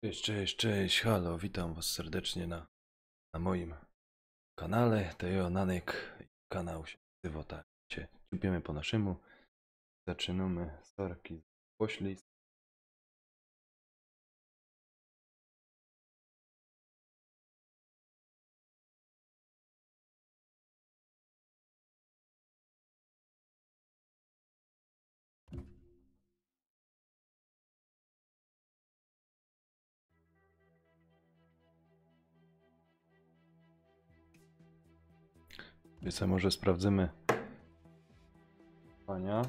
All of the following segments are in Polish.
Cześć, cześć, cześć, halo, witam was serdecznie na moim kanale, Teo Nanek, kanał się nazywa tak, się ciupiemy po naszemu, zaczynamy sorki pośli. Więc może sprawdzimy pania.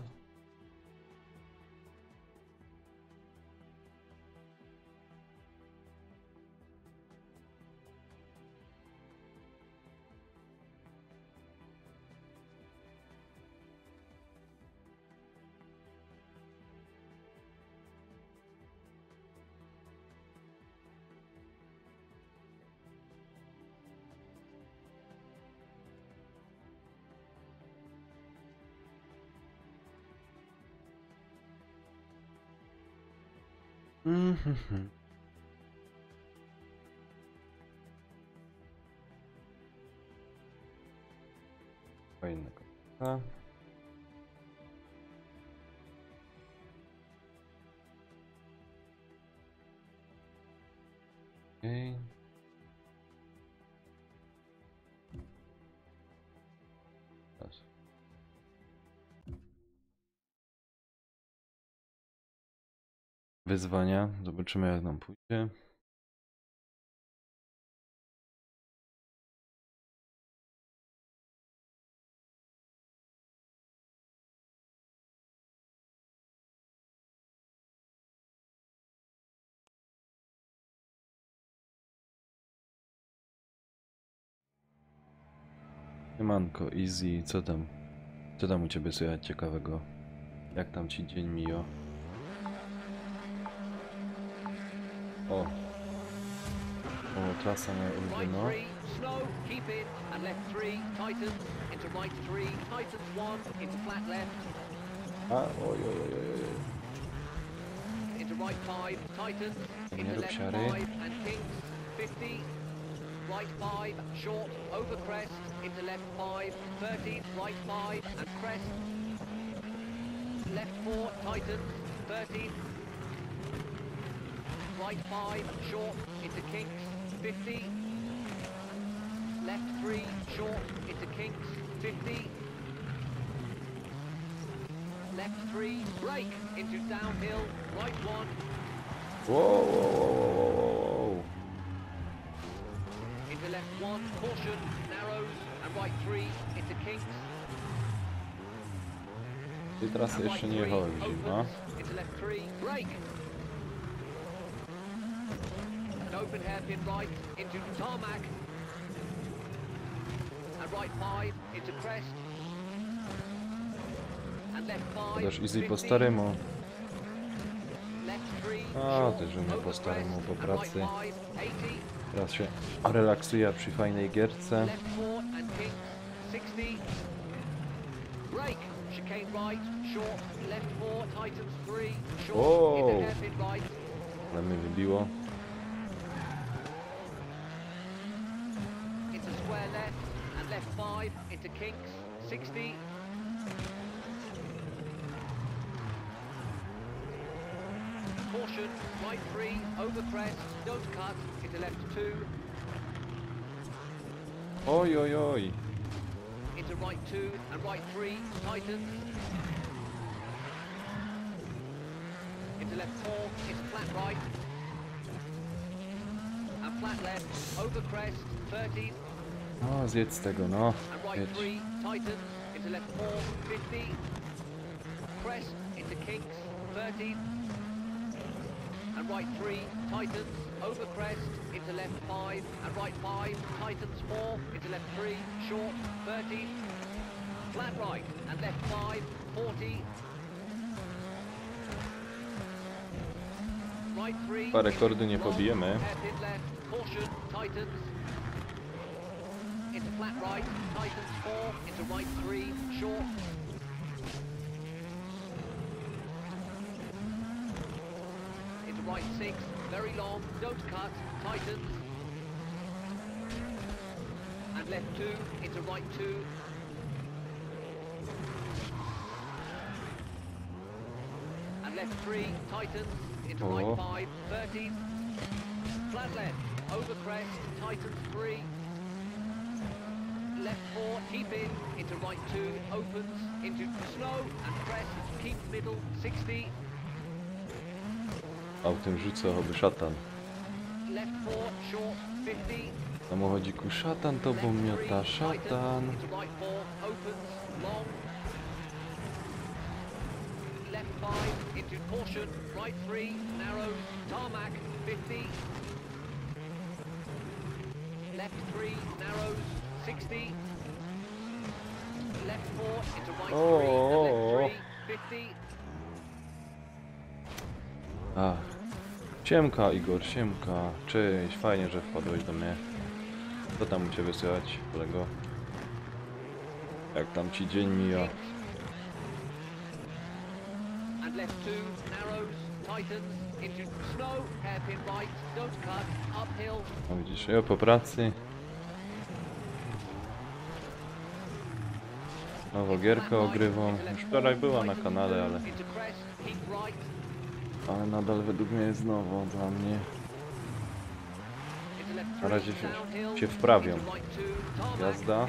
Fajna kobieta. Okej. Teraz. Wyzwania, zobaczymy jak nam pójdzie. Siemanko, easy, co tam? Co tam u ciebie słychać ciekawego? Jak tam ci dzień mija? O, trasa moja ulubiona. Right 3, slow, keep it, and left 3, tightens, into right 3, tightens 1, into flat left, A, oj. into right 5, tightens, Nie into rób left siary. 5, and kinks, 50, right 5, short, over crest, into left 5, 30, right 5, and crest, left 4, tightens, 30, right 5, short, into kinks, 50, left 3, short, into kinks, 50, left 3, brake, into downhill, right 1, Wow. into left 1, caution, narrows, and right 3, into kinks, Tej trasy and jeszcze right nie 3, jechałem zima. opens, into left 3, brake, and open hairpin right, into tarmac, and right 5, into crest, and left 5, Podasz easy po 50, staremu. left 3, A, short, też u mnie po over staremu, crest, po and pracy. right 5, 80, Teraz się relaksuję przy fajnej gierce. left 4 and kinks, 60, brake, chicane right, short, left 4, tightens 3, short, Whoa. into hairpin right, Ale mnie wybiło. into square left, and left 5, into kinks, 60, caution, right 3, over crest, don't cut, into left 2, Oj. into right 2 and right 3, tightens, into left 4, into flat right, and flat left, over crest, 30, No, zjedz z tego, no. and right Jedź. 3, tightens, into left 4, 50, crest, into kinks, 30, and right 3, tightens, over crest, into left 5, and right 5, tightens 4, into left 3, short, 30, flat right, and left 5, 40, right 3, Chyba rekordu nie pobijemy. hairpin left, caution, tightens, into flat right, tightens 4, into right 3, short, into right 6, very long, don't cut, tightens. And left 2 into right 2. And left 3, tightens, into right Oh. 5, 30. Flat left, over crest, tightens 3. Left 4, keep in, into right 2, opens, into slow and crest, keep middle, 60. Autem rzucę, oby szatan. Left 4, short, 50. W samochodziku szatan tobą Left 3, miota, szatan. tightens, into right 4, opens, long. Left 5, into caution, right 3, narrows, tarmac, 50. Left 3, narrows, 60. Left 4, into right 3, and left 3, 50. Ach. Siemka Igor, siemka. Cześć, fajnie, że wpadłeś do mnie. Co tam u ciebie słychać, kolego? Jak tam ci dzień mija? And left 2, narrows, tightens, into snow, hairpin right, don't cut, uphill. No widzisz, ja po pracy. Nową gierkę ogrywam. Już wczoraj była na kanale, ale nadal według mnie jest nowo dla mnie. Na razie się wprawiam. Jazda.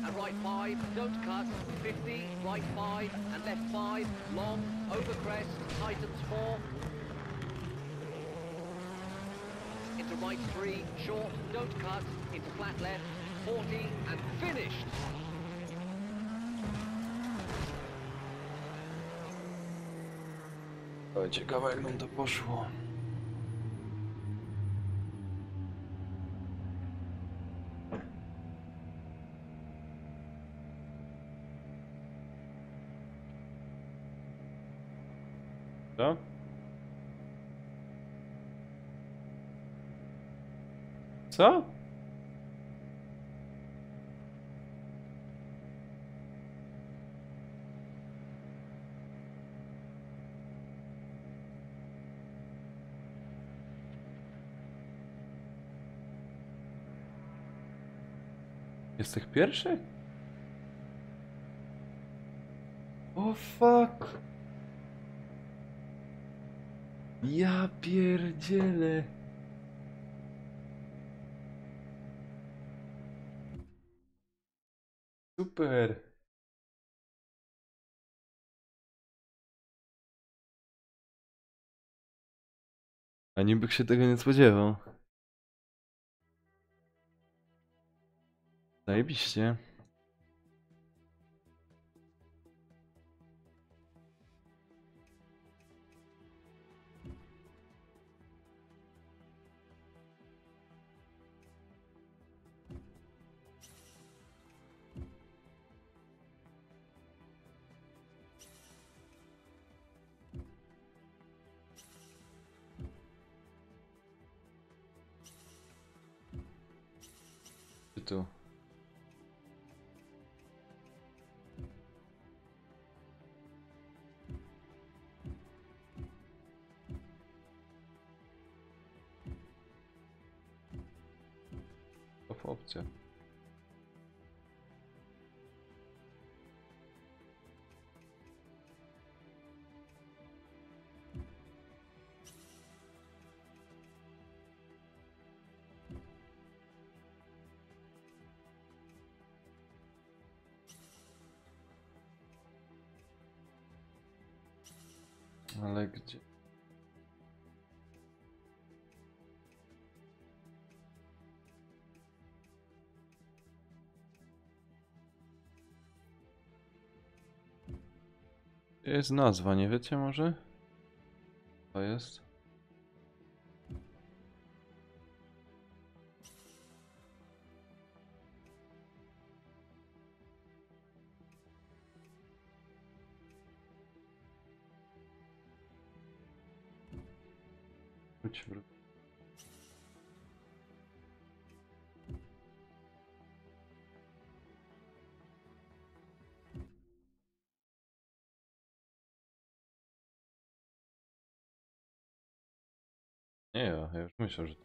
And right 5, don't cut, 50, right 5, and left 5, long, over crest, tightens 4. Into right 3, short, don't cut, into flat left, 40, and finished. Ale ciekawe jak nam to poszło. Co? Co? Jesteś pierwszy? O fuck! Ja pierdzielę! Super! A niby się tego nie spodziewał. Zajebiście. Czy tu? To opcja. Ale gdzie? Jest nazwa, nie wiecie może? To jest? Wróć. Nie, ja już myślę, że...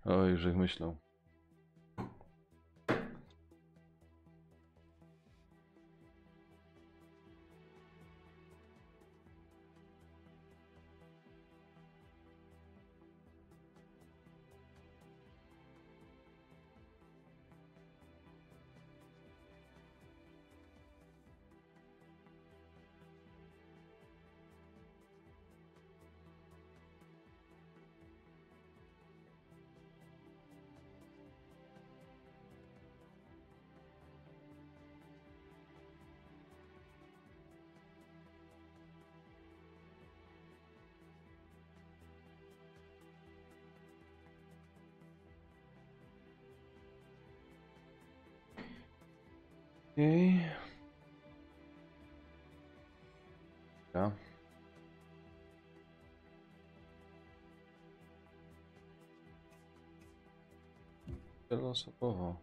Oj, że myślą. Okej. Ja. Wielosobowo.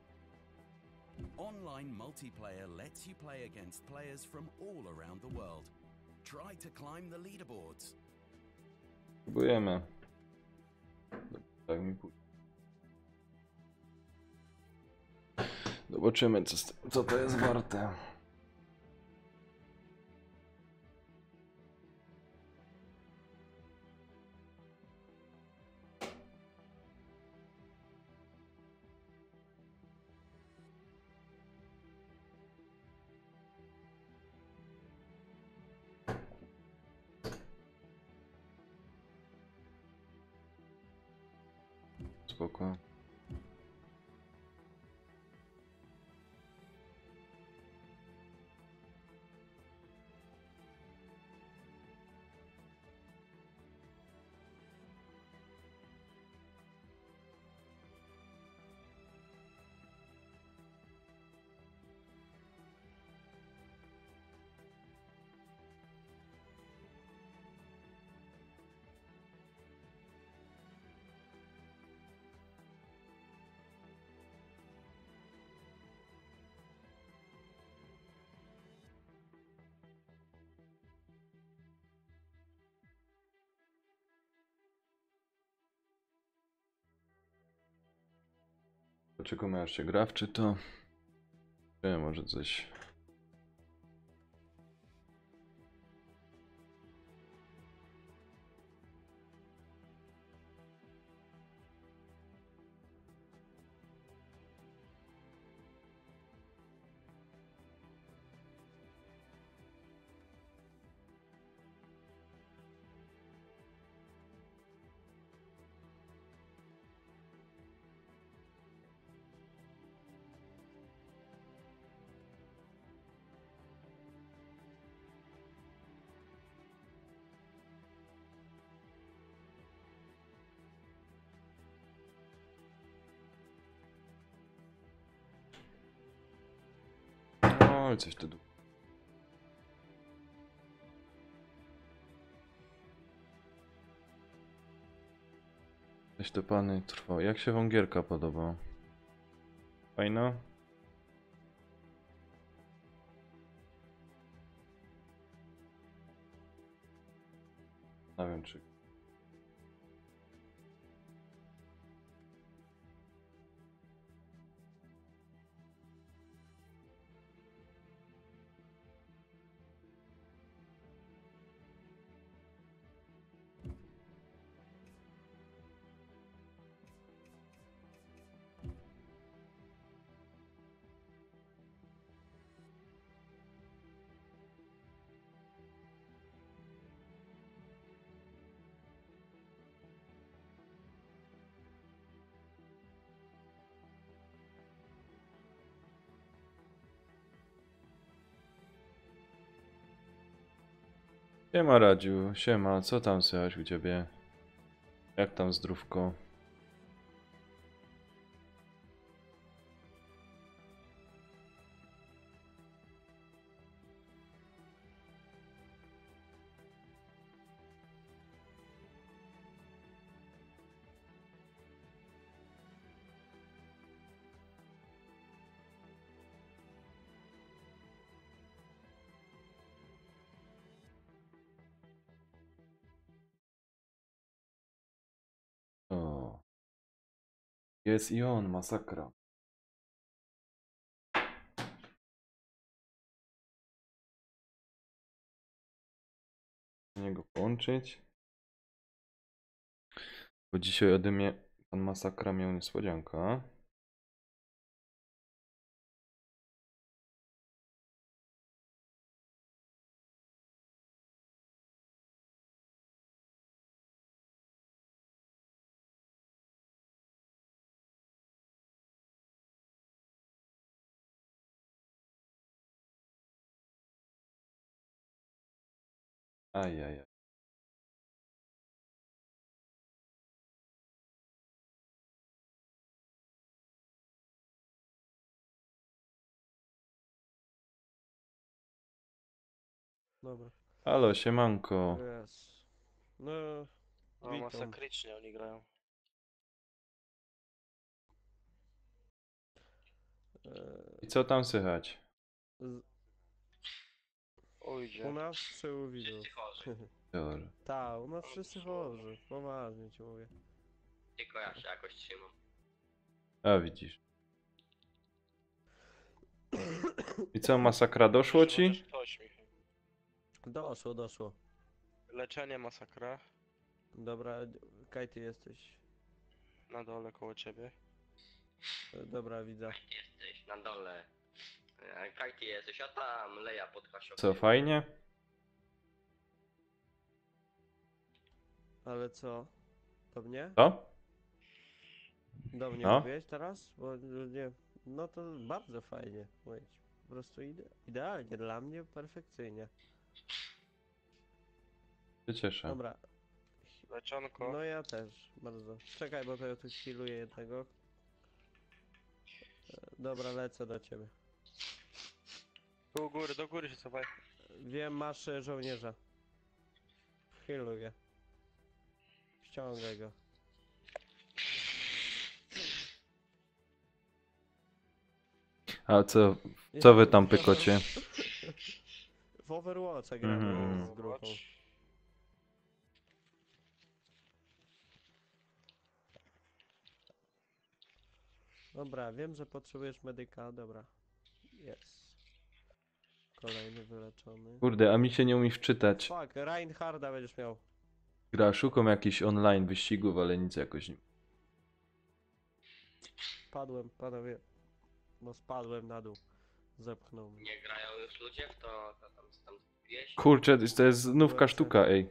Online multiplayer lets you play against players from all around the world. Try to climb the leaderboards. Próbujemy. Tak mi pójdzie. Zobaczymy, co to jest warte. Spoko. Poczekamy aż się gra wczyta. Nie, może coś... Oj, coś tu... Coś to pany trwa. Jak się wam gierka podoba? Fajna? Nie wiem czy... Siema Radziu, siema, co tam słychać u ciebie? Jak tam zdrówko? O, jest i on, masakra. Niego połączyć. Bo dzisiaj ode mnie pan masakra miał niespodziankę. Ajajaj. Dobra. Halo, siemanko. Yes. No, No witam. masakrycznie oni grają. I co tam słychać? Z, Ujdzie. u nas czy u widzów? Dobra. Ta, u nas wszyscy chorzy. Poważnie ci mówię. Tylko ja się jakoś trzymam. A widzisz. I co, masakra doszło ci? Ktoś, Michał. Doszło. Leczenie masakra. Dobra, kaj ty jesteś? Na dole koło ciebie. Dobra, widzę. Jesteś na dole. Kajty jesteś, a tam leja pod kasią. Co, fajnie? Ale co? Do mnie? Co? Do mnie No. mówiłeś teraz? Bo nie. No to bardzo fajnie. Mówić. Po prostu idealnie. Dla mnie perfekcyjnie. Się cieszę. Dobra. Leczonko. No ja też, bardzo. Czekaj, bo to ja tu healuję jednego. Dobra, lecę do ciebie. Tu u góry, do góry się cofaj. Wiem, masz żołnierza. Healuję. Ściągaj go. A co wy tam pykocie? W Overwatcha gramy Mhm. z grupą. Dobra, wiem, że potrzebujesz medyka, dobra. Jest. Kolejny wyleczony. Kurde, a mi się nie umie wczytać. Fuck, Reinharda będziesz miał. Gra, szukam jakichś online wyścigów, ale nic jakoś nie... Padłem, panowie. No spadłem na dół. Zepchnął mnie. Nie grają już ludzie w to tam wieś. Kurczę, to jest nówka sztuka, ej.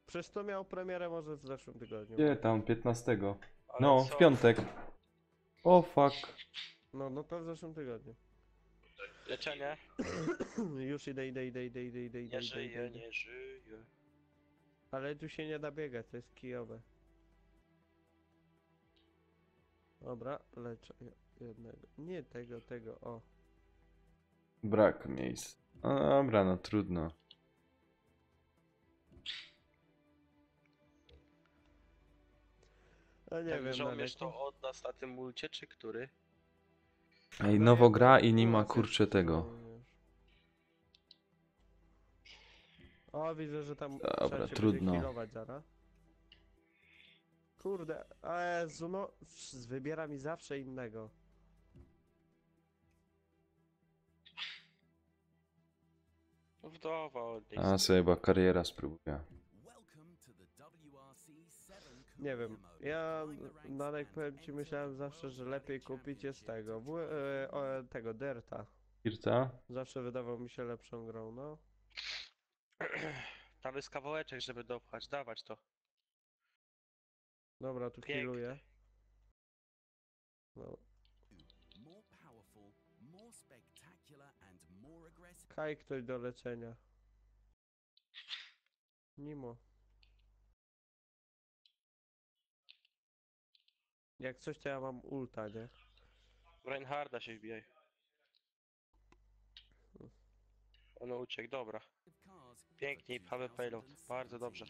Przecież to miał premierę może w zeszłym tygodniu. Gdzie tam, 15? Ale No, co? w piątek. O fuck. No to w zeszłym tygodniu. Leczenie? Już idę. Nie żyje, nie żyje. Ale tu się nie da biegać, to jest kijowe. Dobra, leczę jednego. Nie tego, o. Brak miejsc. No dobra, no trudno. A nie Ten wiem, żołnierz Daneku. to od nas na tym mulcie, czy który? Ej, No nowo ja gra to i nie u ma nas kurczę jest tego. żołnierz. O, widzę, że tam Dobra, trzeba cię trudno. będzie healować zaraz. Kurde, a Jezu, no wybiera mi zawsze innego. Wdowa od niej. A sobie chyba kariera spróbuję. Welcome to the WRC7 Nie wiem, career ja mode. Flying the ranks Nanek and powiem ci, myślałem zawsze, że lepiej kupić jest tego, tego Derta. Kirta? Zawsze wydawał mi się lepszą grą, no. Tam jest kawałeczek, żeby dopchać, dawać to. Dobra, tu Piękny. healuję. No. More powerful, more spectacular and more aggressive. Kaj ktoś do leczenia. Nimo. Jak coś, to ja mam ulta, nie? Reinharda się wbijaj. On uciekł, dobra. Pięknie, pchamy payload. Bardzo dobrze.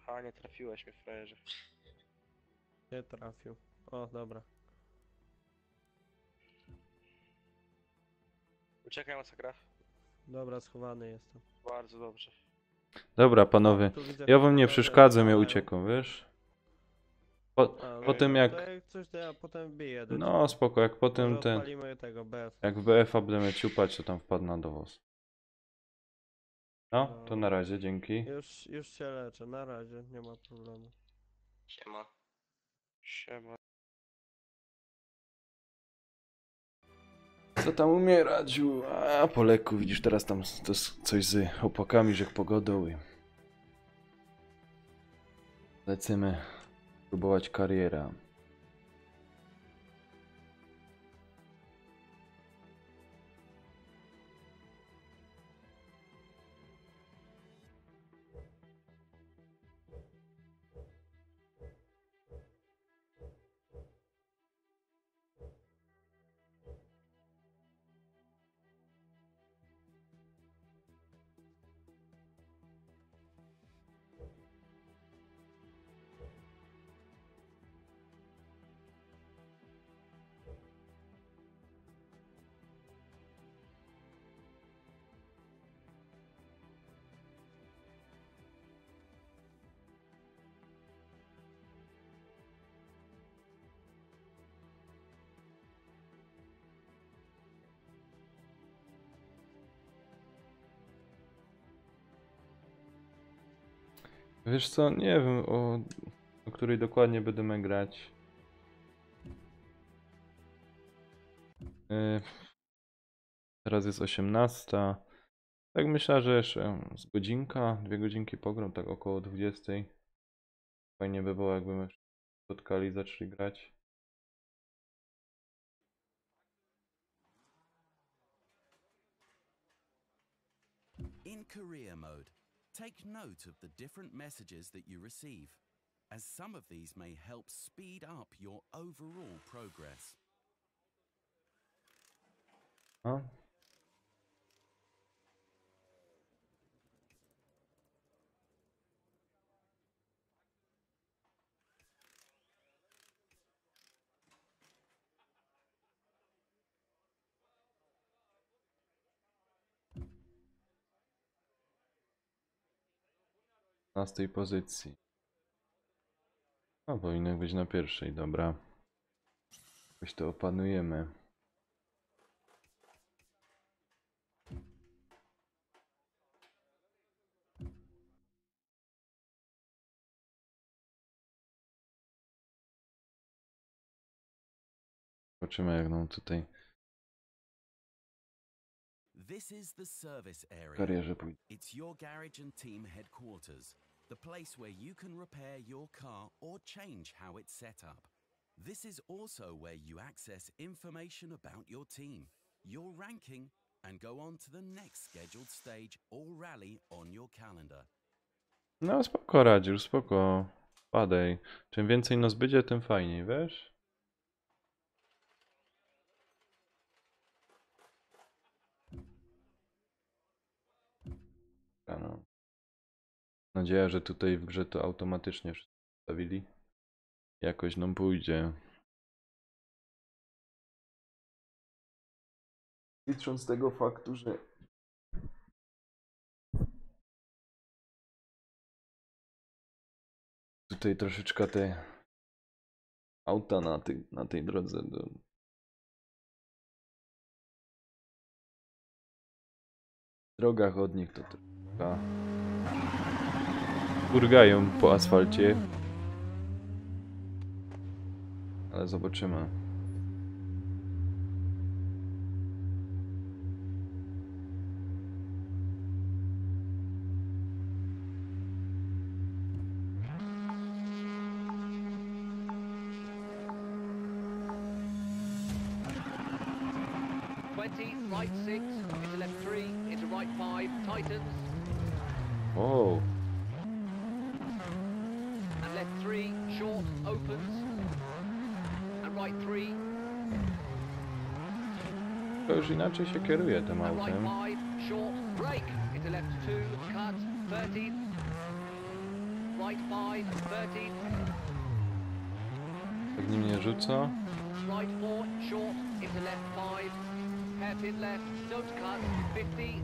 A, nie trafiłeś mnie, frajerze. Nie trafił. O, dobra. Uciekaj, masakra. Dobra, schowany jestem. Bardzo dobrze. Dobra, panowie. Tu widzę Ja wam nie panowie przeszkadzam, ja strzelają. uciekam, wiesz? A, Potem no, jak... to jak coś, to ja potem wbiję do No ciebie. spoko, jak potem Może ten... odpalimy tego BF. Jak w BF-a będę ciupać, to tam wpadnę do was. No, to na razie, dzięki. Już się leczę, na razie, nie ma problemu. Siema. Siema. Co tam umierać? A po leku widzisz, teraz tam to jest coś z opłakami, że pogodą i... Lecimy próbować kariera. Wiesz co, nie wiem o której dokładnie będziemy grać. Teraz jest 18. Tak myślę, że jeszcze z godzinka, 2 godzinki pogram, tak około 20. Fajnie by było, jakbyśmy się spotkali i zaczęli grać. In career mode, take note of the different messages that you receive, as some of these may help speed up your overall progress. A? Na tej pozycji. No, powinno być na pierwszej, dobra. Jakoś to opanujemy. Zobaczymy, jak nam tutaj This is the service w area. karierze pójdzie. It's your garage and team headquarters, the place where you can repair your car or change how it's set up. This is also where you access information about your team, your ranking, and go on to the next scheduled stage or rally on your calendar. No spoko, Radził, spoko. Padaj. Czym więcej nas będzie, tym fajniej, wiesz? No. Mam nadzieję, że tutaj w grze to automatycznie wszystko wstawili. Jakoś nam pójdzie. Licząc tego faktu, że tutaj troszeczkę te auta na tej drodze do... Droga chodnik to trochę urgają po asfalcie. Ale zobaczymy. 20, right 6, into left 3, into right 5, tightens, Wow. and left 3, short, opens, and right 3, To już inaczej się kieruje tym and right autem. 5, short, brake, into left 2, cut, 13, right 5, 13, Tak nim nie rzuca. right 4, short, into left 5, hairpin left, don't cut, 50,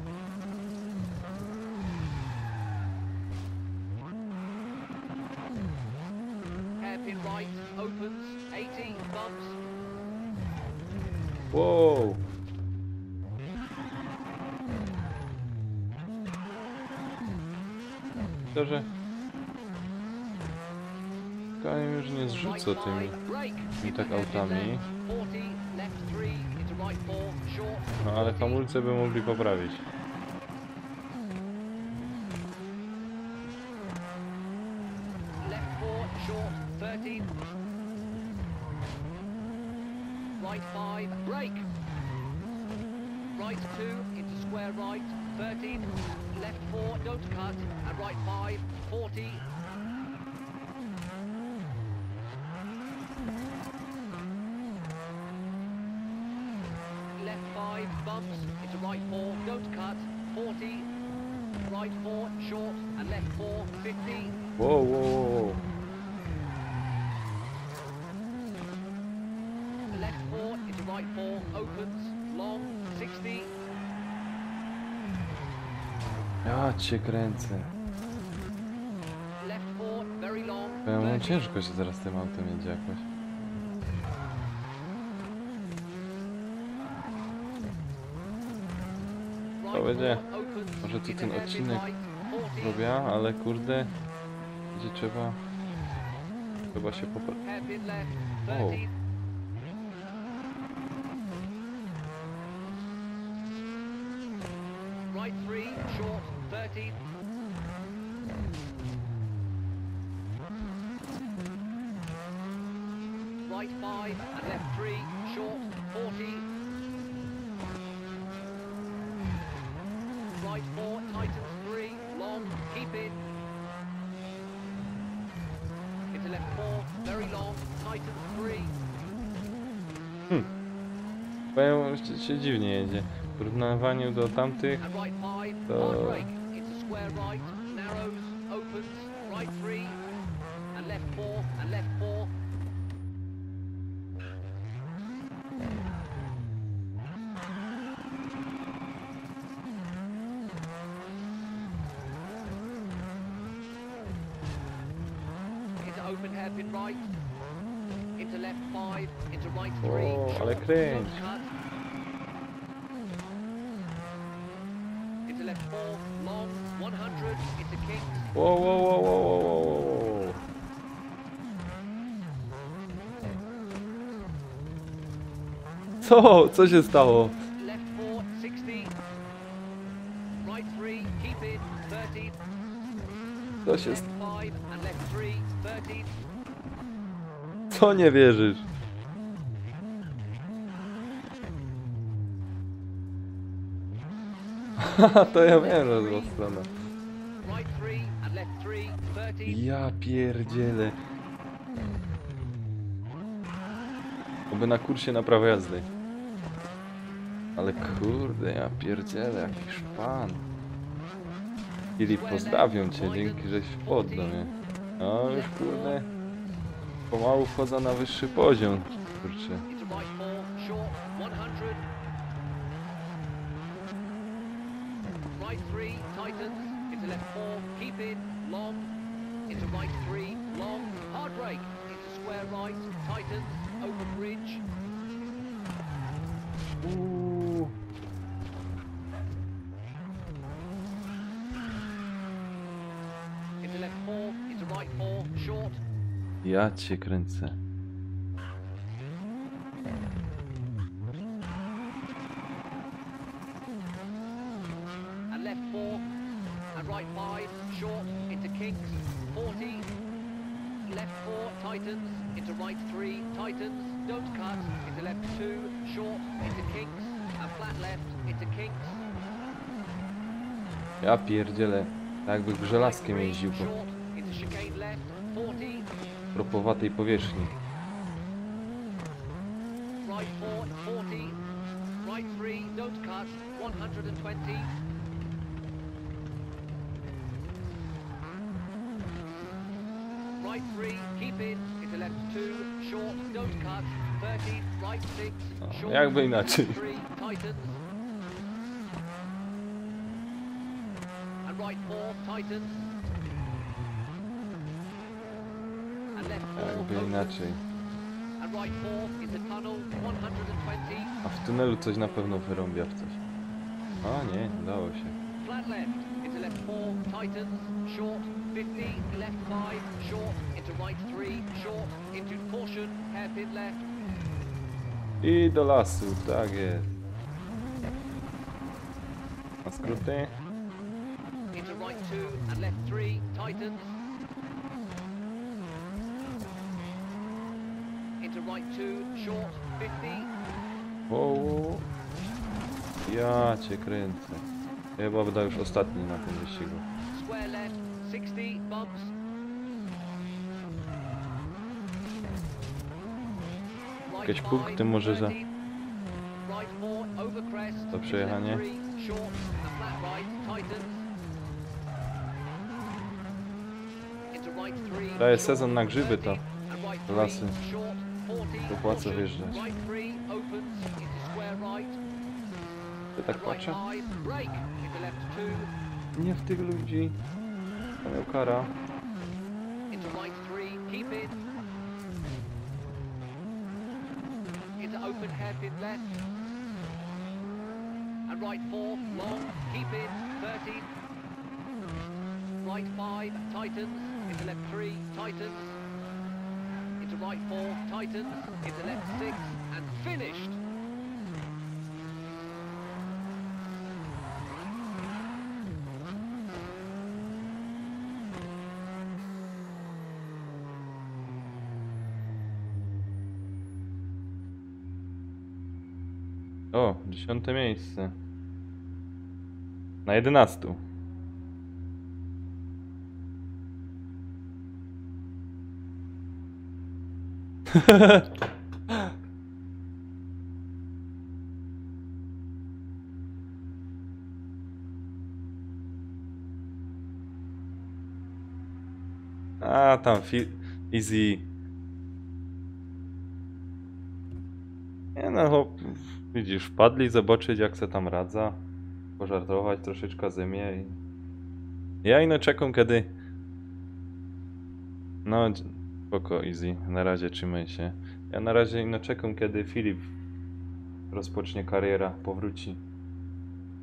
hairpin right, opens, 80, bumps, Wow. To, że Kajem już nie zrzuca tymi tak autami. No ale hamulce by mogli poprawić. Left 4, short, 13. Right 5, brake. Right 2, into square right, 13. Left 4, don't cut, and right 5, 40. Left 5, bumps, into right 4, don't cut, 40. Right 4, short, and left 4, 50. Wow, wow, wow. Left 4 into right 4, opens, long, 60. Ja cię kręcę. Left 4, very long, Powiem, 30. ciężko się teraz tym autem jedzie jakoś. Right To będzie 4, opens, może tu into ten hairpin odcinek right, 40. robię, ale kurde, gdzie trzeba się poprawić. Hairpin left, Wow. 30. Right 3, short, 30. Right 5 and left 3, short, 40. Right 4, tightens 3, long, keep in. Into left 4, very long, tightens 3. Powiem, się dziwnie jedzie. W porównaniu do tamtych, And right 5, To- hard brake, into square right, narrows, opens, right 3, and left 4, and left 4. Into open hairpin right, into left 5, into right 3, O, ale short, kręć. don't cut. Into left 4, long, 100, into kicks, wow, wow, wow, wow, wow, wow, wow. Co się stało? left 4, 60, right 3, keep in, 30, Co się left 5, and left 3, 30, Co nie wierzysz? Haha, to ja miałem na złą stronę. right 3, and left 3, 30, Ja pierdzielę. Oby na kursie na prawo jazdy. Ale kurde, ja pierdzielę, jaki szpan. Filip, pozdrawiam cię, dzięki, żeś poddał mnie. No już kurde, pomału wchodzę na wyższy poziom. Kurczę. into right 4, short, 100, right 3, tightens, into left 4, keep in, long, into right 3, long, hard brake, into square right, tightens, open bridge, Uuu. into left 4, into right 4, short, Ja cię kręcę. and left 4, and right 5, short, into kinks, 40, left 4, tightens, into right 3, tightens, don't cut, into left 2, short, into kinks, and flat left into kinks. Ja pierdzielę. Tak jakby Right żelazkiem three, jeździł po short into chicane left, 40. propowatej powierzchni. Right 4, 40. Right 3, don't cut, 120. Right 3, keep in, into left 2, short, don't cut, 30. Right 6, O, short, jakby inaczej. 3, tightens. And right 4, tightens. And left 4, Jakby opens. inaczej. And right 4 into tunnel, 120. A w tunelu coś na pewno wyrąbia w coś. A nie, udało się. Flat left, into left 4, tightens, short, 50, left 5, short, into right 3, short, into caution, hairpin left, I do lasu, tak jest. Na skróty. into right 2 and left 3, tightens, into right 2, short, 50, Wow. Ja cię kręcę. Chyba będę już ostatni na tym wyścigu. square left, 60, bumps, right Jakieś punkty może za 30, right 4, over crest, to into przejechanie. left 3, short, and flat right, tightens, into right 3, To jest short, sezon na grzyby, to 30, and right to 3, lasy. short, 40, Opłaca caution, wjeżdżać. right 3, opens, into square right, Ja tak and right patrzę. 5, brake, into left 2, Nie w tych ludzi. To miał kara. into right 3, keep in, into open hairpin left, and right 4, long, keep in, 30, right 5, tightens, into left 3, tightens, into right 4, tightens, into left 6, and finished. O, 10 miejsce. Na 11. A, tam easy. Nie no, chłop, widzisz, wpadli zobaczyć jak se tam radza, pożartować troszeczkę ze mnie i... Ja ino czekam kiedy... No, spoko, easy, na razie trzymaj się. Ja na razie ino czekam kiedy Filip rozpocznie karierę, powróci.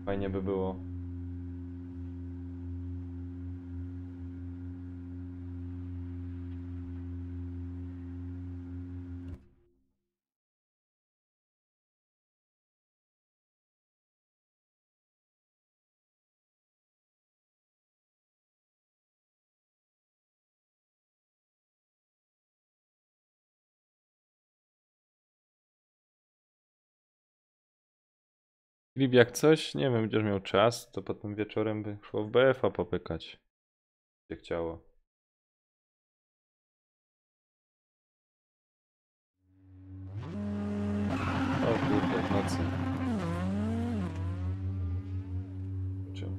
Fajnie by było. Filip, jak coś, nie wiem, będziesz miał czas, to potem wieczorem by szło w BF-a popykać. Się chciało. O kurde, w nocy. Czym?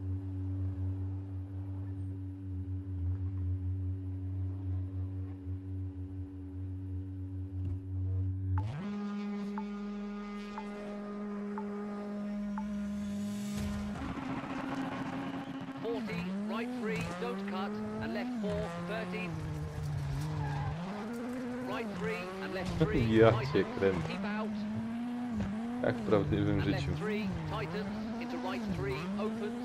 Right 3, don't cut, and left 4, 30. Right 3 and left 3, Ja tightens, cię kręcę. keep out. Jak w prawdziwym And życiu. left 3, tightens, into right 3, opens.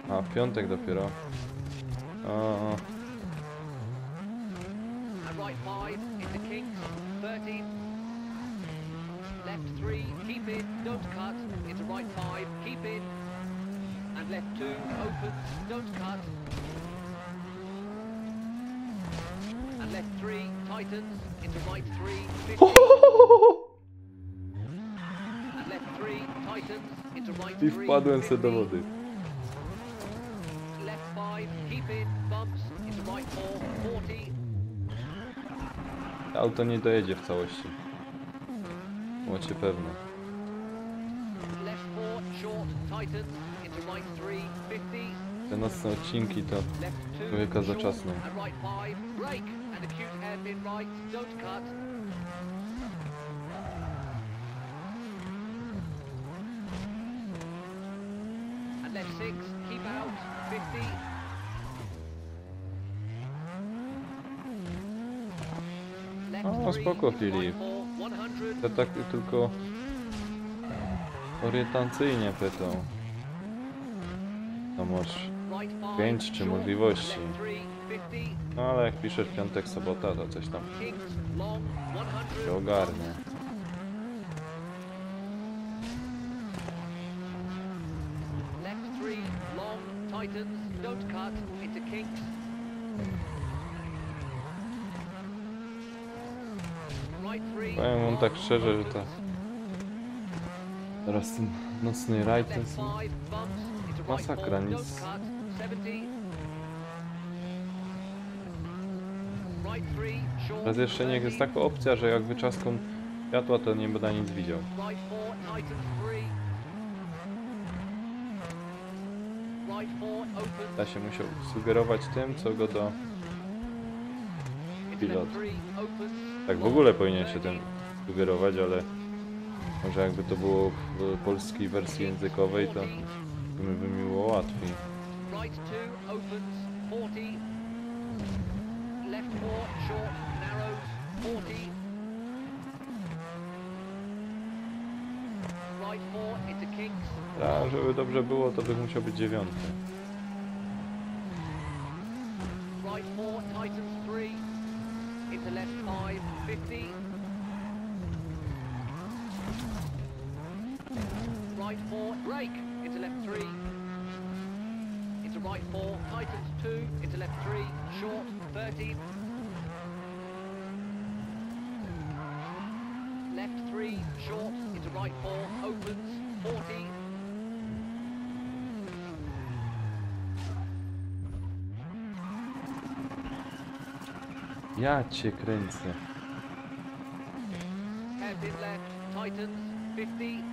A, w piątek dopiero. O, And right 5, into kinks, 30. Left 3, keep in, don't cut, into right 5, keep in. And left 2, opens, don't cut. And And left 3 tightens into right 3, 50. And left 3 tightens into right I 3, wpadłem se do 50. wody. Left 5, keep in, bumps into right 4, 40. Auto nie dojedzie w całości. Bądźcie pewne. Left 4 short tightens into right 3, 50. Te nocne odcinki to Left 2 człowieka short zaczasną. and right 5, brake and acute hairpin right, don't cut. And left 6, keep out, 50. Left O, 3 spoko, into right Filip. 4, 100. To tak tylko orientacyjnie pytał. To masz Right 5 pięć czy short, możliwości. left 3, 50. No ale jak piszesz piątek, sobota, to coś tam Kings long, się 100. ogarnie. Left 3 long, tightens, don't cut, into kinks. Right 3. Powiem wam tak szczerze, że to teraz ten nocny rajd to Left jest 5 bumps into right masakra, 4, nic. don't cut, 70. Right 3 short. Teraz jeszcze niech jest 30. taka opcja, że jak wyczaską światła, to nie będę nic widział. Right 4 tightens 3. Right 4 opens. Ja się musiał sugerować tym, co go do... Into pilot. left 3 opens. Tak w ogóle powinien się tym sugerować, ale może jakby to było w polskiej wersji językowej, to by mi było łatwiej. Right 2 opens, 40. Left 4 short, narrows, 40. Right 4 into kinks. A żeby dobrze było, to by musiał być 9. Right 4 tightens 3. Into left 5, 50. Right 4, brake. Into left 3. Into right 4, tightens 2. Into left 3, short, 30. Left 3, short. Into right 4, opens, 40. Ja cię kręcę. Hairpin left, tightens, 50.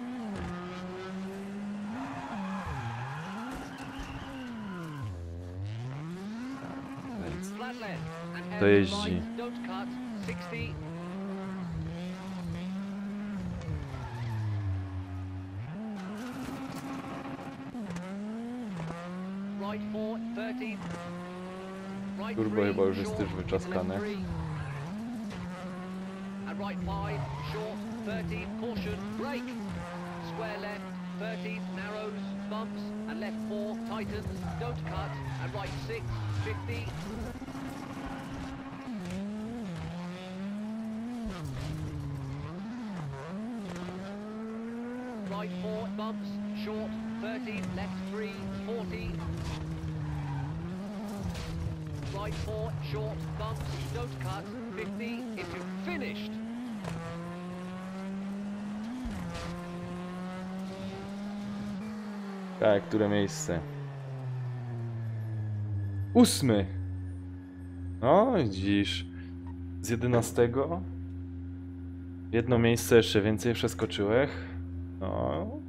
Kręcę. Flat left and To hairpin jeździ. right, don't cut, 60. Right 4, 30. Right Turbo 3, chyba już jest short, też into wyczaskane. left 3. And right 5, short, 30, caution, brake. Square left, 30, narrows, bumps, and left 4, tightens, don't cut, and right 6, 50. Right 4, bumps, short, 30, left 3, 40. Right 4, short, bumps, don't cut, 50, if you've finished. Tak, które miejsce? 8. No, widzisz. Z 11. Jedno miejsce jeszcze więcej przeskoczyłeś. No.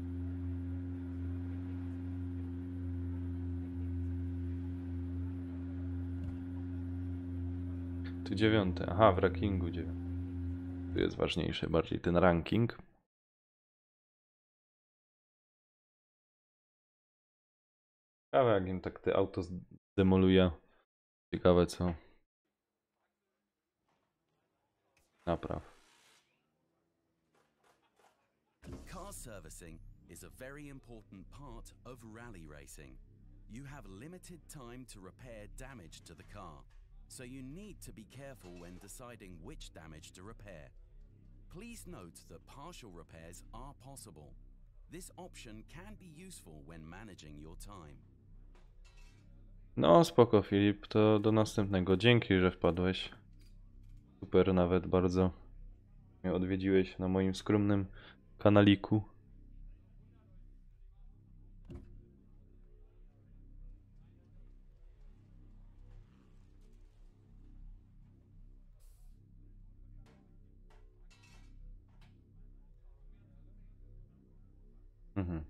Tu 9. Aha, w rankingu 9. Tu jest ważniejszy, bardziej ten ranking. Ciekawe, jak im tak te auto zdemoluje. Ciekawe co. Napraw. Car servicing is a very important part of rally racing. You have limited time to repair damage to the car, so you need to be careful when deciding which damage to repair. Please note that partial repairs are possible. This option can be useful when managing your time. No spoko Filip, to do następnego. Dzięki, że wpadłeś. Super nawet bardzo mnie odwiedziłeś na moim skromnym kanaliku. Mhm.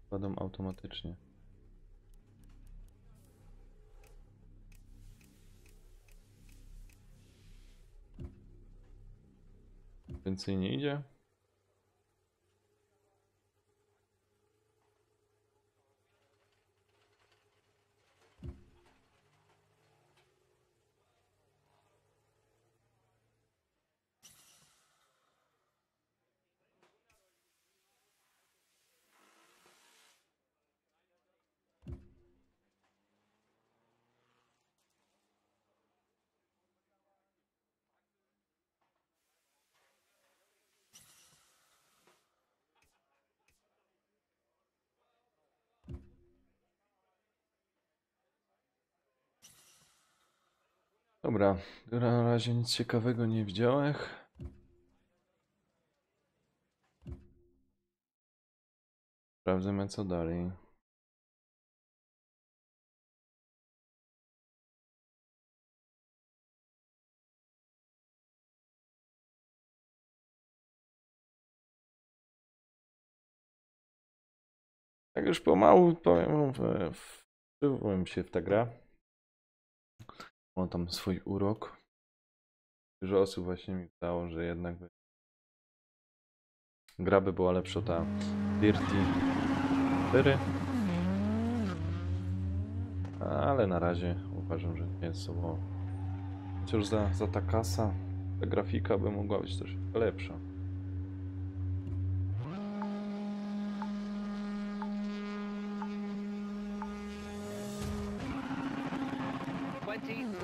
Kładą automatycznie. Więcej nie idzie? Dobra, na razie nic ciekawego nie widziałem. Sprawdzimy co dalej. Tak już pomału powiem, wczułem się w tę grę. Ma tam swój urok. Dużo osób właśnie mi pytało, że jednak gra by była lepsza ta Dirty 4. Ale na razie uważam, że nie jest sobą. Chociaż za ta kasa, ta grafika by mogła być też lepsza.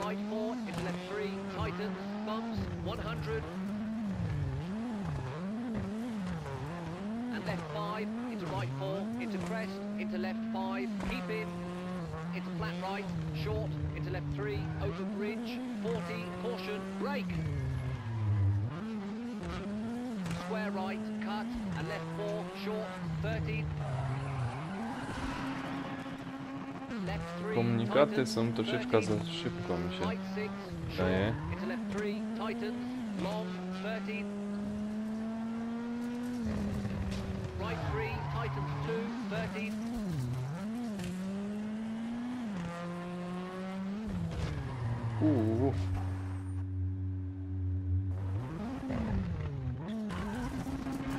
Right 4 into left 3, tightens, bumps, 100. And left 5 into right 4, into crest, into left 5, keep in, into flat right, short, into left 3, over bridge, 40, caution, brake. Square right, cut, and left 4, short, 30. Komunikaty są troszeczkę za szybko, mi się wydaje.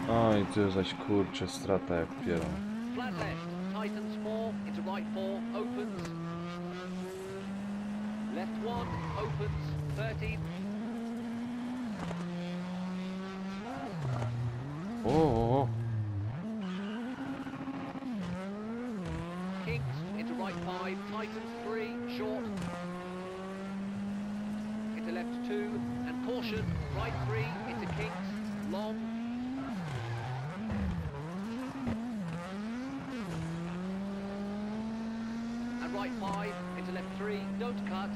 Oj, tu zaś kurczę strata jak pierą. Tightens 4 into right 4, opens. Left 1, opens, 30. O. Kinks into right 5, tightens 3, short. Into left 2, and caution, right 3, into kinks, long. Right 5, into left 3, don't cut.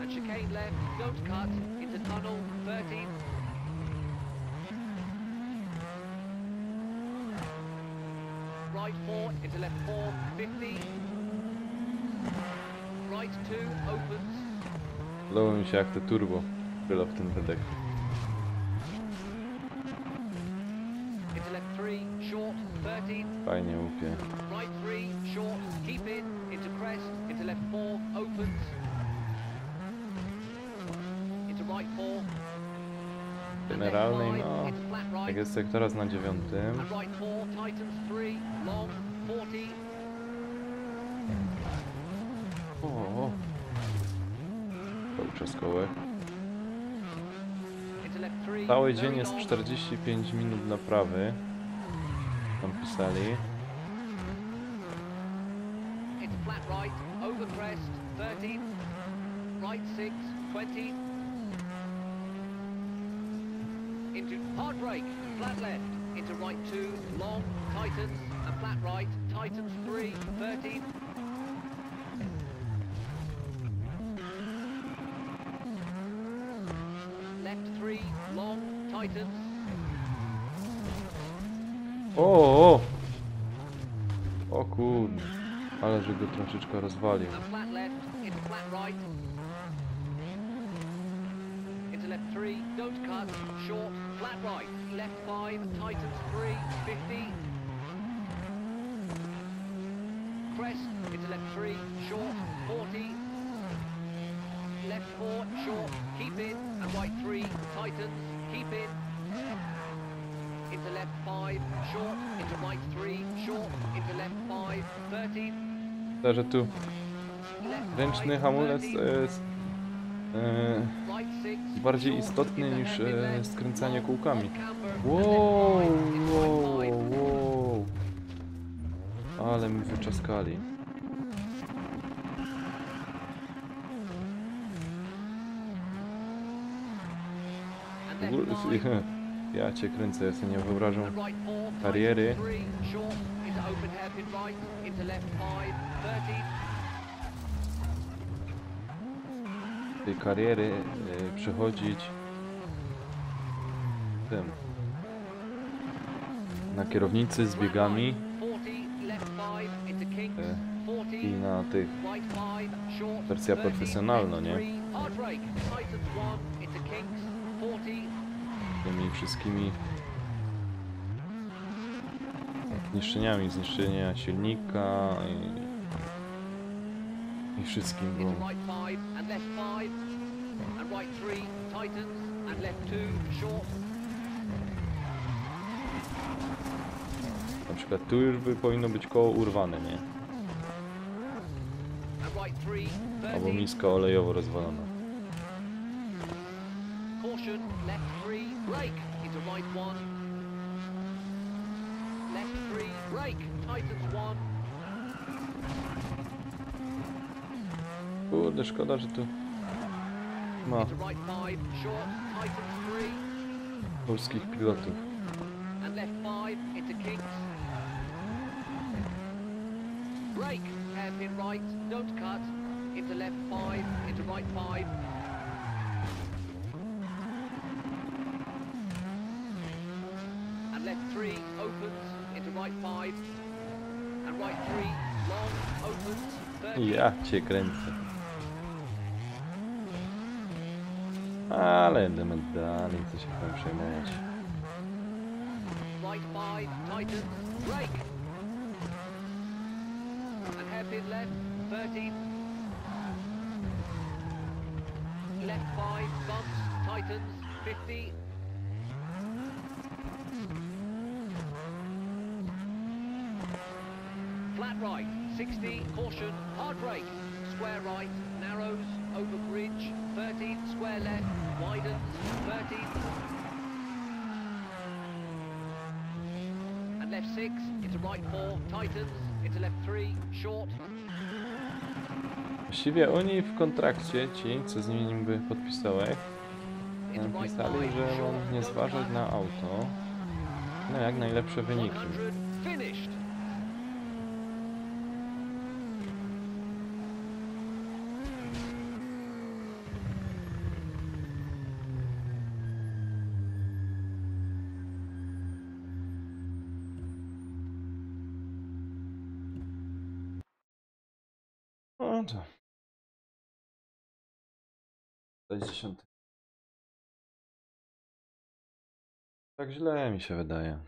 And chicane left, don't cut, into tunnel, 30. Right 4, into left 4, 50. Right 2, opens. Podoba mi się jak te turbo było w tym wydech. Into left 3, short, 30. Fajnie łupie. Right 3, short, keep in, into crest, into left 4, opens. Into right 4. Generalnej, no, Into flat jak right. jest jak teraz na 9. And right 4, tightens 3, long, 40. O, cały czas kołek. Into left 3. Cały dzień very jest long. 45 minut naprawy. Tam pisali. Into flat right, over crest, 13. Right 6, 20. Into hard brake, flat left. Into right 2, long, tightens. And flat right, tightens 3, 13. Left 3, long, tightens. O! O kurde. Ale że go troszeczkę rozwalił. And flat left, into flat right. Into left 3, don't cut, short, flat right. Left 5, tightens 3, 50. Crest, into left 3, short, 40. Left 4, short, keep in. And right 3, tightens, keep in. Into left 5, short, into right 3, short, into left 5, 13. Myślę, że tu Left ręczny 5, hamulec 13. jest Right 6, bardziej short, istotny into niż hairpin left, skręcanie long, kółkami. on camber, and Wow, left 5, into right wow, 5. wow. Ale mi wyczaskali. And W left ogóle- 5, Ja cię kręcę, ja sobie nie wyobrażam and right 4, kariery. tightens 3, short, into open hairpin right, into left 5, 13. tej kariery przechodzić tym na kierownicy z biegami 40, left 5, into kinks, e, 40. i na tych Right 5, short, wersja 30, profesjonalna, left nie? 3, hard brake, tightens 1, into kinks, 40. Tymi wszystkimi niszczeniami, zniszczenia silnika i wszystkim, bo Into right 5 and left 5 and right 3 tightens and left 2 short. na przykład tu już by powinno być koło urwane, nie? And right 3 Albo 30. miska olejowo rozwalona. Caution left 3 brake into right 1. Left 3 brake tightens 1. Kurde, szkoda, że tu ma Into right 5 short tightens 3 polskich pilotów. and left 5 into kinks. Brake hairpin right, don't cut. Into left 5 into right 5. And left 3 opens into right 5. And right 3 long opens 30. Ja cię kręcę. Ale będziemy dalej, co się tam przejmować. Right 5 tightens, brake. And hairpin left 30. Left 5 bumps, tightens 50. Flat right 60, caution, hard brake. Square right, narrows, over bridge 30. Square left, widens 30. And left 6, into right 4, tightens, into left 3, short. Właściwie oni w kontrakcie, ci, co z nimi niby podpisałeś, Into right napisali, 5, że short, mam nie don't zważać cut. na auto, no jak najlepsze wyniki. 100, finished. No to. To jest 10. Tak źle mi się wydaje.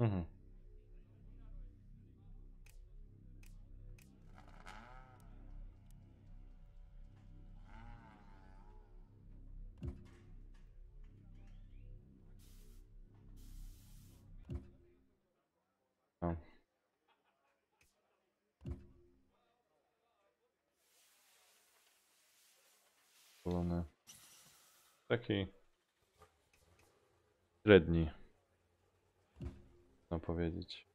Mhm. O. Polony. Taki średni, można powiedzieć.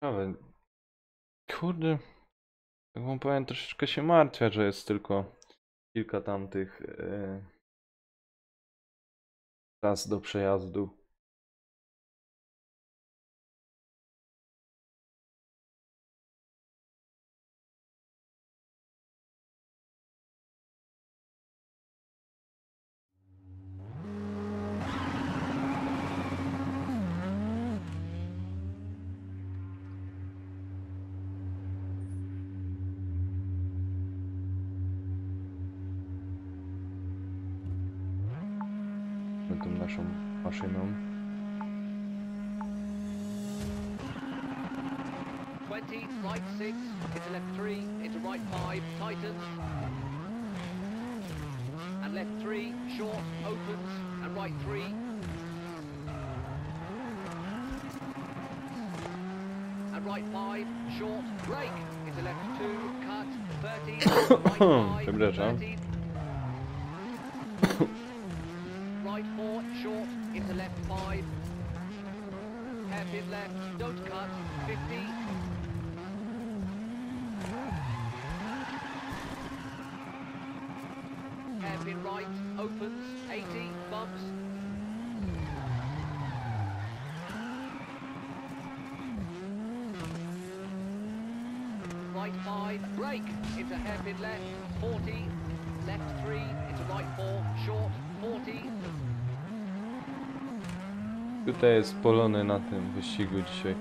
Ale kurde, tak wam powiem, troszeczkę się martwię, że jest tylko kilka tamtych tras do przejazdu. Tą naszą maszyną. 20, right 6, into left 3, into right 5, tightens. And left 3, short, opens, and right 3. And right 5, short, brake, into left 2, cut, 30, right 5, Przepraszam. 30. Right 4, short, into left 5. Hairpin left, don't cut, 50. Hairpin right, opens, 80, bumps. Right 5, brake, into hairpin left, 40. Left 3, into right 4, short, 40. Tutaj jest polony na tym wyścigu dzisiaj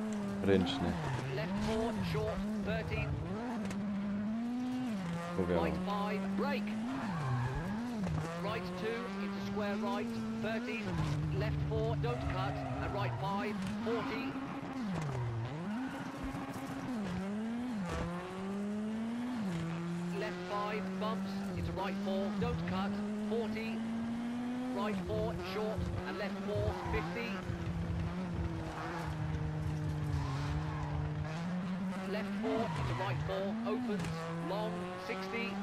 ręczny. Left 4, short, 30. Mówię Right wam. 5, brake. Right 2, into square right, 30. Left 4, don't cut. And right 5, 40. Left 5, bumps. Into right 4, don't cut. 40. Right 4, short. And left 4, 50. Left 4, into right 4, opens. Long, 60.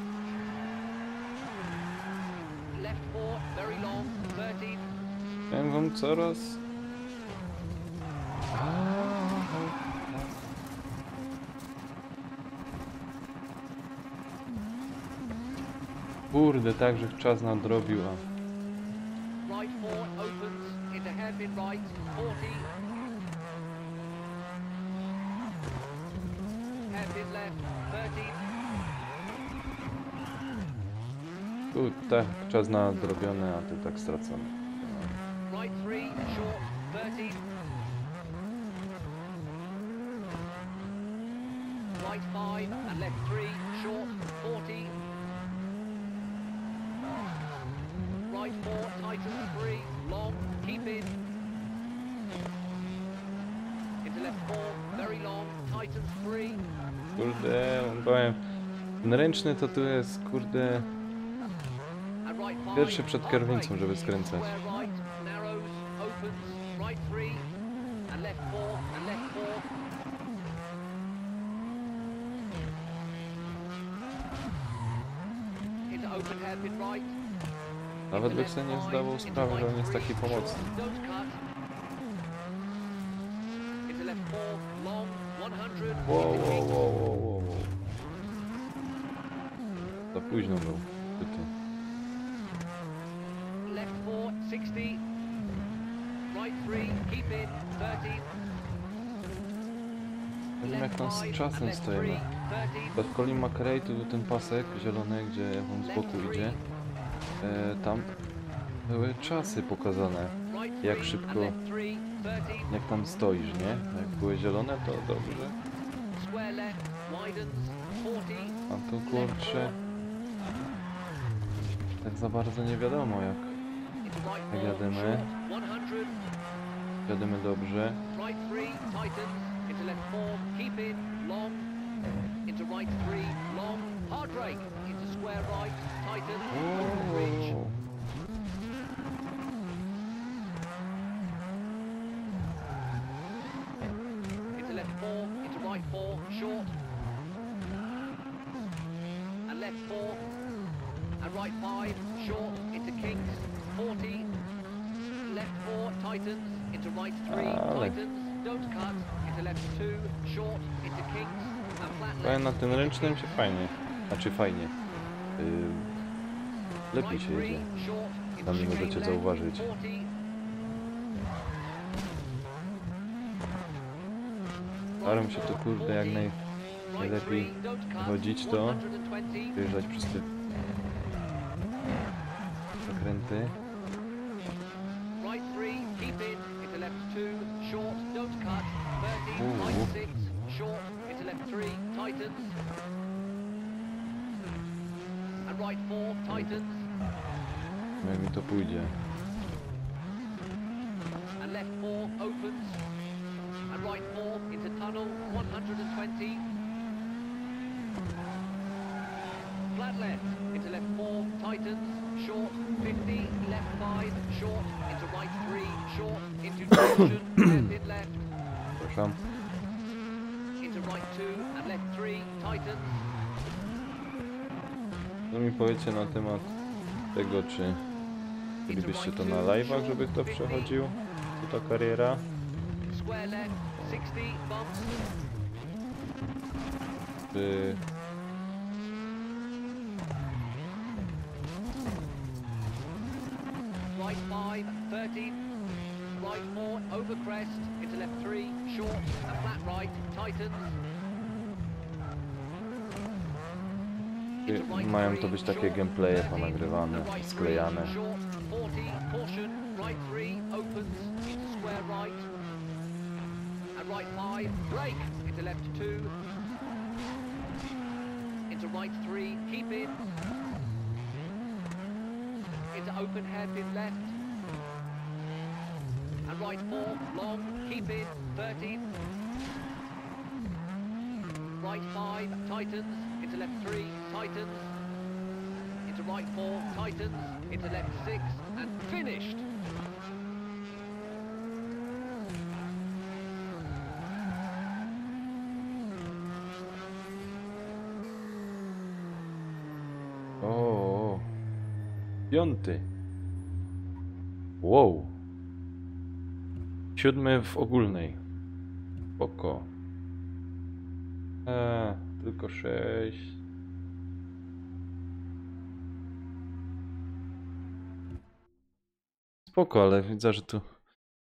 Left 4, very long, 30. Powiem wam coraz. Kurde, tak, że czas nadrobił, a Right 4, opens, into hairpin right, 40. Hairpin left, 30. tu tak, czas nadrobiony, a tu tak stracony. Right 3, short, 30. Right 5, and left 3, short, 40. Right 4, tightens 3, long, keep in. Into left 4, very long, tightens 3. Kurde, powiem, ten ręczny to tu jest, kurde, And right 5, pierwszy przed hard kierownicą, brake. żeby skręcać. Square right, narrows, opens, right 3, and left 4, and left 4. Into open hairpin right. Nawet by sobie nie zdawał sprawy, że on jest taki pomocny. Don't cut. Into left 4, long, 100. Wow, into wow, kinks. wow, wow, wow, wow. Za późno był. Ty. Left 4, 60. Right 3, keep in, 30. Nie wiem jak tam z Left 5 czasem and left 3, stoimy. 30. Pod Colin McRae tu ten pasek zielony, gdzie on z boku idzie. Tam były czasy pokazane. Right Jak 3 szybko, and left 3, 30. jak tam stoisz, nie? Jak były zielone, to dobrze. Square left, widens, 40. A tu kurczę, tak za bardzo nie wiadomo jak Into right Jak 4, jadymy. short, 100. jadymy dobrze. Right 3, tightens. Into left 4, keep in, long. Into right 3, long. Hard brake. Into square right, tightens. Open bridge. Wow. Into left 4, into right 4, short. And left 4. And right 5, short. Into kinks, 40. Left 4, tightens. Into right 3, Ale. tightens. Don't cut. Into left 2, short. Into kinks. And flat Powiem, left. na tym ręcznym się fajnie. Znaczy fajnie. Lepiej Right się 3, jedzie. short. Into Sami chicane możecie left, zauważyć. 40. Staram się to kurde jak najlepiej Right 3, don't cut. chodzić, to 120. wyjeżdżać przez te zakręty. Right 3, keep in, into left 2, short, don't cut, 30, Ooh. right 6, short, into left 3, tightens. And right 4, tightens. Jak mi to pójdzie. And left 4, opens. And right 4, into tunnel, 120. Flat left, into left 4, tightens, short, 50, left 5, short, into right 3, short, into junction, hairpin left. Przepraszam. Into right 2 and left 3, tightens. Co mi powiecie na temat tego, czy chcielibyście to na live'ach, żeby kto przechodził? Tu ta kariera? Square left, 60, bumps. Czy Right 5, 30. Right 4, over crest, into left 3, short, and flat right, tightens. Into right mają to 3, być takie short, gameplaye 30, ponagrywane, and right 3, sklejane? short, 40, caution, right 3, opens, into square right. And right 5, brake, into left 2. Into right 3, keep in. Into open hairpin left. And right 4, long, keep in, 30. Right 5, tightens, into left 3, tightens. Into right 4, tightens, into left 6, and finished. O, piąty. Wow. 7 w ogólnej. Spoko. Tylko 6. Spoko, ale widzę, że tu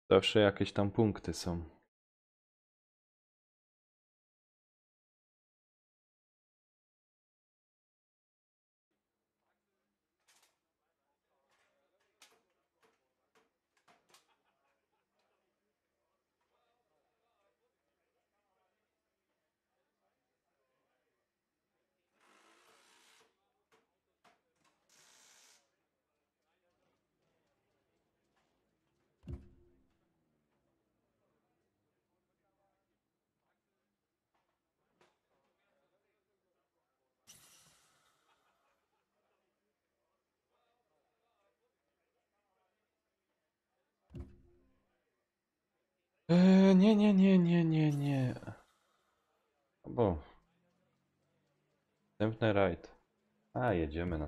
zawsze jakieś tam punkty są. Nie. Bo następny rajd. Jedziemy na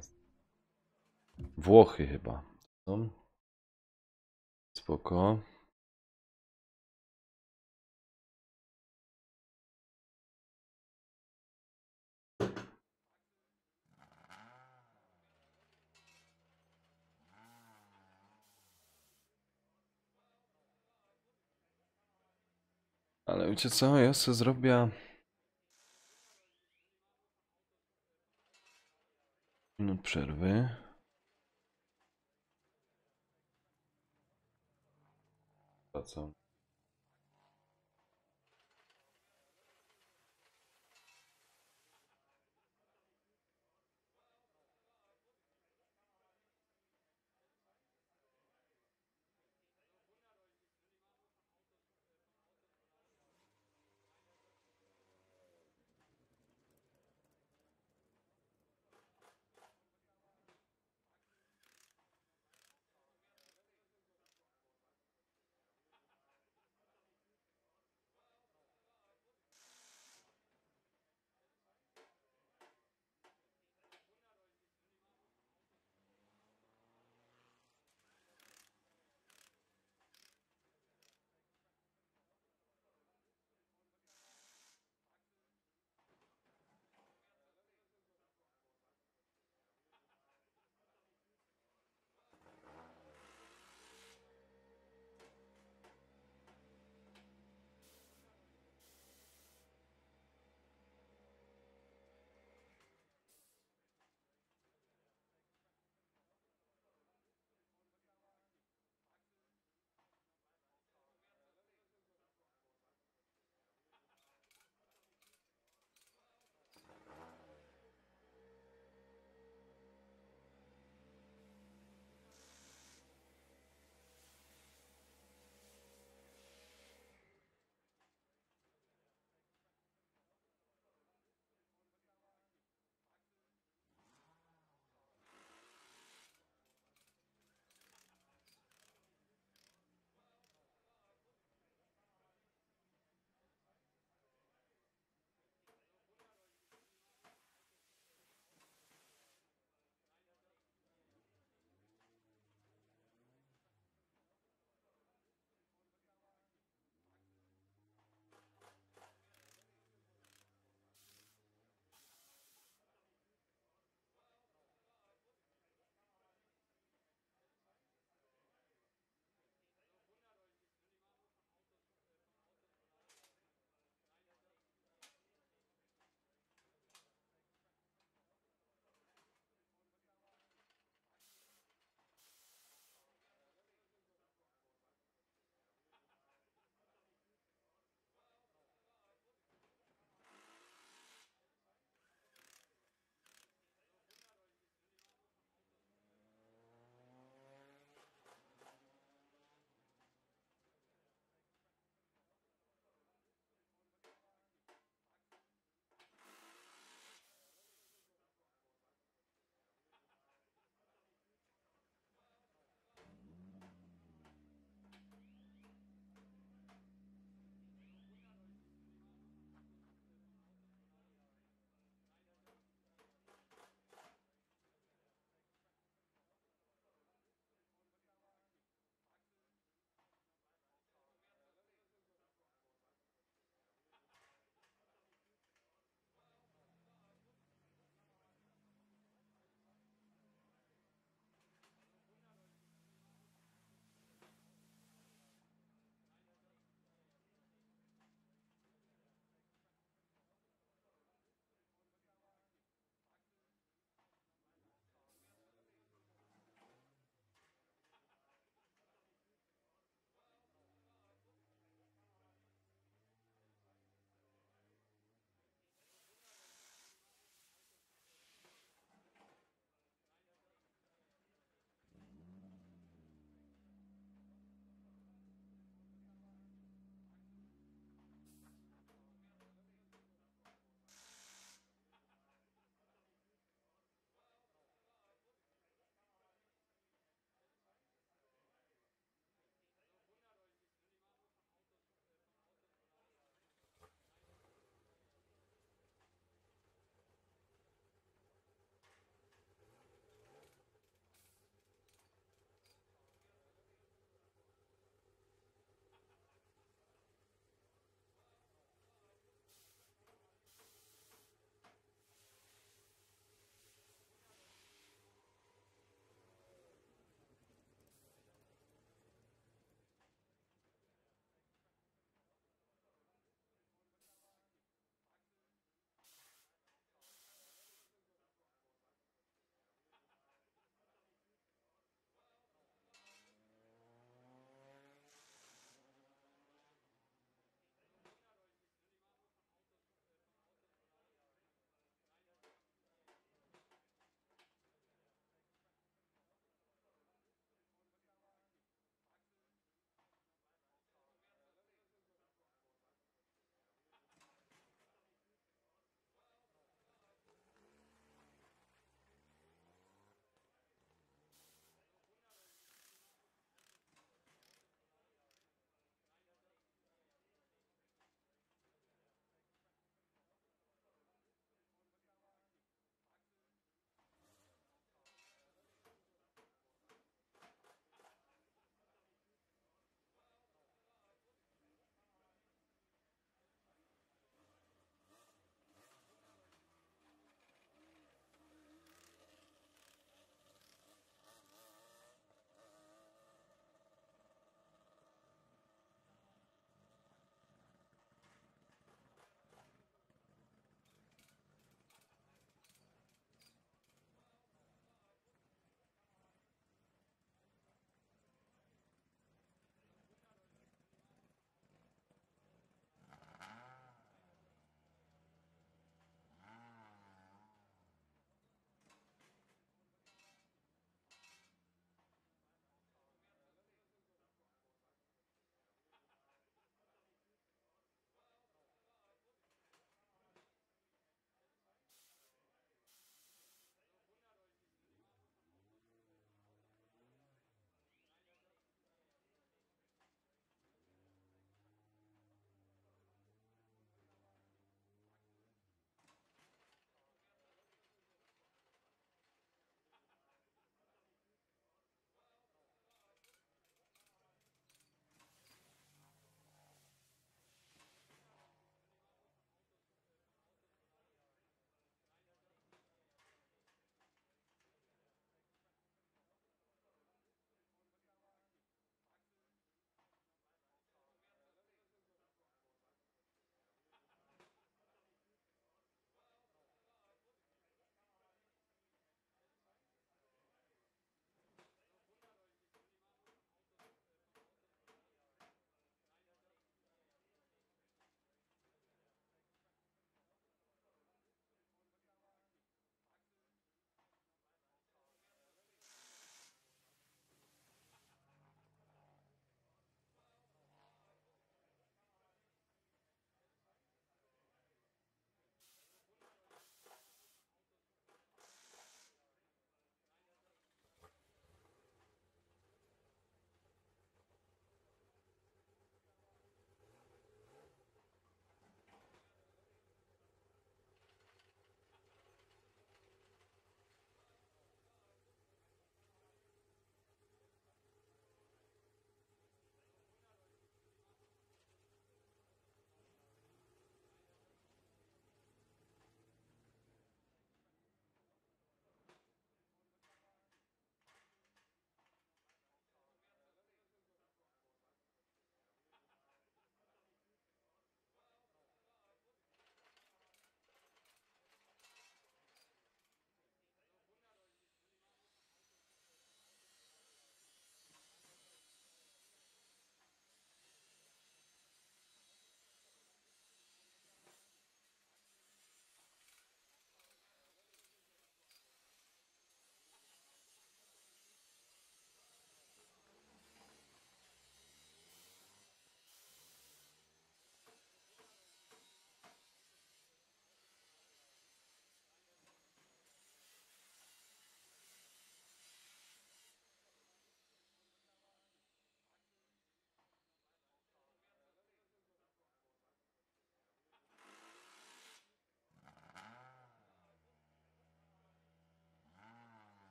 Włochy chyba są. Spoko. Ale wiecie co, ja sobie zrobię minut przerwy. Wracam.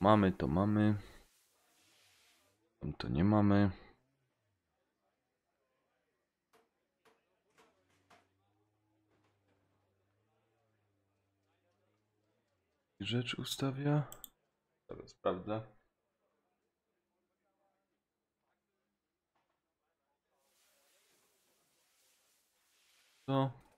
Mamy to mamy. Tam to nie mamy. Rzecz ustawia. Zaraz sprawdzę. To.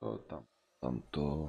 To tam to.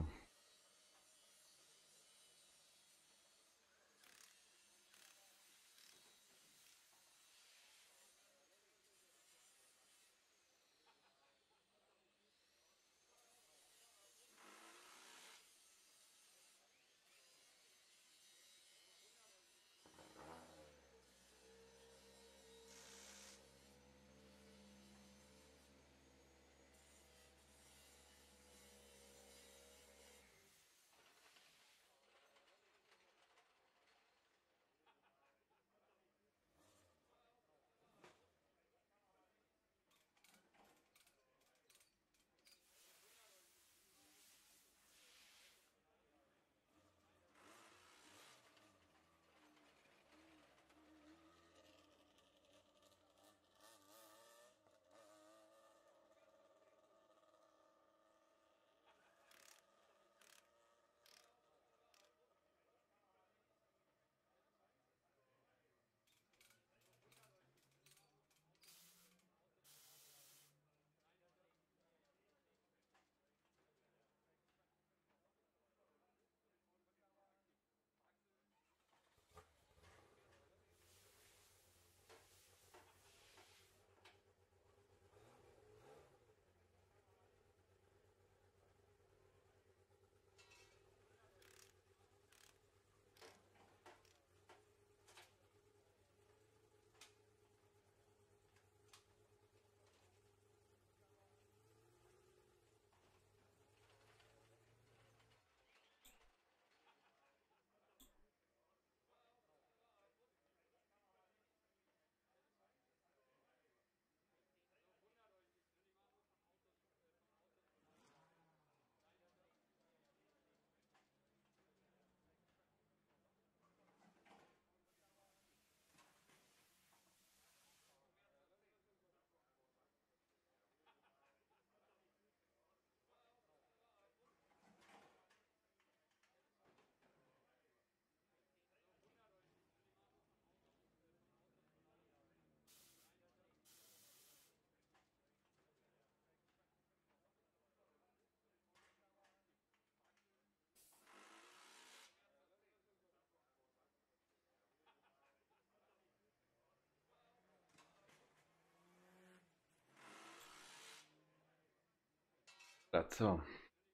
A co?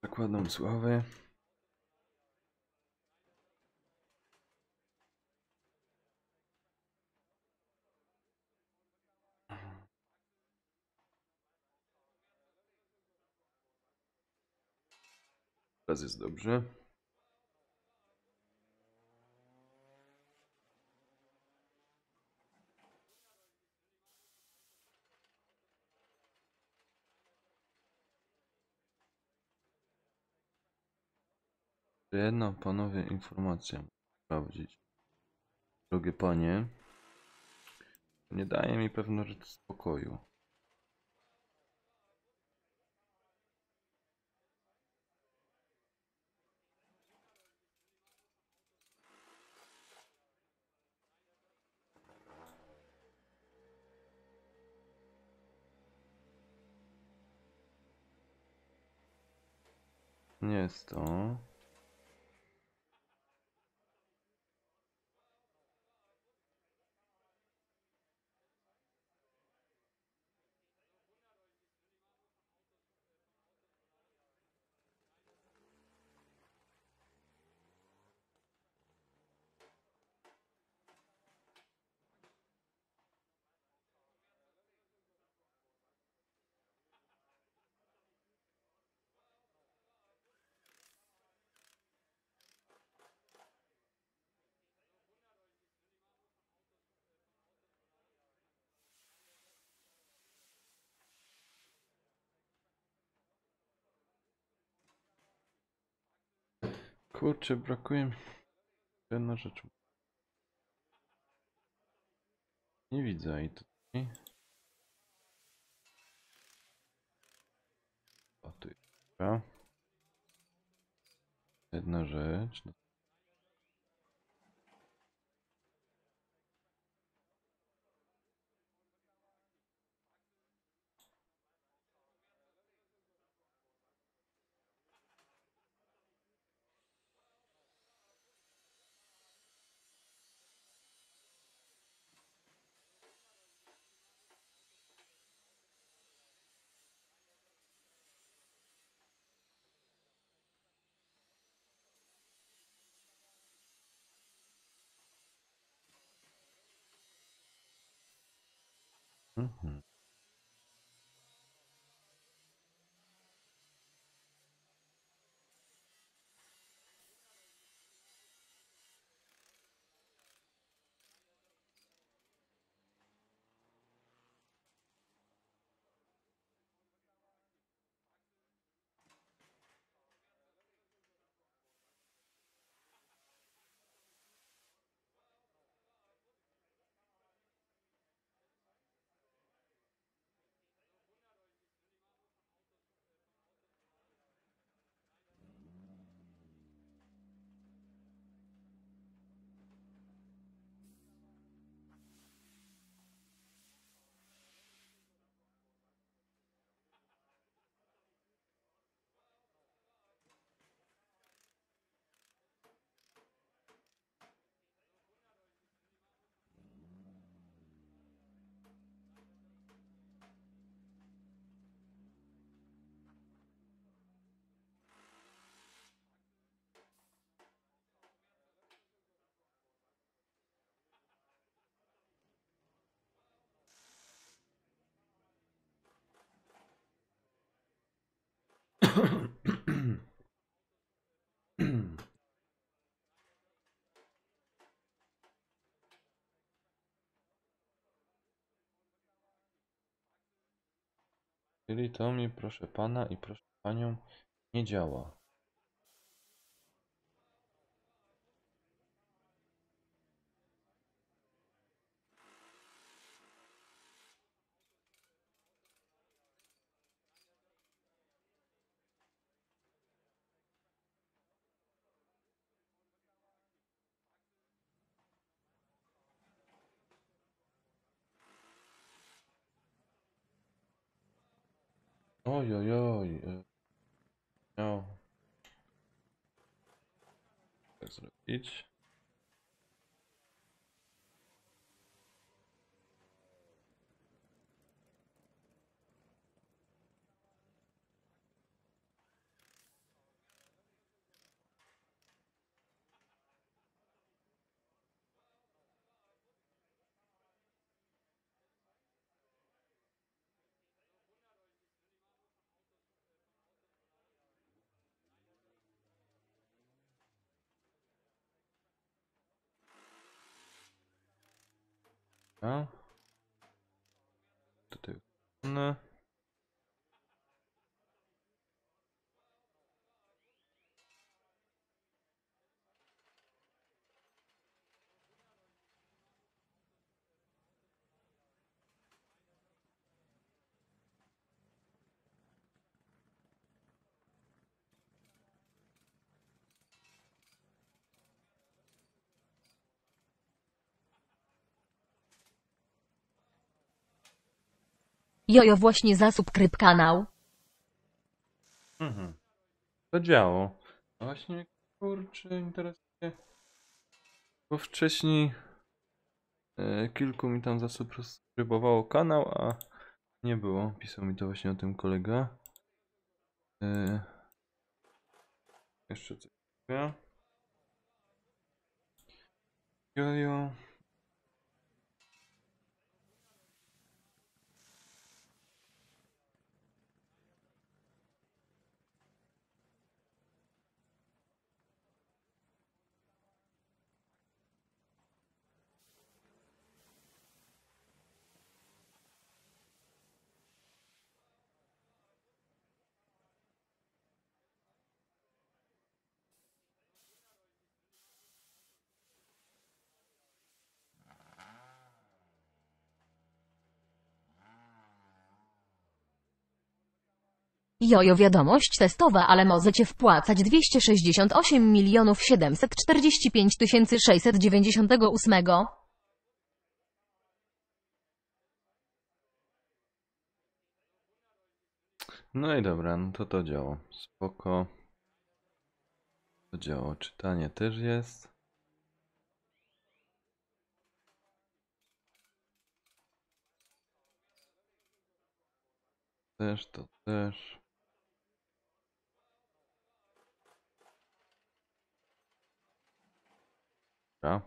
Zakładam sławę. Teraz jest dobrze. Jedna panowie informacja muszę sprawdzić. Drogie panie, nie daje mi pewno rzecz spokoju. Nie jest to. Kurczę, brakuje mi jedna rzecz. Nie widzę i tutaj. O, tu jest. Dobra. Jedna rzecz. Mhm. Czyli to mi, proszę pana i proszę panią, nie działa. Oj, oj, oj. No, tak zrobić. No. Tutaj. No. Jojo właśnie zasubskryb kanał. Mhm. To działo. No właśnie, kurczę, interesuje. Bo wcześniej kilku mi tam zasubskrybowało kanał, a nie było. Pisał mi to właśnie o tym kolega. Jeszcze coś. Jojo. Jojo, wiadomość testowa, ale możecie wpłacać 268 745 698. No i dobra, no to działa. Spoko. To działa. Czytanie też jest. Też, to też. Dobra.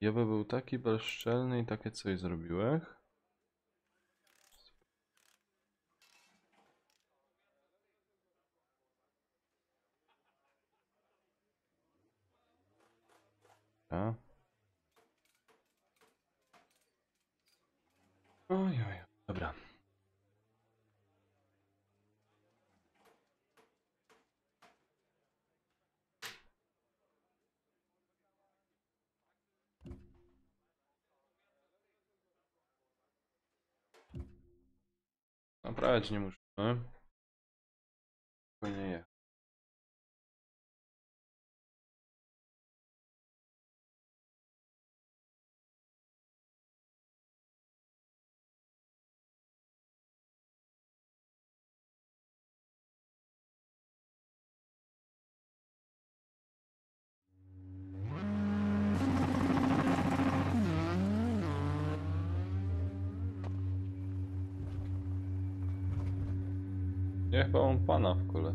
Ja by był taki bezczelny i takie coś zrobiłeś. Dobra. Oj, dobra. Naprawiać nie musimy. Spokojnie je. Ja chyba mam pana w kole.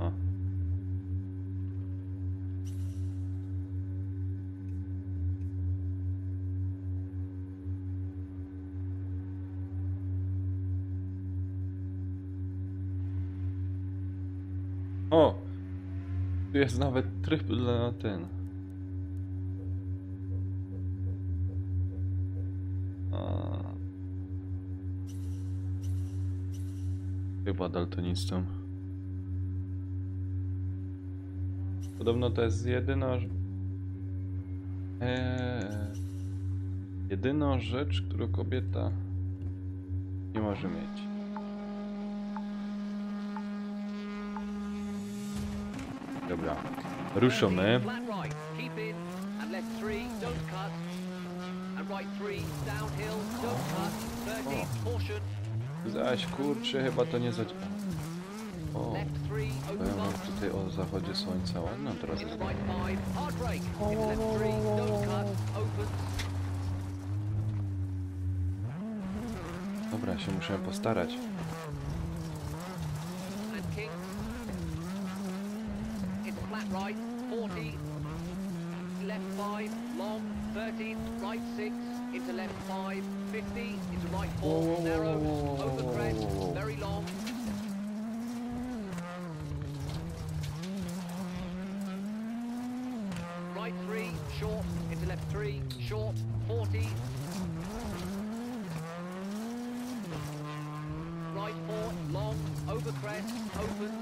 A. O! Tu jest nawet tryb dla ten. Chyba daltonistą. Podobno to jest jedyna rzecz, którą kobieta nie może mieć. Dobra, ruszamy. Flat right, keep in, and left 3, don't cut. And right 3, downhill, don't cut. 13, caution. Zaś kurczę, chyba to nie zadziała. O, Left 3, open powiem wam fast. tutaj o zachodzie słońca. Ładno teraz Into jest. right 5, hard brake. Into left 3, don't cut, open. Dobra, się muszę postarać. And kings. Into flat right, 40. Left 5, long, 13, right 6. Into left 5, 50. Into right 4, narrows, over crest, very long. Right 3, short, into left 3, short, 40. Right 4, long, over crest, opens.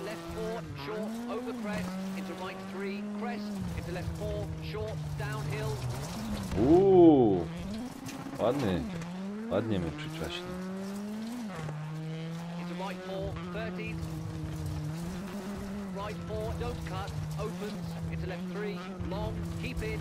Left 4, short, over crest, into right 3, crest, into left 4, short, downhill. Ładny. Ładnie mnie przyczaśnie. Into right 4, 13. Right 4, don't cut, opens, into left 3, long, keep in.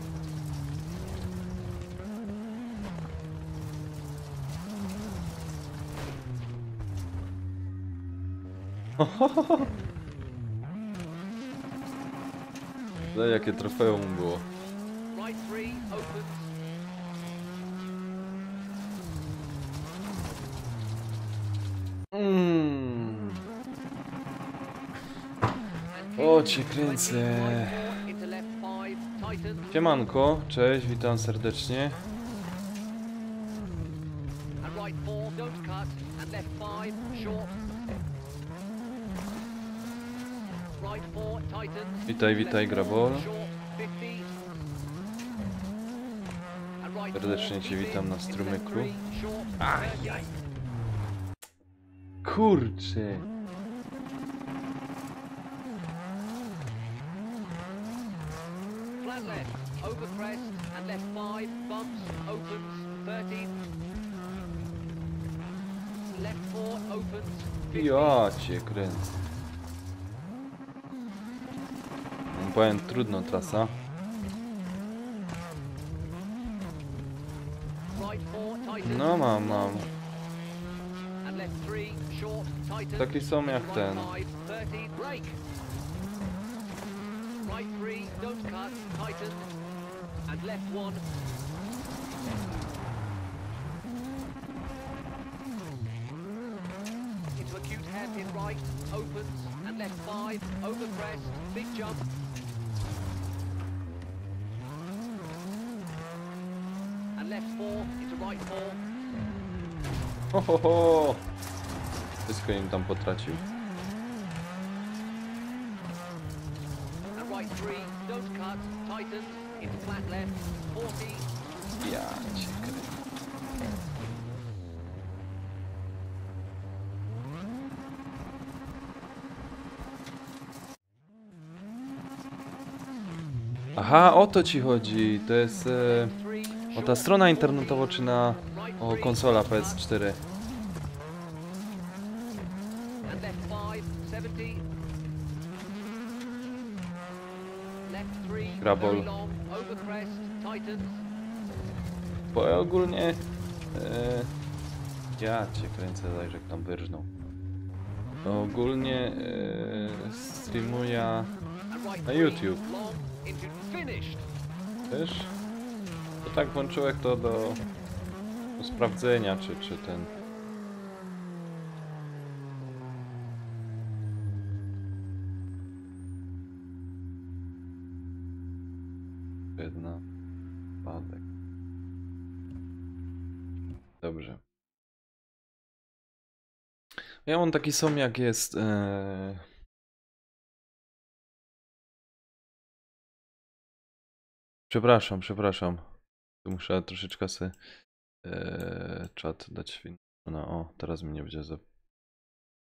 No jakie trofeum było. Right 3, opens. O, cię kręcę. Into left 5, tightens. Siemanko, cześć, witam serdecznie. And right 4, don't cut, and left tightens. Witaj, witaj, Grabol. Short, 50. And right Serdecznie four, cię keep witam in, na into strumyku. left three, short, 30. Kurczę. Flat left, over crest, and left 5, bumps, opens, 13. Left 4, opens, 50. Ja cię kręcę. No, powiem, trudno trasa. Right 4, tightens. No mam. And left 3, short, tightens. Takie są jak Right ten. 5, 30, brake. Right 3, don't cut, tighten. And left 1. Into acute hairpin right, opens, and left 5, over crest, big jump. And left 4, into right 4. Ho, ho, ho. Wszystko im tam potracił. And right 3, don't cut, tighten, into flat left, 40. Ja cię kręcę. Aha, o to ci chodzi. To jest o ta strona internetowa czy na konsola PS4. And left 5, 70. Left 3, Grabol. very long, over crest, tightens. Bo ogólnie ja cię kręcę, zajrzę jak tam wyrżnął. Ogólnie streamuję And right na 3, YouTube. long, into finished. Też? To tak włączyłem to do sprawdzenia, czy ten... Jedna... Spadek. Dobrze. Ja mam taki sam jak jest... Przepraszam. Tu muszę troszeczkę sobie czat dać w inną stronę. O, teraz mi nie będzie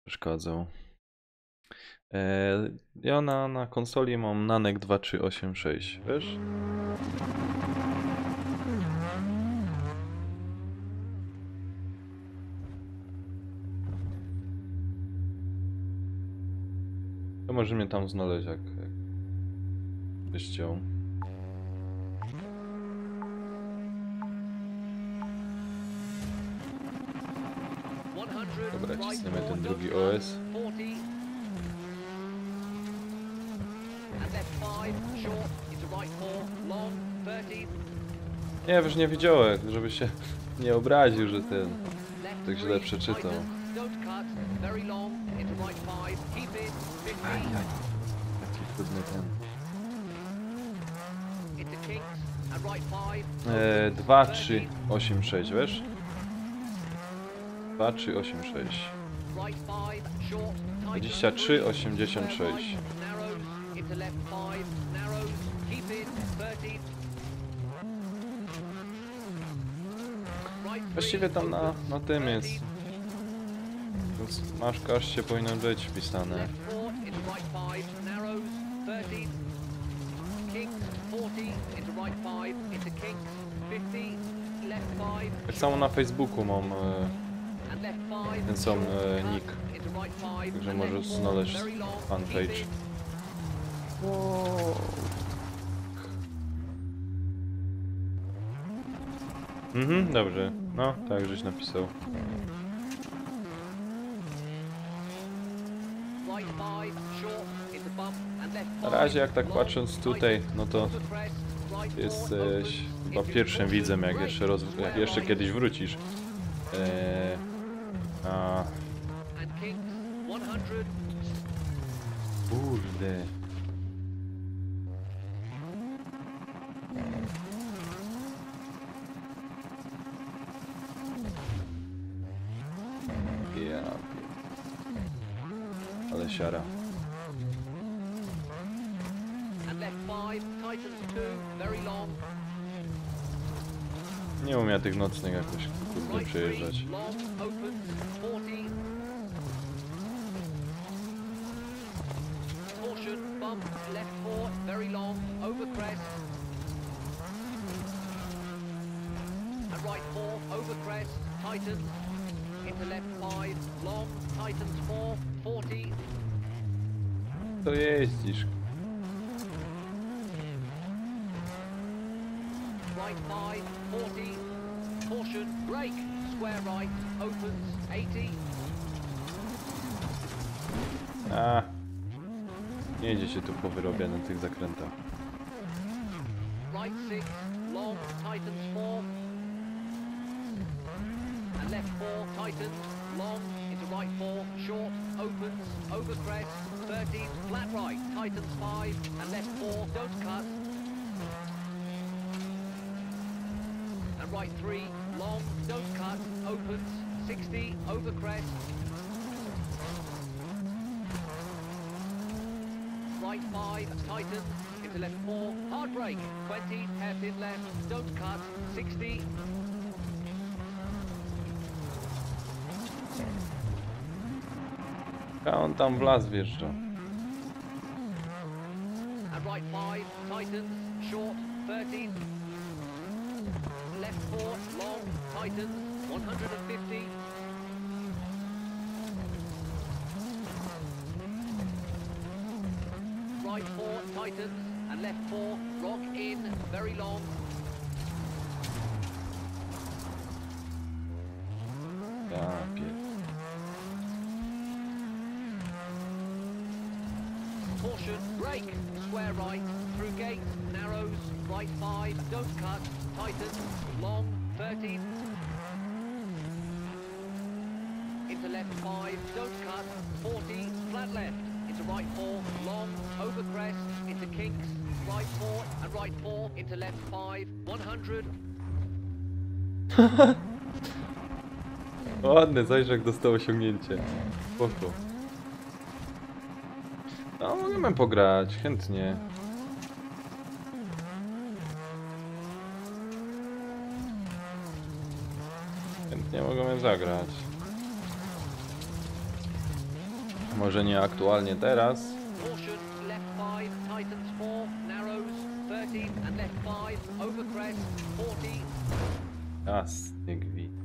przeszkadzał. Ja na konsoli mam Nanek 2386, wiesz? To może mnie tam znaleźć, jak byś chciał. Dobra, cisnemy ten drugi OS. Nie, już nie widziałem, żeby się nie obraził, że ten tak źle przeczytał. Ajaj, jaki trudny ten. 2386, wiesz? 2386. 2386. Właściwie tam na tym jest. Więc masz kaszcie powinno być wpisane. Tak samo na Facebooku mam ten sam nick. Także możesz znaleźć fanpage. Wow. Dobrze. No, tak żeś napisał. Na razie jak tak patrząc tutaj, no to jesteś chyba pierwszym widzem, jak jeszcze kiedyś wrócisz. Kurde. Ja. Ale siara. 5, tightens 2, very long. Nie umiem tych nocnych jakoś kurde Right 3, przejeżdżać. long, opens 40. Caution, bump, left 4, very long, over crest. And right 4, over crest, tightens. Into left 5, long, tightens 4, 40. To jeździsz. Right 5, 40. Caution, brake, square right, opens 80. A. Nie jedzie się tu po wyrobie na tych zakrętach. Right 6, long, tightens 4. And left 4, tightens, long, into right 4, short, opens, over crest, 30, flat right, tightens 5, and left 4, don't cut. And right 3, long, don't cut, opens, 60, over crest. Right 5, tightens, into left 4, hard brake, 20, hairpin left, don't cut, 60. A on tam w las wjeżdża. And right 5, tightens, short, 30. Left 4, long, tightens, 150. Right 4, tightens, and left 4, rock in, very long. Ja pier... Caution, brake, square right, through gate, narrows, right 5, don't cut, tightens, long, 30. Into left 5, don't cut, 40, flat left, into right 4, long, over crest, into kinks, right 4, and right 4, into left 5, 100. Ładny, zajrzyj jak dostał osiągnięcie. Spoko. No, możemy pograć, chętnie. Chętnie możemy zagrać. Może nie aktualnie teraz. Caution, left 5, tightens 4, narrows, 30, and left 5, over crest, 40. Jasny gwint.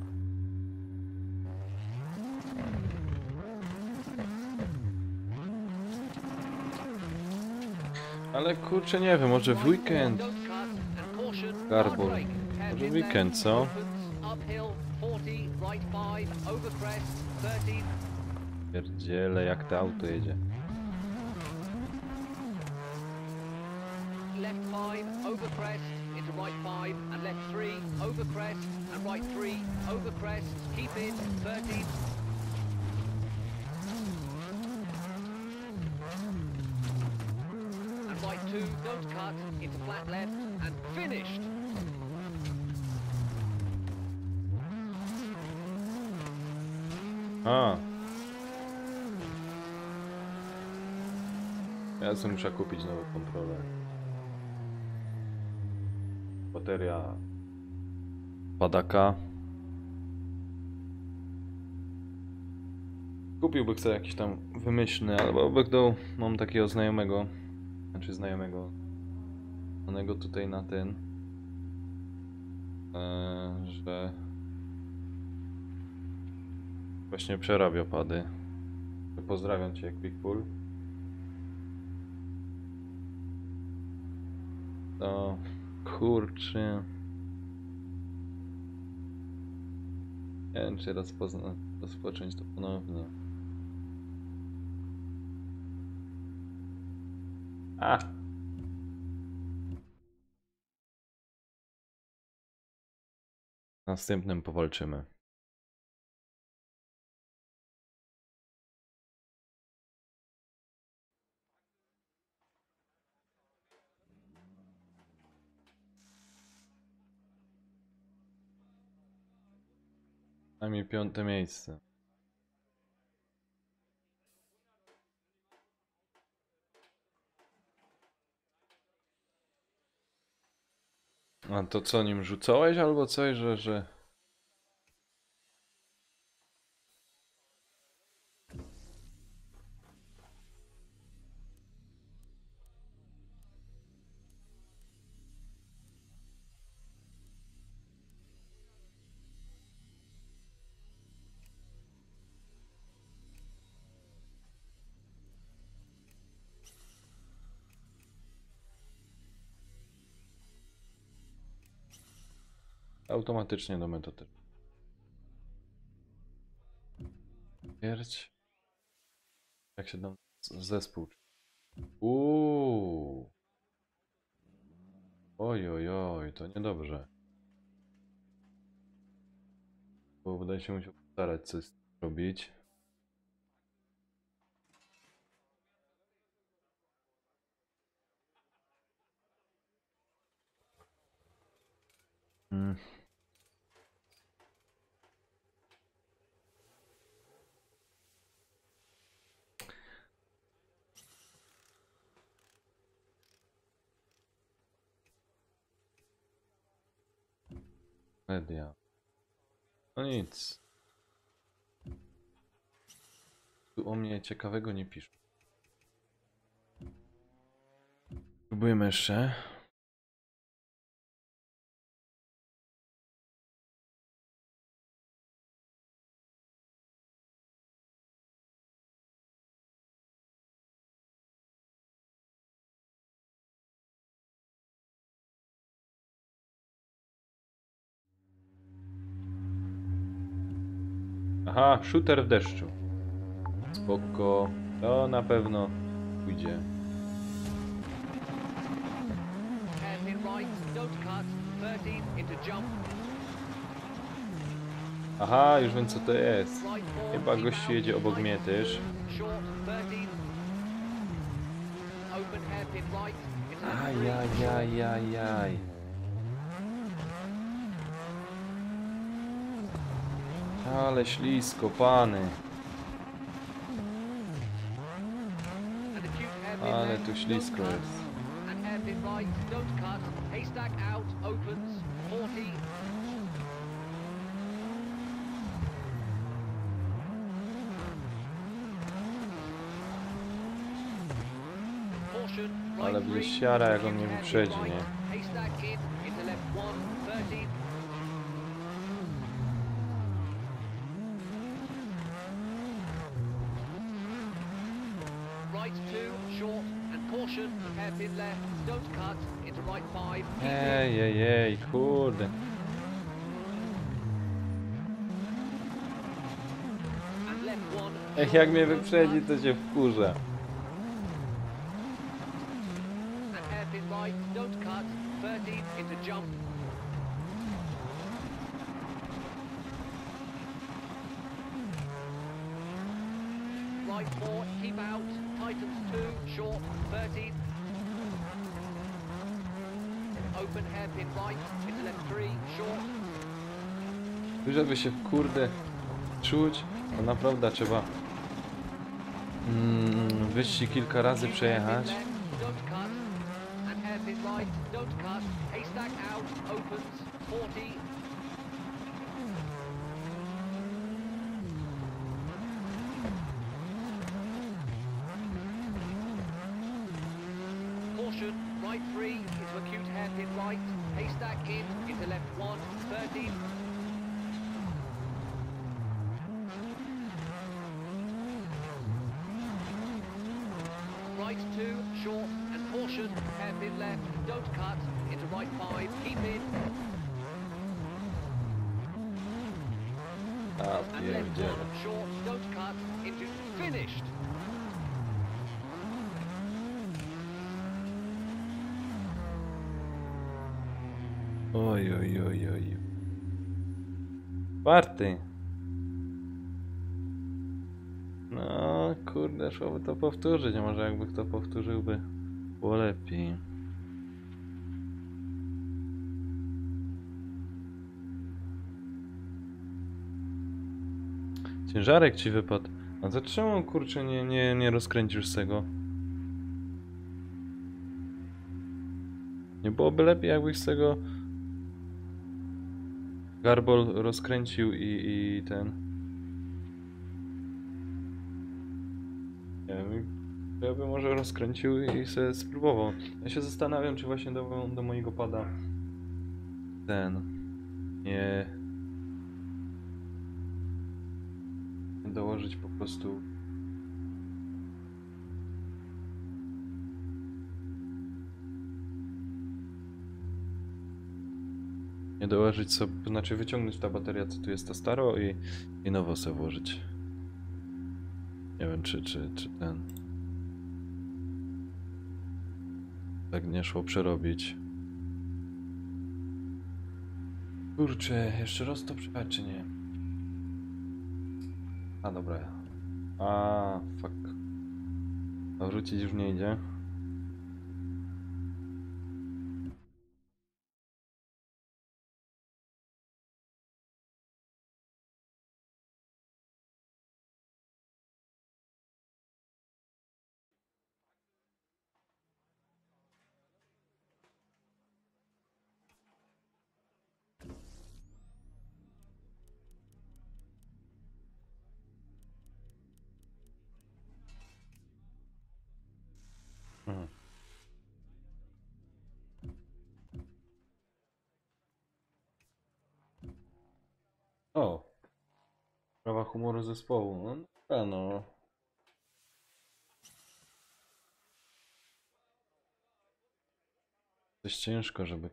Ale kurczę, nie wiem, może w weekend. Don't cut, and caution, Garbol. hard brake, Może hairpin w left, weekend, co? opens, uphill, 40, right 5, over crest, 30. Pierdziele, jak to auto jedzie. Left 5, over crest, into right 5, and left 3, over crest, and right 3, over crest, keep in, 30. And right 2, don't cut, into flat left, and finished. A. Ja sobie muszę kupić nowy kontroler. Bateria padaka. Kupiłbym sobie jakiś tam wymyślny, albo będą, mam takiego znajomego, znajomego, znanego tutaj na ten, że właśnie przerabia pady. Pozdrawiam Cię, Quickpull. To kurczę. Nie wiem, czy rozpocząć to ponownie. A! Następnym powalczymy. Najmniej 5. miejsce. A to co, nim rzucałeś albo coś, że... Automatycznie do metody. Pierć. Jak się tam zespół. Oj, oj, oj, to niedobrze. Bo wydaje się musiał starać coś zrobić. Media. No nic. Tu o mnie ciekawego nie piszą. Próbujemy jeszcze. Aha, shooter w deszczu. Spoko. To na pewno pójdzie. Hairpin right, don't cut, 13 into jump. Aha, już wiem co to jest. Right four, Chyba keep gościu out, jedzie obok mnie right też. short, 13. Open hairpin right, into left three, Ajajajajaj. Ale ślisko, pany. and acute hairpin Ale left, tu don't ślisko cut. jest. And hairpin right, don't cut. Haystack out, opens, 40. Caution, right Ale będzie three, siara, jak on acute mnie hairpin wyprzedzi, right. nie? Haystack in, into left 1, 30. Right 2, short, and caution, hairpin left, don't cut, into right 5, keep in. Ej, kurde. And left 1, Ech, jak mnie wyprzedzi, to się wkurza. and hairpin right, don't cut, 13 into jump. Right 4, keep out, tightens 2, short, 13. Open hairpin right, into left 3, short. Żeby się kurde czuć, to naprawdę trzeba wyścig kilka razy przejechać. Hairpin left, don't cut, and hairpin right, don't cut. Haystack out, opens, 40. Caution, right 3 into acute hairpin right. Haystack in, into left 1, 30. Right 2, short, and caution, hairpin left, don't cut, into right 5, keep in, A and left 1, pierdziele. short, don't cut, into finished. Oj. Czwarty. No kurde, szłoby to powtórzyć, a może jakby kto powtórzyłby, było lepiej. Ciężarek ci wypadł. A to czemu kurczę nie rozkręcisz z tego? Nie byłoby lepiej jakbyś z tego Garbol rozkręcił i ten... Nie wiem, ja bym może rozkręcił i sobie spróbował. Ja się zastanawiam, czy właśnie do mojego pada nie dołożyć po prostu sobie, znaczy wyciągnąć ta bateria, co tu jest ta staro i nowo sobie włożyć. Nie wiem, czy ten tak nie szło przerobić. Kurczę, jeszcze raz to przejechać, czy nie? A dobra. A fuck. A wrócić już nie idzie. Mhm. O! Sprawa humoru zespołu. No, dobra, no. Coś ciężko, żeby...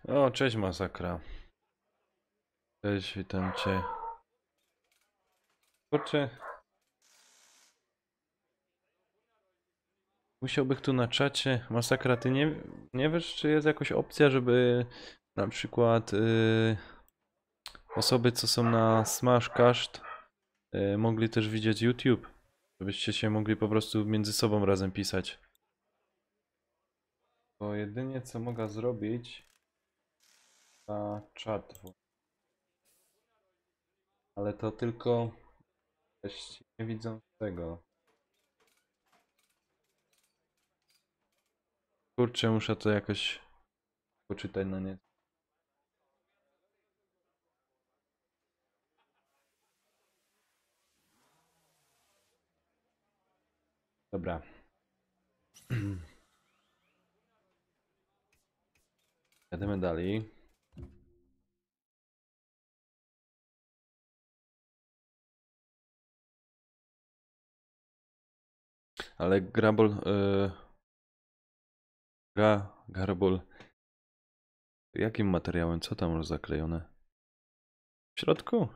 O, cześć Masakra. Cześć, witam cię. Kurczę. Musiałbym tu na czacie. Masakra, ty nie wiesz, czy jest jakaś opcja, żeby na przykład osoby, co są na Smashcast, mogli też widzieć YouTube. Żebyście się mogli po prostu między sobą razem pisać. Bo jedynie co mogę zrobić na czat. Ale to tylko jeśli nie widzą tego. Kurczę, muszę to jakoś poczytać na nie. Dobra. Jedziemy dalej. Ale Garbol. Jakim materiałem? Co tam już zaklejone? W środku?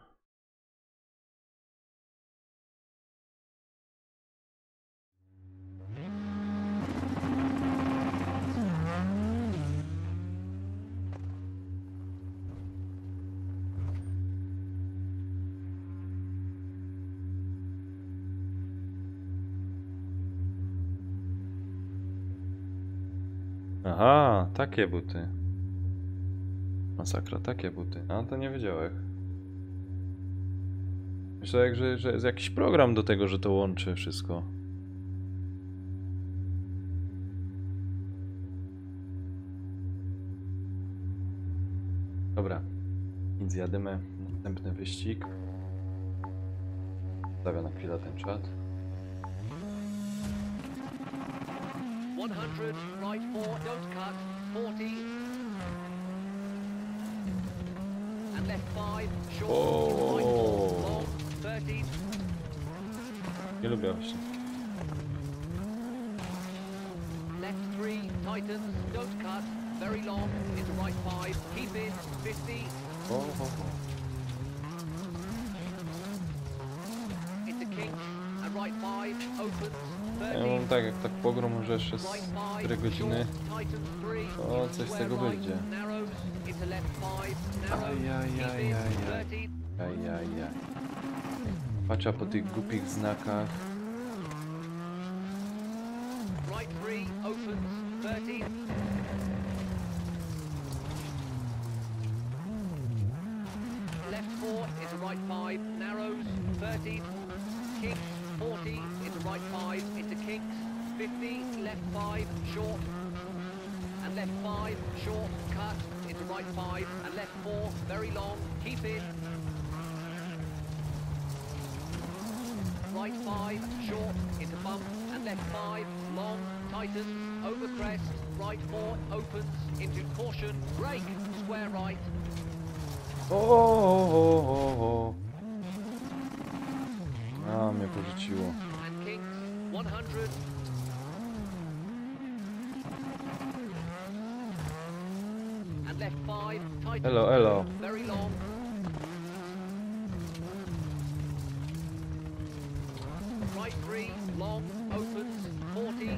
Aha, takie buty. Masakra, takie buty. A to nie wiedziałem. Myślałem, że jest jakiś program do tego, że to łączy wszystko. Dobra, więc jadymy. Następny wyścig. Stawiam na chwilę ten czat. 100, right 4, don't cut, 40. And left 5, short, right 4, long, 30. Nie lubię właśnie. Left 3, tightens, don't cut, very long, into right 5, keep in, 50. Into kinks, and right 5, opens, Ja 30. mam tak, jak tak pogrom, że jeszcze z 4 godziny, to coś z tego będzie. Ajajajajaj. Patrzę po tych głupich znakach. into right 5, narrows, 30, kinks, 40, into right 5, into kinks, 50, left 5, short, and left 5, short, cut, into right 5, and left 4, very long, keep in. Right 5, short, into bump, and left 5, long, tightens, over crest, right 4, opens, into caution, brake, square right, O. A, mnie porzuciło. and kinks, 100, and left 5, tightens, Elo, elo. very long, right 3, long, opens, 40,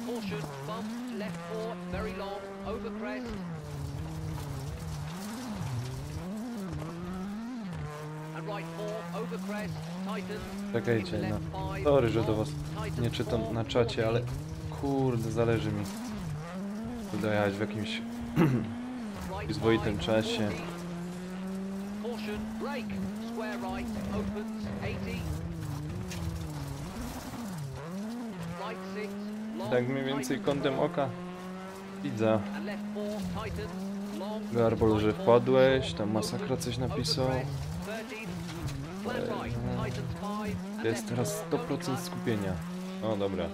caution, bump, left 4, very long, over crest, and right 4, over crest, tightens, Czekajcie, into no. left 5, Sorry, że do long, was tightens, nie czytam 4, na czacie, ale 40, kurde, zależy mi dojechać w jakimś right przyzwoitym 5, czasie. 40, caution, brake, square right, opens, 80, right 6, long, Tak mniej więcej kątem oka widzę. and left 4, tightens, long, Garbol, że right 4, wpadłeś, short, tam masakra coś opens, napisał. over crest, 30, flat right, tightens 5, and Jest left teraz 4, don't 100% cut, skupienia. O, dobra. and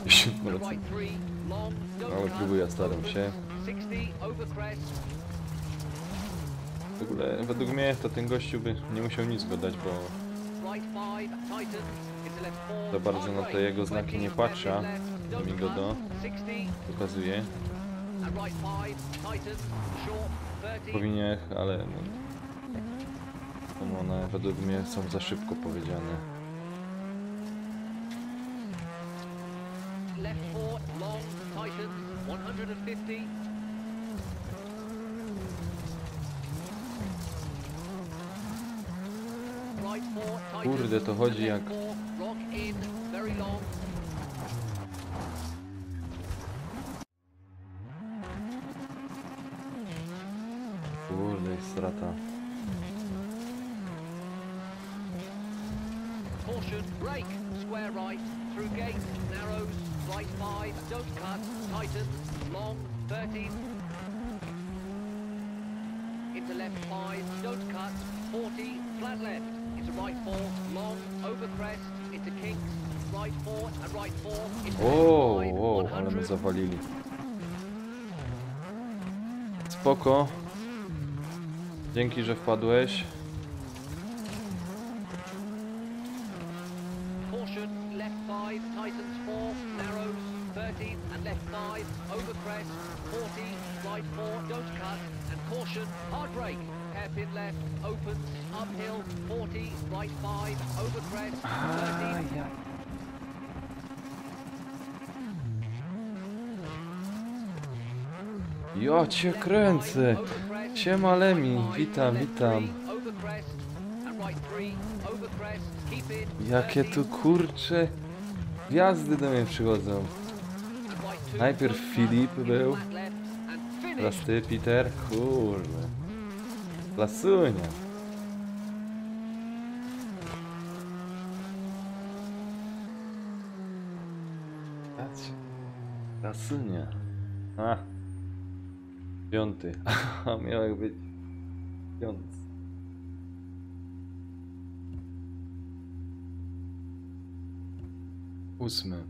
10%. right 3, long, don't Ale cut, próbuję, staram się. 60, over crest, W ogóle według mnie to ten gościu by nie musiał nic dodać, bo right 5, tightens, into left 4, za bardzo hard na te brake, jego znaki 20, nie patrzę. left, To don't mi go cut, do 60, pokazuje. and right 5, tightens, short, 30, Powinien, ale no, one według mnie są za szybko powiedziane. left 4, long, tightens, 150, right 4, tightens, Kurde, to chodzi and left jak 4, rock in, very long, kurde, jest strata. caution, brake, square right, through gate, narrows, right 5, don't cut, tightens, long, 30, into left 5, don't cut, 40, flat left, into right 4, long, over crest, into kinks, right 4, and right 4, into O, left 5, o, ale my 100, zawalili. Spoko. Dzięki, że wpadłeś. caution, left 5, tightens 4, narrows, 30, and left 5, over crest, 40, right 4, don't cut, and caution, hard brake, hairpin left, opens, uphill, 40, right 5, over crest, 30, Ja cię kręcę. Siema Lemi, witam, witam. Jakie tu kurcze gwiazdy do mnie przychodzą. Najpierw Filip był, teraz ty, Peter. Kurde. Lasunia. Lasunia. A. Piąty. A miał być piąty. Ósmy.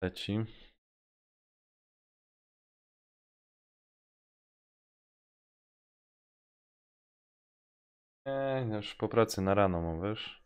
Leci. Już po pracy na rano mówisz.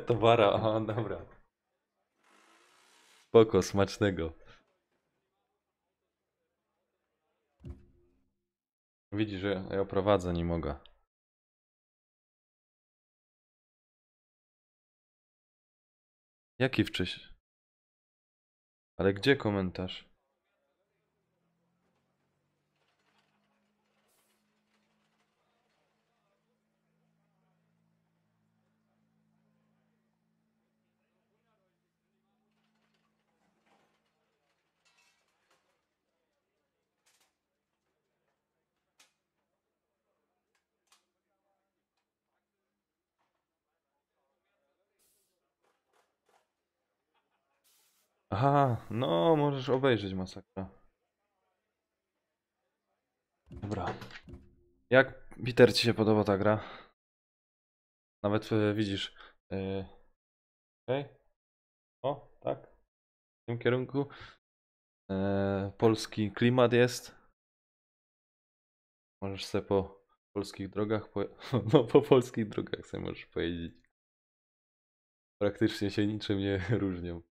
Towara, aha, dobra. Spoko, smacznego. Widzisz, że ja prowadzę, nie mogę. Jaki wcześniej? Ale gdzie komentarz? Aha, no możesz obejrzeć masakra. Dobra. Jak, Peter, ci się podoba ta gra? Nawet widzisz. Okej. O, tak. W tym kierunku. Polski klimat jest. Możesz sobie po polskich drogach no po polskich drogach sobie możesz pojeździć. Praktycznie się niczym nie różnią.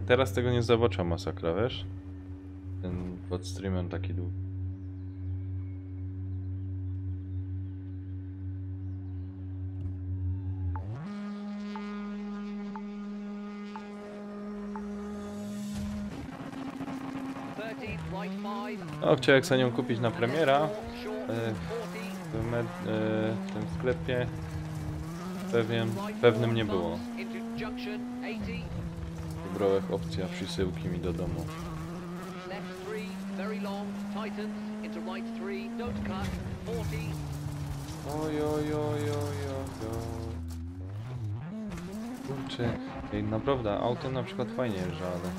Teraz tego nie zobaczę, masakra, wiesz? Ten pod streamem taki długi. No, chciałem sobie nią kupić na premiera. W tym sklepie pewnym nie było. Wybrałem opcję przysyłki mi do domu. Oj, oj, oj, oj, oj. Kurczę, naprawdę autem na przykład fajnie jeżdża, ale...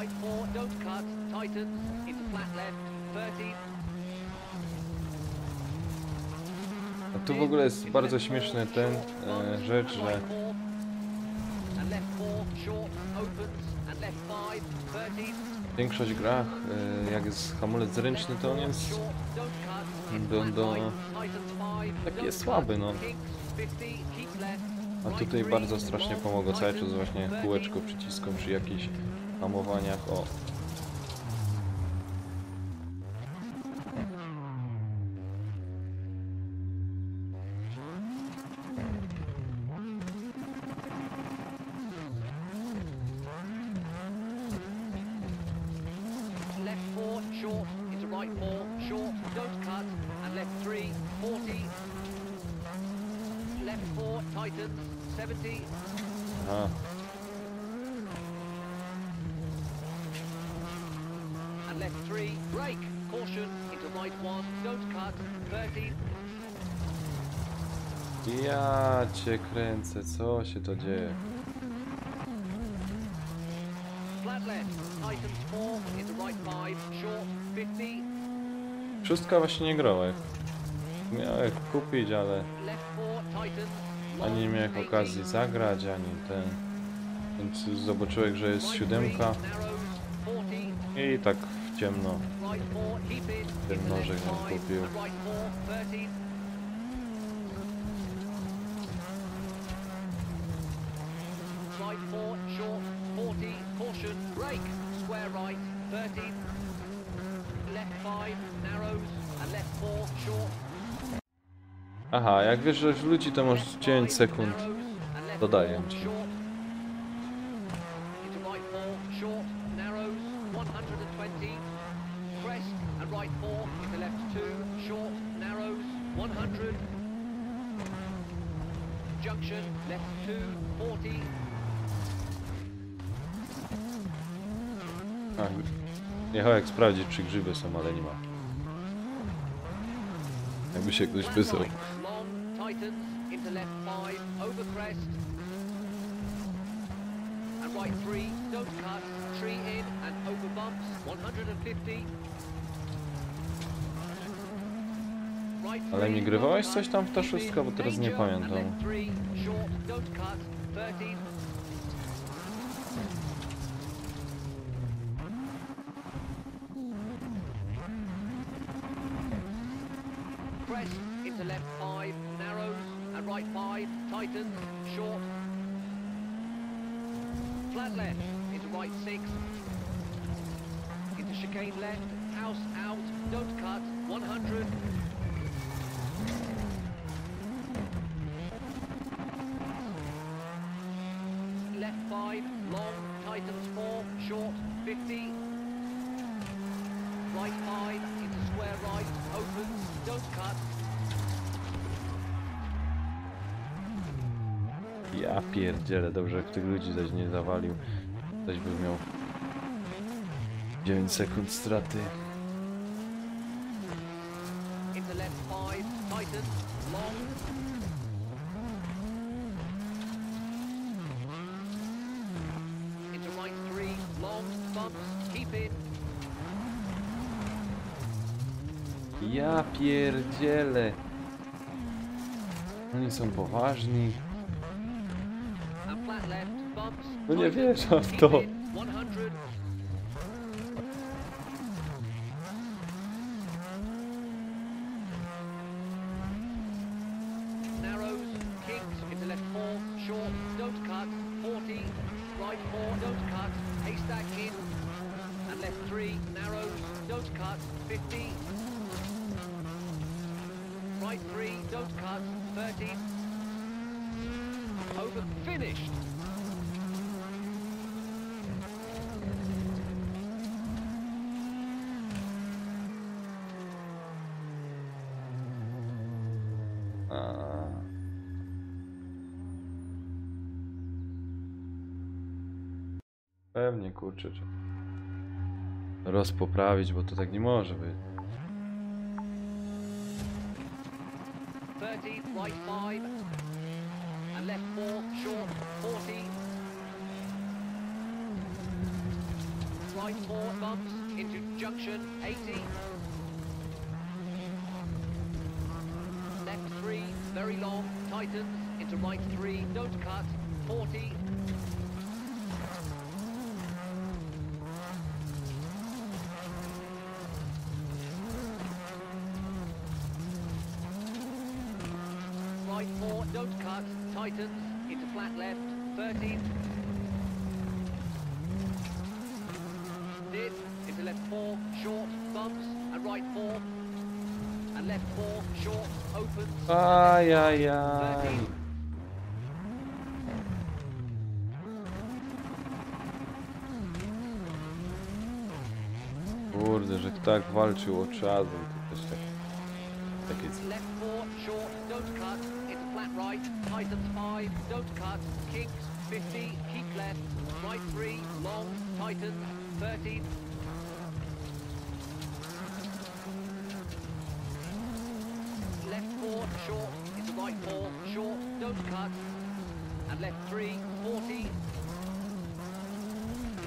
Right 4, don't cut, tightens, into flat left, 30. A tu w ogóle jest bardzo śmieszny ten rzecz, że And left 4, short, opens, and left 5, 30. w większość grach, jak jest hamulec ręczny, to on jest taki jest słaby, no. A tutaj bardzo strasznie pomogło cały czas właśnie kółeczko przyciskom przy jakichś hamowaniach. O. Left 4, short, into right 4, short, don't cut, and left 3, 40. Left 4, tightens, 70. Aha. And left 3, brake, caution, into right 1, don't cut, 30. Ja cię kręcę, co się to dzieje? Flat left, tightens 4, into right 5, short, 50. Szóstka właśnie nie grałem. Miałem kupić, ale Left 4, tightens, ani nie miałem okazji zagrać, ani ten. Więc zobaczyłem, że jest siódemka narrows, 40. i tak w ciemno. Right 4, keep in, Ten into nożek left nam 5, kupił. and right 4, 30. Right 4, short, 40, caution, brake, square right, 30. Left 5, narrows, and left 4, short. Aha, jak wiesz, że w ludzi to masz 9 sekund. Narrows, and left Dodaję 4, ci. short. Into right 4, short, narrows, 120. Crest, and right 4, into left 2, short, narrows, 100. Junction, left 2, 40. Jechałem sprawdzić, czy grzyby są, ale nie ma. Jakby się ktoś pytał. Right, long, tightens, into left 5, over crest. And right 3, don't cut, tree in and over bumps, 150. Right Ale mi 3, grywałeś long coś right, tam w ta keep in, szóstka, bo teraz nie danger, and pamiętam. left 3, short, don't cut, 13. Crest into left 5, narrows, and right 5, tightens, short. Flat left into right 6. Into chicane left, house out, don't cut, 100. Left 5, long, tightens 4, short, 50. Right 5, into square right, opens, don't cut. Ja pierdzielę, dobrze jak tych ludzi zaś nie zawalił. Zaś by miał 9 sekund straty. Into left 5, tightens, long. Into right 3, long, bumps, keep in. Ja pierdzielę. Oni są poważni. And flat left, bumps, No nie tightens, wierzę w keep to. in, 100. Narrows, kicks into left 4, short, don't cut, 40, right 4, don't cut, haystack in, and left 3, narrows, don't cut, 50, right 3, don't cut, 30, over, finished. A. Pewnie, kurczę. Rozpoprawić, bo to tak nie może być. 30, right 5, and left 4, short, 40. Right 4, bumps, into junction, 80. Left 3, very long, tightens, into right 3, don't cut, 40. Right 4, don't cut, tightens, into flat left, 30. Dip, into left 4, short, bumps, and right 4. And left 4, short, opens. Ajajaj. 30. Kurde, że tak walczył o czadu, to też tak... Takie... Left 4, short, don't cut, into flat right, tightens 5, don't cut, kicks, 50, keep left, right 3, long, tightens, 30. Left 4, short, into right 4, short, don't cut, and left 3, 40.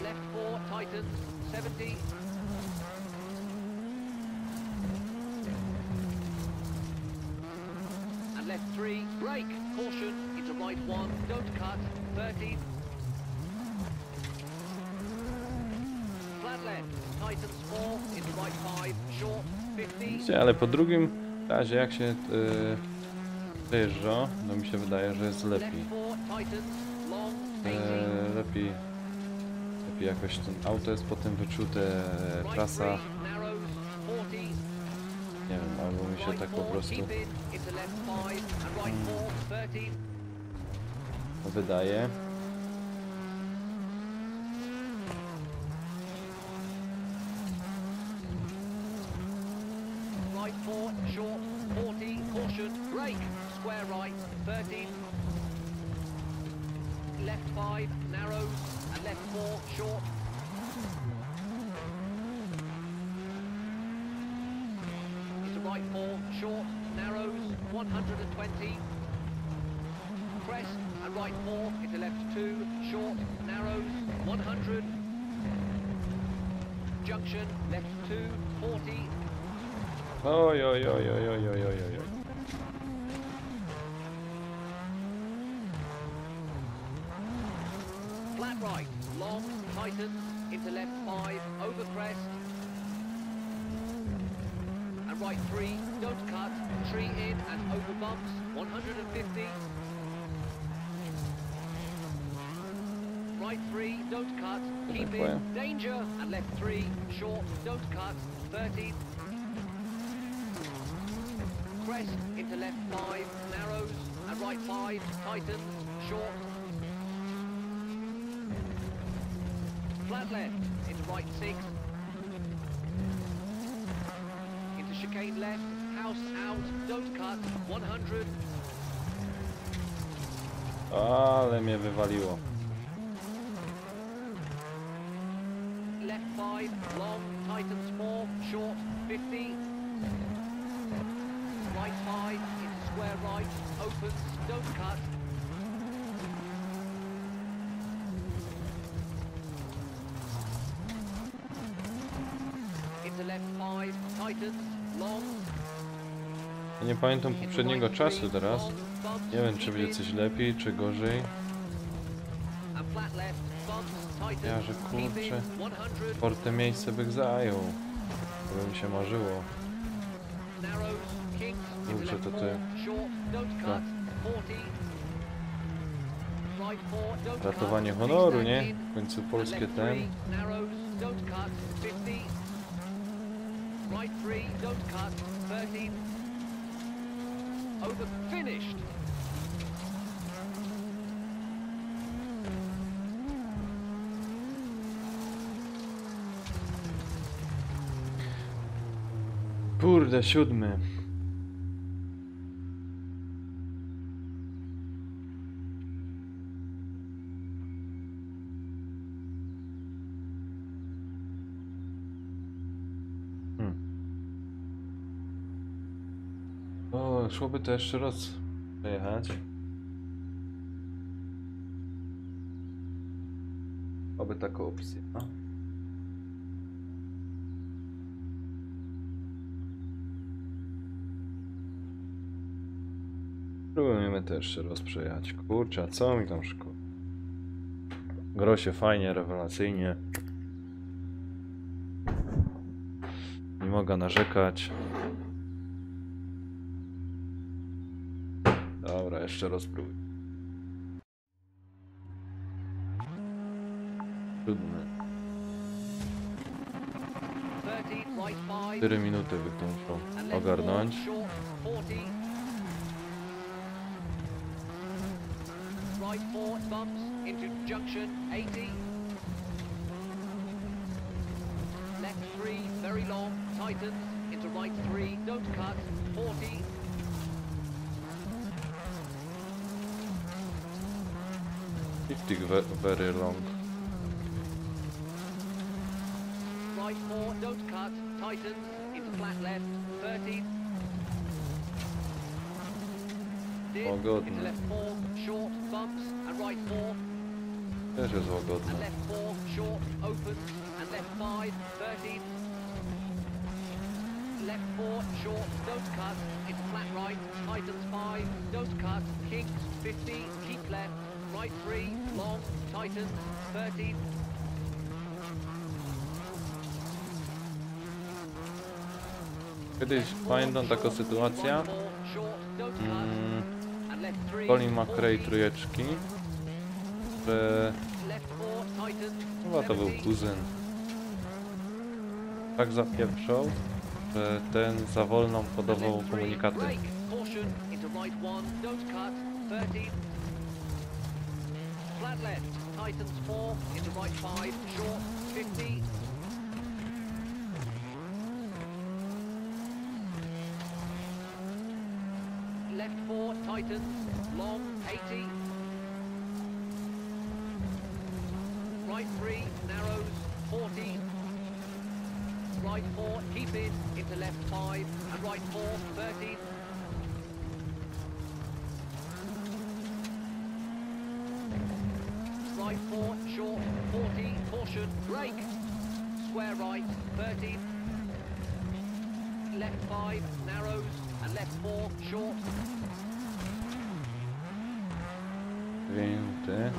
Left 4, tightens, 70. And left 3, brake, caution, into right 1, don't cut, 30. Flat left, tightens 4, into right 5, short, 50. Widzicie, ale po drugim razie jak się dojeżdża, no mi się wydaje, że jest Left lepiej. 4, tightens, long, 80. Lepiej jakoś ten auto jest potem wyczute, Right trasa, 3, narrows, 40. nie wiem, albo mi się Right tak po 4, prostu keep in, into left 5, and right 4, 30. wydaje. Right 4, short, 40, caution, brake, square right, 30. Left 5, narrows, and left 4, short. Into right 4, short, narrows, 120. Crest, and right 4, into left 2, short, narrows, 100. Junction, left 2, 40. Oj, oj, oj, oj, oj, oj, oj, oj. Flat right, long, tightens, into left 5, over crest. And right 3, don't cut, tree in and over bumps, 150. Right 3, don't cut, keep in, danger, and left 3, short, don't cut, 30. Crest, into left 5, narrows, and right 5, tightens, short. Flat left, into right 6. Into chicane left, house out, don't cut, 100. Ale mnie wywaliło. Left 5, long, tightens 4, short, 50. Right 5, into square right, opens, don't cut. Into left 5, tightens, long. Ja nie pamiętam poprzedniego czasu teraz. Nie wiem, czy będzie coś lepiej, czy gorzej. Ja, że kurczę, czwarte miejsce bych zajął. To by mi się marzyło. Kurczę, to ty. No. Ratowanie honoru, nie? W końcu polskie ten. Right 3, don't cut, 13. Over, finished. Kurde, 7. O, szłoby to jeszcze raz przejechać. Oby taką opcję. No. Spróbujemy to jeszcze raz przejechać. Kurczę, a co mi tam szkoda? Grosie fajnie, rewelacyjnie. Nie mogę narzekać. Dobra, jeszcze raz spróbuj. 7. 4 minuty by to musiał ogarnąć. Right 4 bumps into junction 80. Left 3 very long, tightens into right 3, don't cut, 40. Very long. Right 4, don't cut, tightens into flat left, 30. Łagodny. Into left 4, short, bumps, and right 4. Też jest łagodny. And left 4, short, opens, and left 5, 30. Left 4, short, don't cut, into flat right, tightens 5, don't cut, kinks, 50, keep left, right 3, long, tightens, 30. Kiedyś pamiętam taką sytuację. Colin McRae trójeczki, że chyba to był kuzyn, tak zapieprzał, że ten za wolną podawał komunikaty. Flat left, tightens 4, into right 5, short, 50. Left 4, tightens, long, 80. Right 3, narrows, 40. Right 4, keep in, into left 5, and right 4, 30. Right 4, short, 40, caution, brake. Square right, 30. left 5, narrows, and left 4, short. Pięty.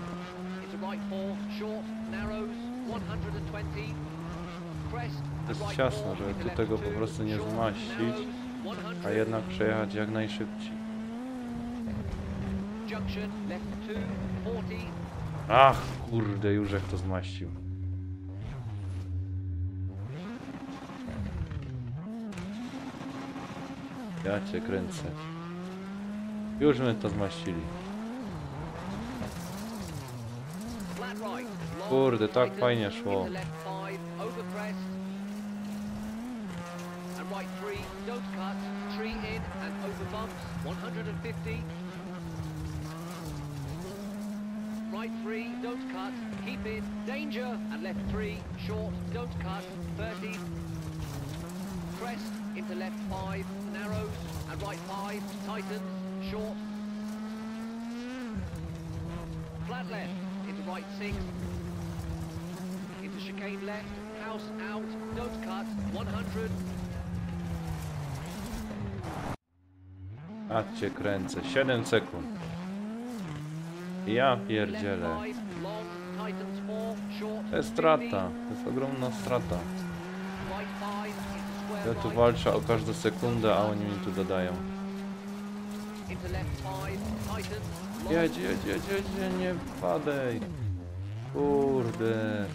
Into right 4, short, narrows, 120. Crest, To and jest right ciasno, 4, żeby into tu left tego 2, po prostu nie short, zmaścić, narrows, 100. a jednak przejechać jak najszybciej. Junction, left 2, 40. Ach, kurde, już jak to zmaścił. Ja cię kręcę. Już my to zmaścili. Flat right, long, Kurde, tak tightens, fajnie szło. into left 5, over crest. And right 3, don't cut, tree in and over bumps, 150. Right 3, don't cut, keep in, danger, and left 3, short, don't cut, 30. Crest, into left 5, narrows, and right 5, tightens, short. Flat left, into right 6. Into chicane left, house out, don't cut, 100. A cię kręcę. 7 sekund. Ja pierdzielę. Left 5, long, tightens 4, short, To jest 50. strata. To jest ogromna strata. Right 5, into square Ja tu right, walczę o każdą sekundę, a oni mi tu dodają. into left 5, tightens, long, Jedź, jedź, jedź, jedź, nie wpadaj. Kurde.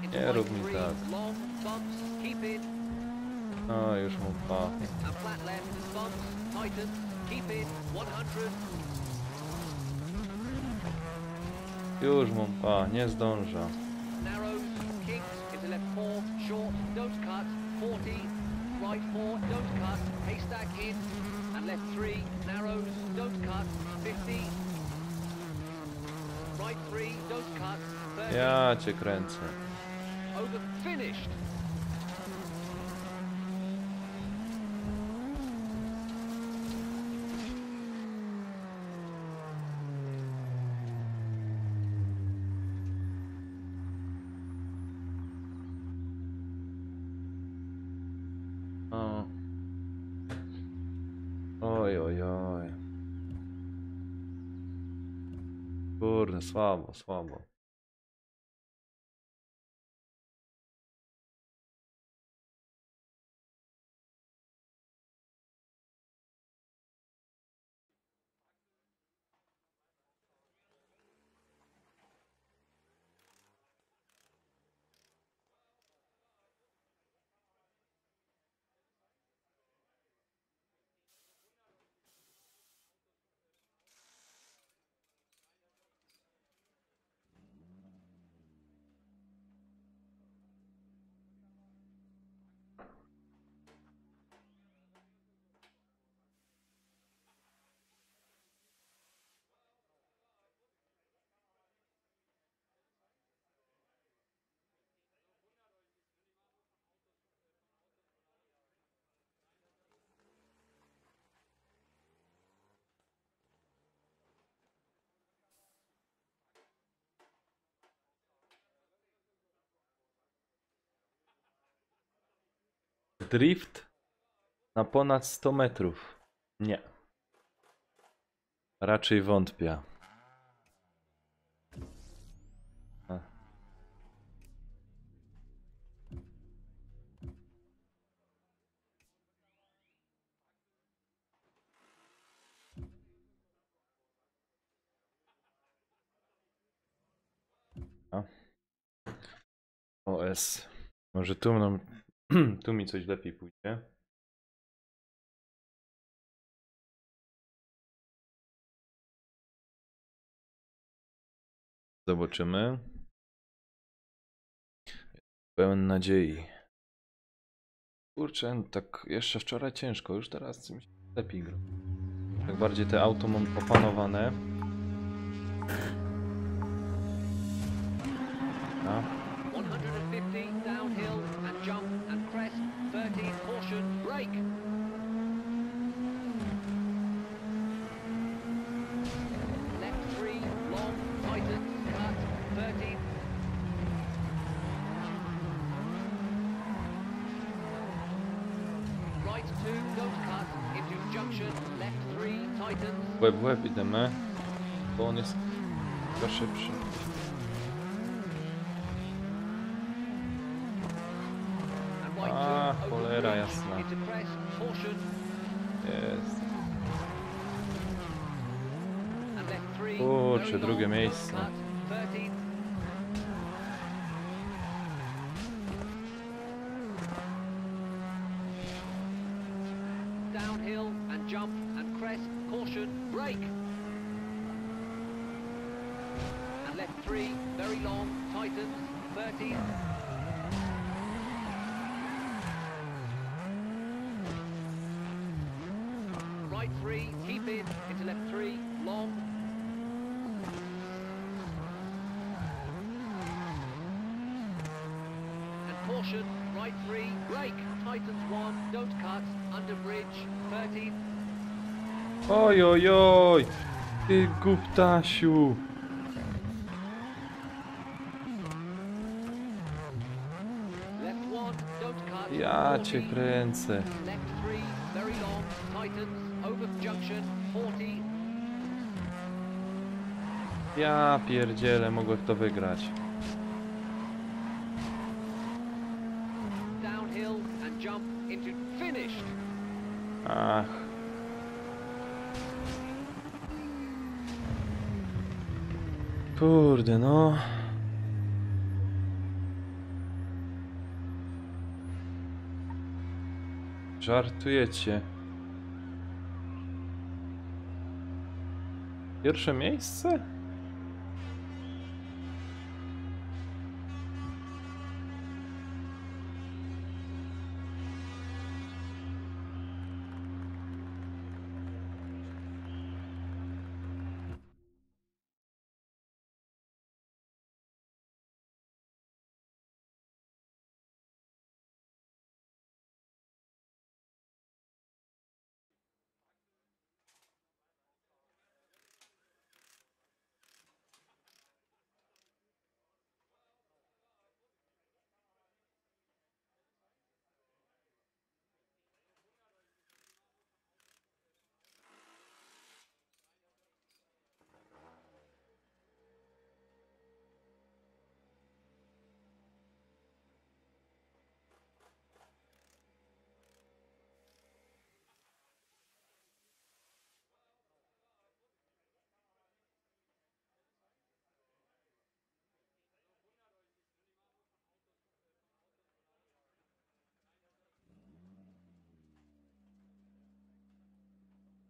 into Nie right rób mi 3, tak. long, bumps, keep in, No, już mu pa. and flat left, bumps, tightens, keep in, 100. Już mu pa, nie zdąża. Narrows, kinks, into left 4, short, don't cut, 40. Right 4, don't cut, haystack in, and left 3, narrows, don't cut, 50. Right 3, don't cut, 30. Ja cię kręcę. Over, finished. O. Oj, oj, oj. Kurde, słabo, słabo. Drift na ponad 100 metrów. Nie. Raczej wątpię. A. A. OS. Może tu, no, tu mi coś lepiej pójdzie. Zobaczymy. Pełen nadziei. Kurczę, tak jeszcze wczoraj ciężko, już teraz mi się lepiej gra. Tak bardziej te auto mam opanowane. A. 150, downhill, and jump, and crest, 30, caution, brake. Left 3, long, tightens, cut, 30. right 2, don't cut, into junction, left 3, tightens, Łeb w łeb idziemy, bo on jest chyba szybszy. and right 2, A, over cholera bridge, jasna. into crest, caution, Jest. and left 3, Kurczę, very drugie long, don't miejsce. cut, 13, downhill and jump and crest, caution, brake. And left 3, very long, tightens, 30. Right 3, keep in, into left 3, long. And caution, right 3, brake, tightens 1, don't cut, under bridge, 30. Oj, oj, oj! Ty guptasiu! Left 1, don't cut, Ja 40. cię kręcę. Left 3, very long, tightens, over junction, 40. Ja pierdzielę, mogę to wygrać. Downhill and jump into finished. Ach. Kurde, no. Żartujecie. Pierwsze miejsce?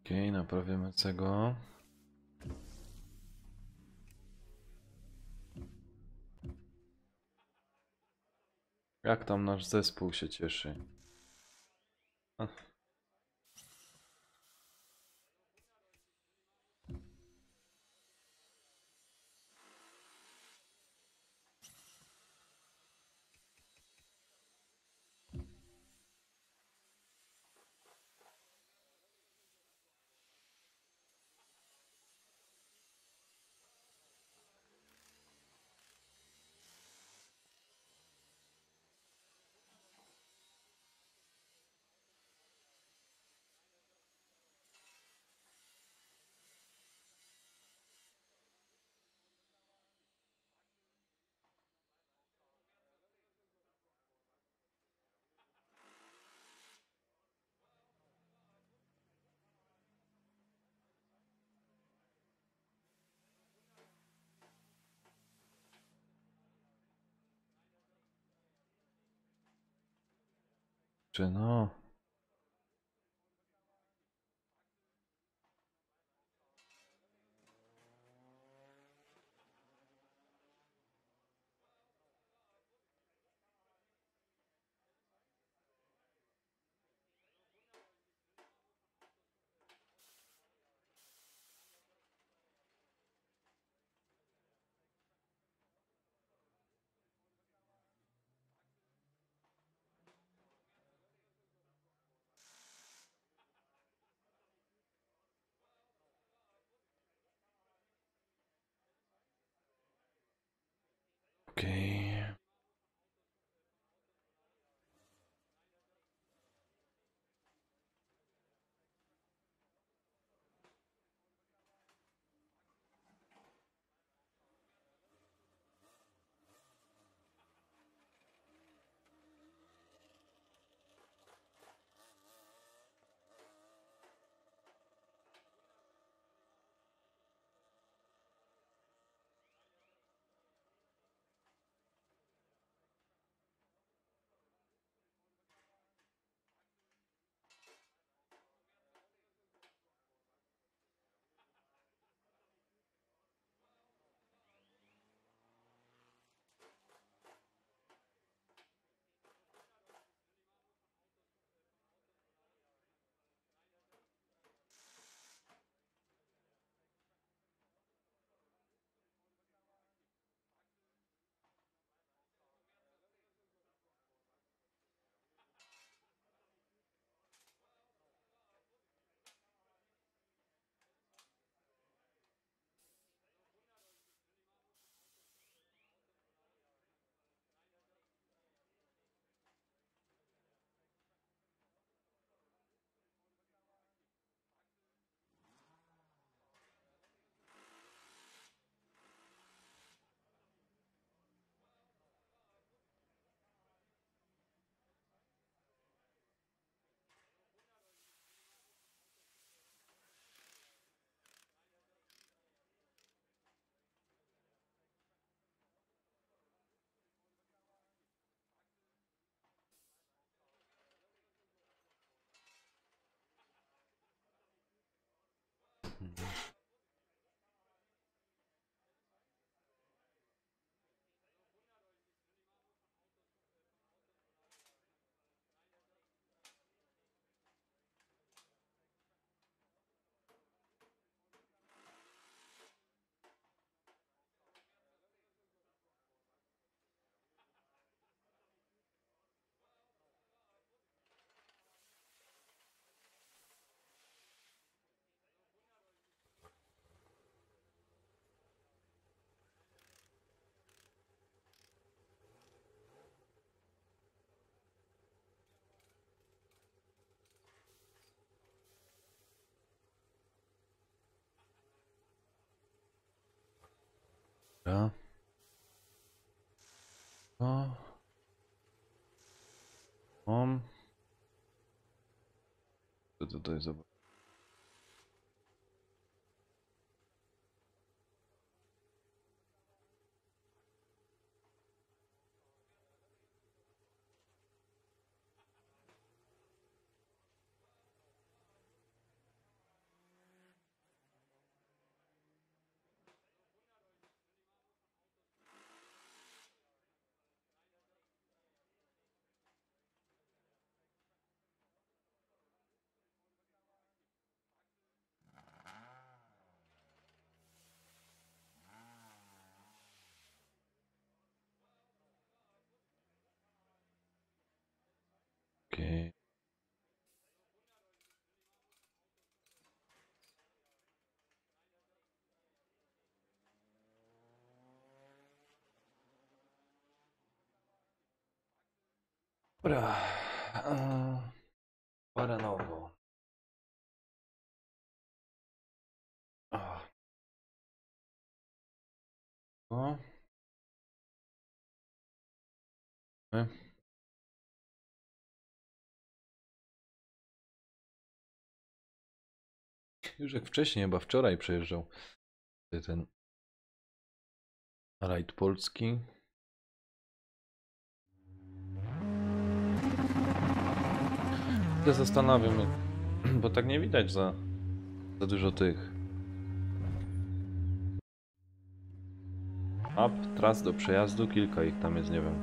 Okej, naprawimy tego. Jak tam nasz zespół się cieszy? Ach. Czy no? Dobra. O. Om. Co tutaj zobacz. Okej. Dobra. Baranowo. O. Już jak wcześniej, chyba wczoraj przejeżdżał ten rajd polski. Ja zastanawiam się, bo tak nie widać za dużo tych map, tras do przejazdu, kilka ich tam jest, nie wiem,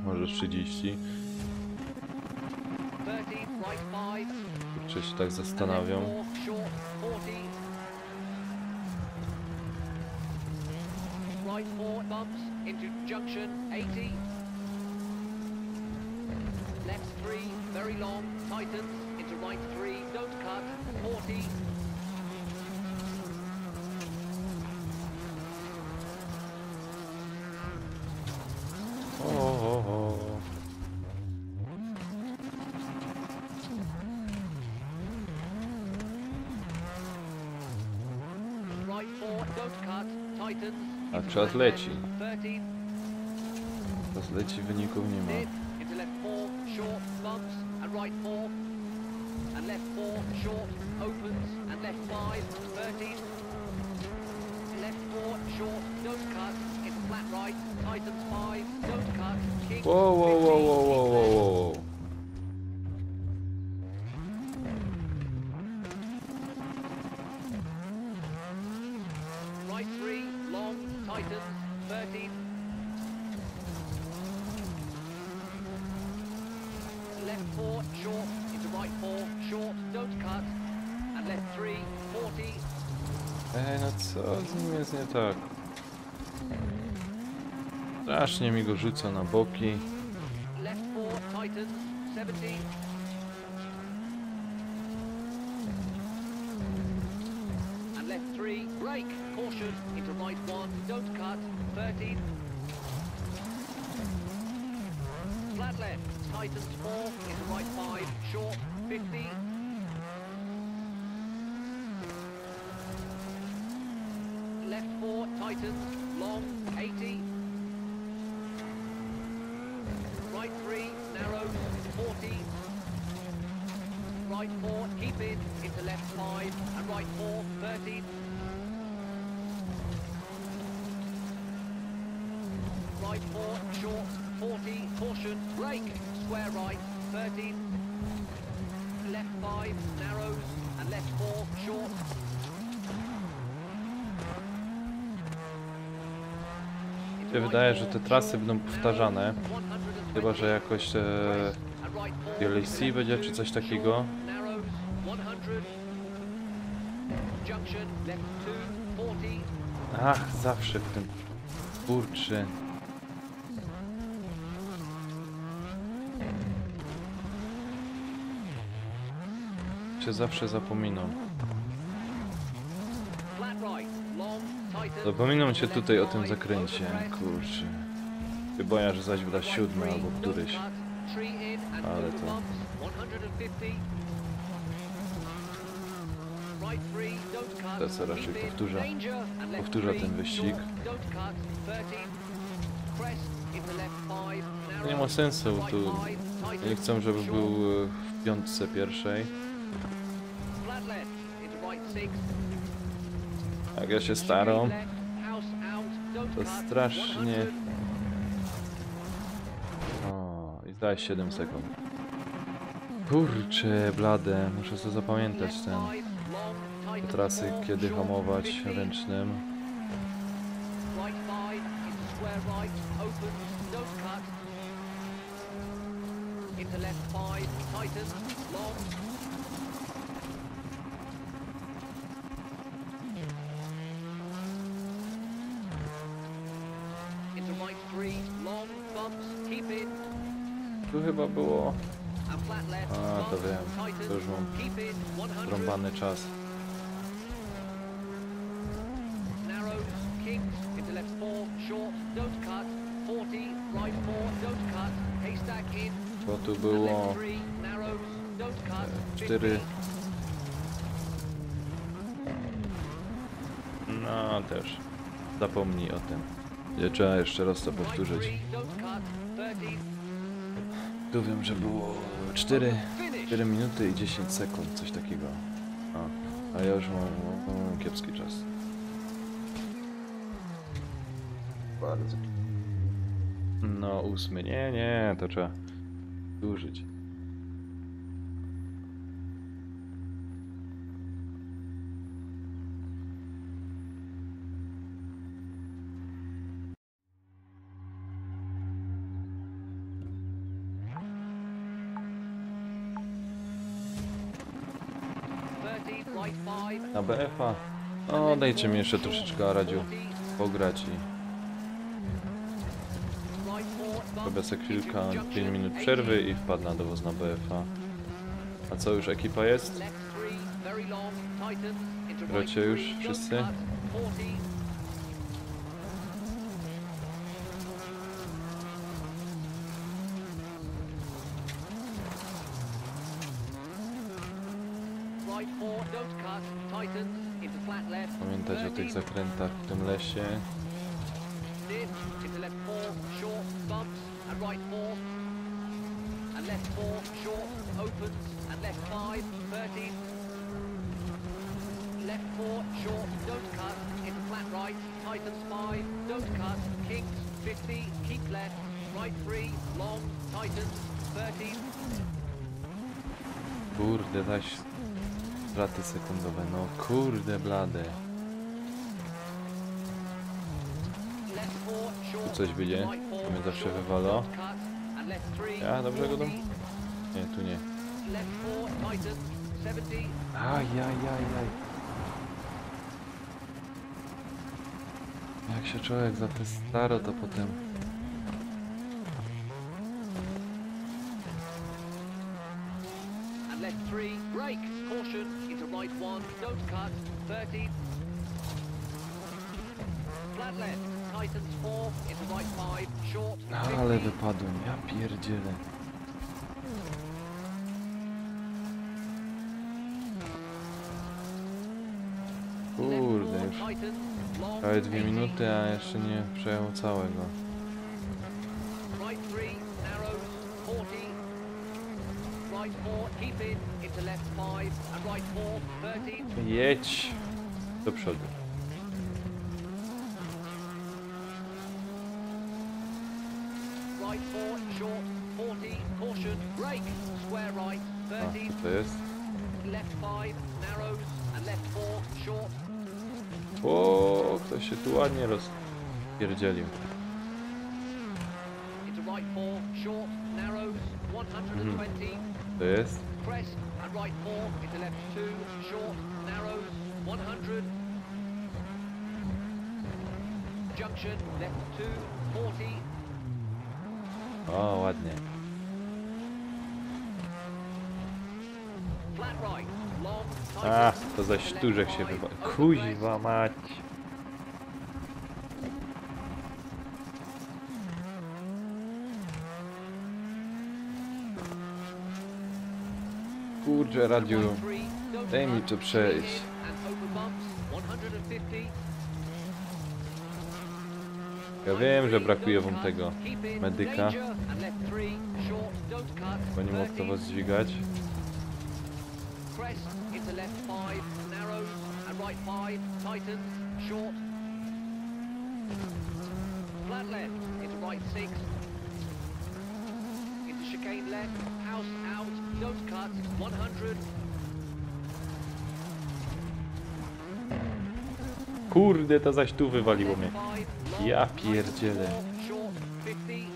może 30. Czy się tak zastanawiam. Right 4 bumps into junction 80. Left 3, very long, tightens into right 3, don't cut, 40. Right 4, don't cut, tightens. A czas leci. Czas leci, wyników nie ma. Into left 4, short, bumps, and right 4. And left 4, short, opens, and left 5, 13. Left 4, short, don't cut, into flat right, tightens 5, don't cut, kick, Whoa, whoa, whoa, whoa, whoa, whoa, whoa. right 3, long, tightens, 13. Left 4, short, into right 4, short, don't cut, and left 3, 40. No co z nim jest nie tak? Strasznie mi go rzuca na boki. Left 4, tightens, 70. And left 3, brake, caution, into right 1, don't cut, 13. Flat left, tightens 4, into right 5, short, 50. Left 4, tightens, long, 80. Right 3, narrows, 40. Right 4, keep in, into left 5, and right 4, 13. Right 4, short, 40, caution, brake, square right, 13. Left 5, narrows, and left 4, short. Mi się wydaje, że te trasy będą powtarzane. Chyba, że jakoś DLC będzie, czy coś takiego. Ach, zawsze w tym... Kurczy. Się zawsze zapominam. Zapominam się tutaj o tym zakręcie, kurczę. Chyba, że zaś wyda 7 albo któryś. Ale to... right 3, don't cut. To co raczej Keep in. powtórza Danger, and left powtórza 3, ten wyścig. short, don't cut. 13, crest into left 5, narrow, Nie ma sensu, right tu 5, tightens, nie chcę, żeby short, był w piątce pierwszej. flat left into right 6. Jak ja się staram, Left, house out, don't to cut. strasznie... 100. O, i daj 7 sekund. Kurczę, blade, muszę sobie zapamiętać te trasy, kiedy hamować ręcznym. Right 5 into square right, opens, don't cut. Into left 5, tightens, long. Into right 3, long, bumps, keep in. Tu chyba było... And flat left, A, to bumps, wiem, tightens, to już mam keep in, 100. trąbany czas. Narrows, kings, into left 4, short, don't cut. 40, right 4, don't cut. Haystack in, Bo tu and było left 3, narrows, don't cut. 4... No też. Zapomnij o tym. Trzeba jeszcze raz to powtórzyć. Right 3, don't cut. 13, Tu wiem, że było 4 minuty i 10 sekund, coś takiego. A ja już mam kiepski czas. Bardzo. No 8. Nie, to trzeba dłużyć. right 5, Na BF-a? O, dajcie mi jeszcze troszeczkę Radziu pograć i right 4, robię sobie chwilkę, 5 minut przerwy i wpadł na dowóz na BF-a. A co, już ekipa jest? left 3, very long, tightens, into right Gracie już 3, don't wszyscy? cut. 40, right 4, don't cut, tightens, into flat left. Pamiętać o tych 30, zakrętach w tym lesie. dip, into left 4, short, bumps, and right 4. And left 4, short, opens, and left 5, 30. Left 4, short, don't cut, into flat right, tightens 5, don't cut, kings, 50, keep left, right 3, long, tightens, 30. Kurde, zaś straty sekundowe, no kurde blade. Left 4, short, Tu coś będzie? right 4, To mnie zawsze short, wywala. don't cut, and left 3, Ja, dobrze go dam? 40. Nie, tu nie. Left 4, tightens, 70. Ajajajaj. Jak się człowiek za te staro, to potem... And left 3, brake, caution, into right 1, don't cut, 30. Flat left, tightens 4, into right 5, short, No, 50. ale wypadłem, ja pierdzielę. Kurde, już prawie 2 minuty, a jeszcze nie przejął całego. Right 3, narrows, 40. Right 4, keep in, into left 5, and right 4, 30. Jedź do przodu. Right 4, short, 40, caution, brake, square right, A, 30. co to jest? Left 5, narrows, and left 4, short. O, ktoś się tu ładnie rozpierdzielił. Into right 4, short, narrows, 120. To jest? Crest, and right 4, into left 2, short, narrows, 100. Junction, left 2, 40. O, ładnie. Flat right, long, A, tightens, to zaś into left tużek się 5, wywa... over Kuźwa mać. Kurczę, Radziu, crest. Right 3, don't daj mi cut, to stay przejść. in, and over bumps, 150. Ja wiem, że brakuje wam tego medyka. Bo nie mógł to was dźwigać. Crest into left 5, narrows, and right 5, tightens, short. Flat left into right 6. Into chicane left, house out, don't cut, 100. Kurde, to zaś tu wywaliło mnie. Ja pierdzielę. Short 50.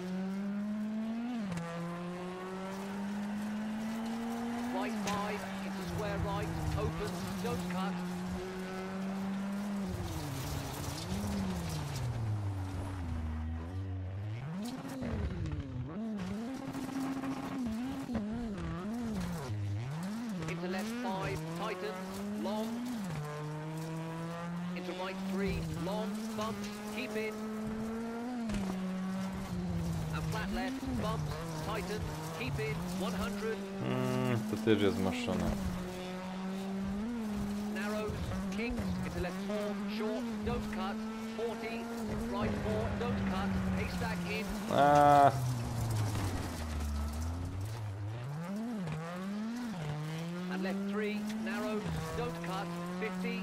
Right 5 into square right, opens, don't cut. Into left 5, tightens, long. Into right 3, long, bumps, keep in. And flat left, bumps, tightens, keep in, 100. To też jest zmaszczone. Narrows, kings, into left 4, short, don't cut, 40, right 4, don't cut, haystack in, A, and left 3, narrows, don't cut, 50,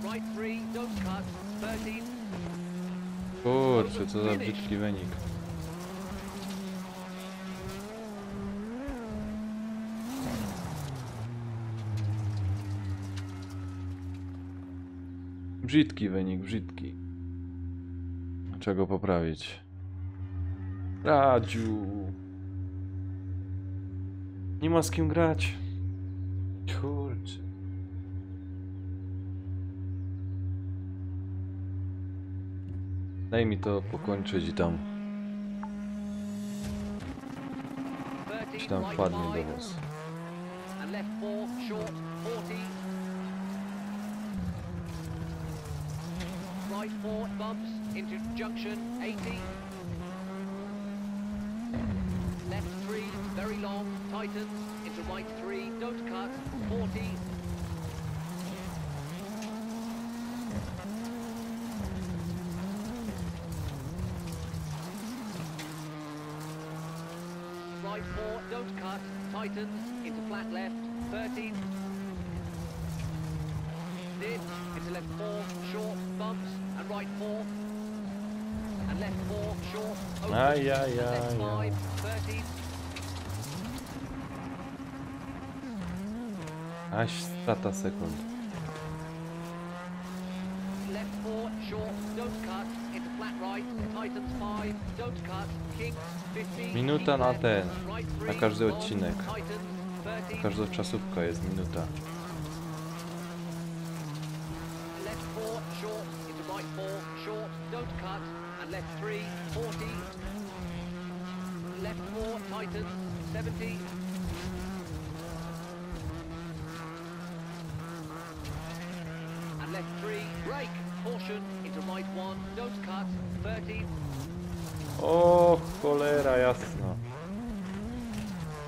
right 3, don't cut, 30, kurczę, co za brzydki wynik. Brzydki wynik, brzydki. Czego poprawić? Radziu. Nie ma z kim grać. Kurczę. Daj mi to pokończyć i tam. 30, Czy tam right wpadnie 5, do was. and left 4, short, 40, right 4, bumps, into junction, 80, left 3, very long, tightens, into right 3, don't cut, 40, right 4, don't cut, tightens, into flat left, 30, dip, into left 4, short, bumps, and right 4, and left 4, short, open, Aj, aj, and left aj, 5, 30, Aś strata sekund. left 4, short, don't cut, into flat right, tightens 5, don't cut, kings, 50, Minuta keep na left, ten, right na 3, każdy long, odcinek. tightens, 30, Każda czasówka jest minuta. left 4, short, into right 4, short, don't cut, and left 3, 40, left 4, tightens, 70, and left 3, brake, caution, into right 1, don't cut, 30, O, cholera jasna.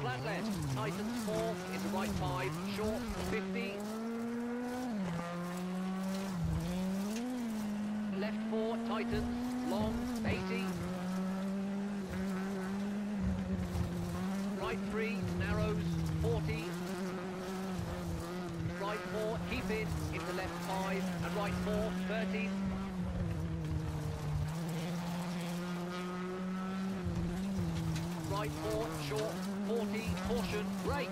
flat left, tightens 4, into right 5, short, 50, left 4, tightens, long, 80, right 3, narrows, 40, right 4, keep in, into left 5, and right 4, 30, right 4, short, 40, caution, brake,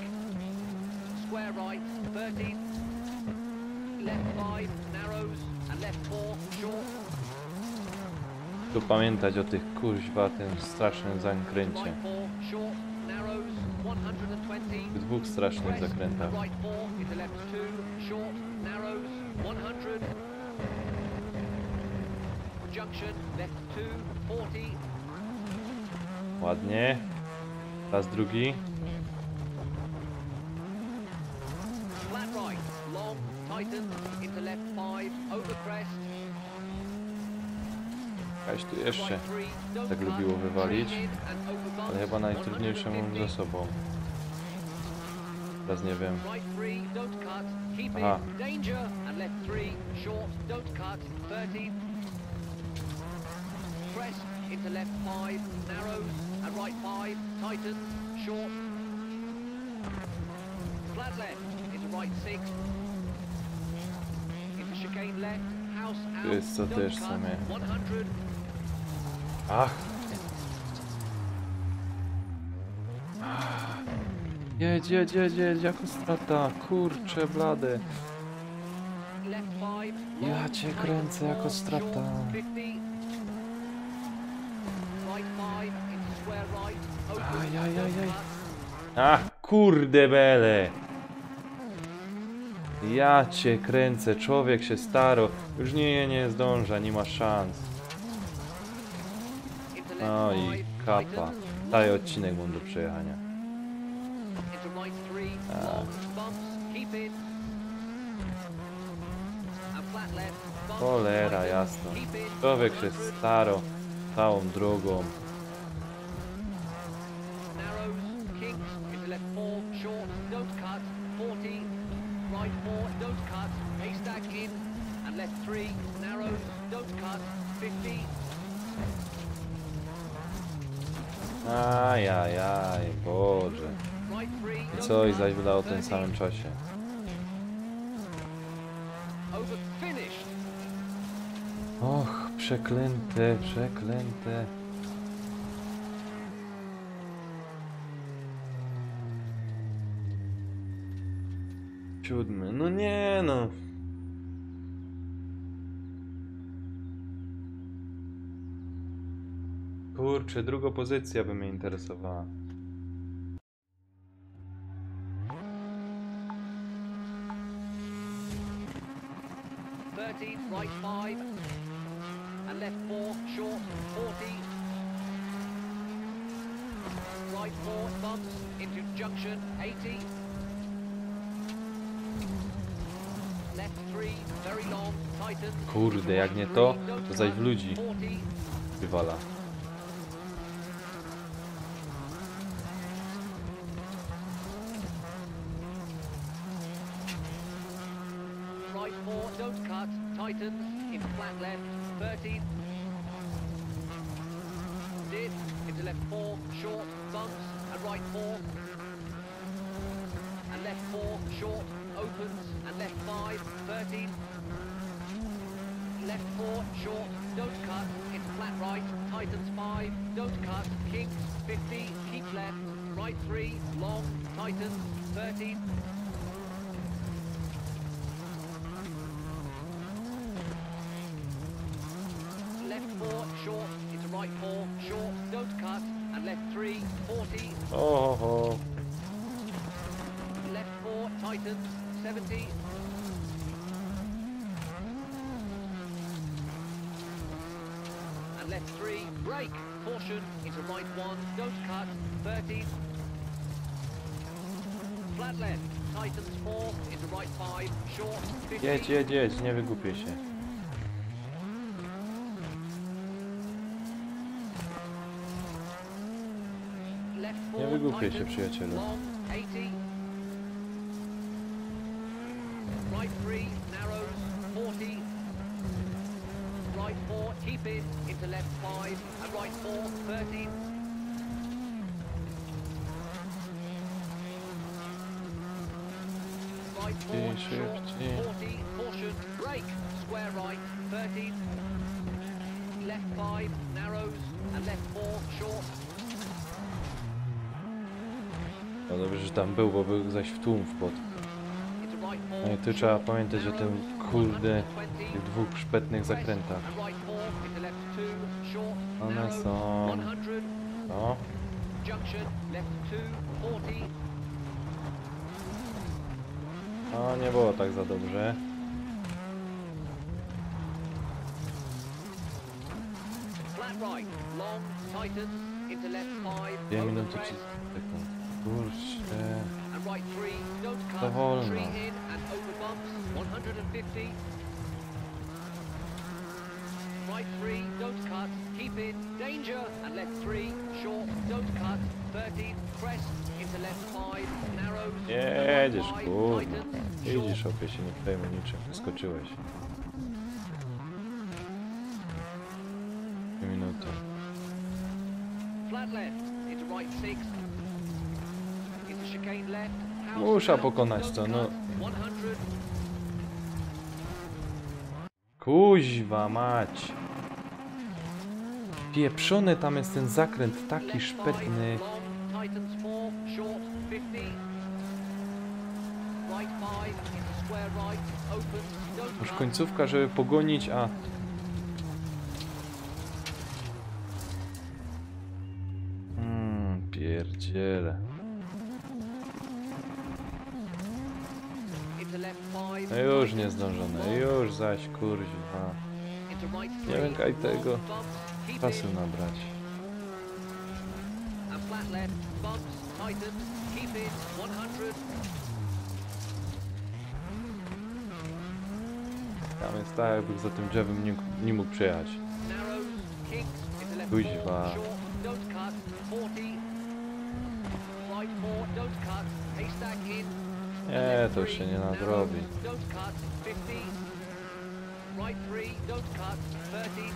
square right, 30, left 5, narrows, and left 4, short, Tu pamiętać o tych kuźwa, tym strasznym zakręcie. right 4, short, narrows, 120, W dwóch strasznych crest, zakrętach. and right 4, into left 2, short, narrows, 100, junction, left 2, 40, Ładnie. Raz drugi. flat right, long, tightens, into left 5, over crest, Kaś tu jeszcze right 3, don't tak cut, lubiło wywalić. straight in and over bumps, Ale chyba najtrudniejsze mam 150. za sobą. Teraz nie wiem. Right 3, don't cut, keep Aha. in, danger, and left 3, short, don't cut, 30. Crest into left 5, narrows, and right 5, tightens, short. Flat left into right 6. Into chicane left, house out, jest co don't też cut, sobie. 100. Ach! Jedź, jedź, jedź, jedź, jako strata, kurczę blady. Left 5, Ja long, cię tightens kręcę jako 4, strata. short, 50. Right 5 into square right, open, Ajajajaj. don't cut. Ach, kurde bele! Ja cię kręcę, człowiek się staro. Już nie zdąża, nie ma szans. Into left No i 5, kapa. tightens, Cały odcinek mam do przejechania. into right 3, long, bumps, keep in. And flat left, bumps, Cholera tightens, jasno. keep in, Człowiek się 100. staro całą drogą. Narrows, kinks, into left 4, short, don't cut, 40. Right 4, don't cut, haystack in. And left 3, narrows, don't cut, 50. Ajajaj, Boże. Right 3, I don't coś cut, zaś wydało w tym 30. samym czasie. Over, finished. Och, przeklęte, przeklęte. Siódmy, no nie no. Kurczę, druga pozycja by mnie interesowała. Right 5 and left 4, short, 40. Right 4, bumps into junction, 80. Left 3, very long, tightens. Kurde, jak nie to, to zaś w ludzi 40. wywala. Right 4, don't cut, tightens, in flat left, 30. Dip, into left 4, short, bumps, and right 4. And left 4, short, opens, and left 5, 30. Left 4, short, don't cut, into flat right, tightens 5, don't cut, kinks, 50, keep left, right 3, long, tightens, 30. Left 4, short, into right 4, short, don't cut, and left 3, 40. Oho. Left 4, tightens, 70. And left 3, brake, caution, into right 1, don't cut, 30. Flat left, tightens 4, into right 5, short, 50. Jedź, jedź, jedź, nie wygłupię się. Left Nie 4, wygłupię się, tightens, przyjacielu. long, 80. Right 3, narrows, 40. Right 4, keep in, into left 5, and right 4, 30. Right 4, short, 40, caution, brake, square right, 30. Left 5, narrows, and left 4, short. No dobrze, że tam był, bo był zaś w tłum wpadł. Into right 4, No i tu trzeba pamiętać o tym, kurde, tych dwóch szpetnych zakrętach. and right 4, into left 2, short, One narrows, są... 100. No, Junction, left 2, 40. no nie było tak za dobrze. Flat right, long, tightens, into left 5, 2 over minuty crest, 30 sekund. Kurczę. and right 3, don't Za cut, wolno. tree in and over bumps, 150. right 3, don't cut, keep in, danger, and left 3, short, don't cut, 13, crest, into left 5, narrows, Jedziesz, and right 5, kurwa. tightens, Jedziesz, opie się nie przejmuj niczym, wyskoczyłeś. 2 minuty. flat left, into right 6, into chicane left, house Muszę down, pokonać don't to, no. cut, 100, Kuźwa mać. Pieprzony tam jest ten zakręt, taki szpetny. long, tightens 4, short, 50, right 5, into square right, open, don't Już cut, końcówka, żeby pogonić, a... Pierdziele. into left 5, No już nie zdążone, już zaś, kurwa. into right 3, Nie lękaj tego. long, bumps, keep Czasu in, nabrać. and flat left, bumps, tightens, keep in, 100, Tam jest tak, jakby za tym drzewem nie mógł przejechać. narrows, kinks, into left 4, Kuźwa. short, don't cut, 40, right 4, don't cut, haystack in, Nie, to już się nie nadrobi. don't cut, 50, right 3, don't cut, 30,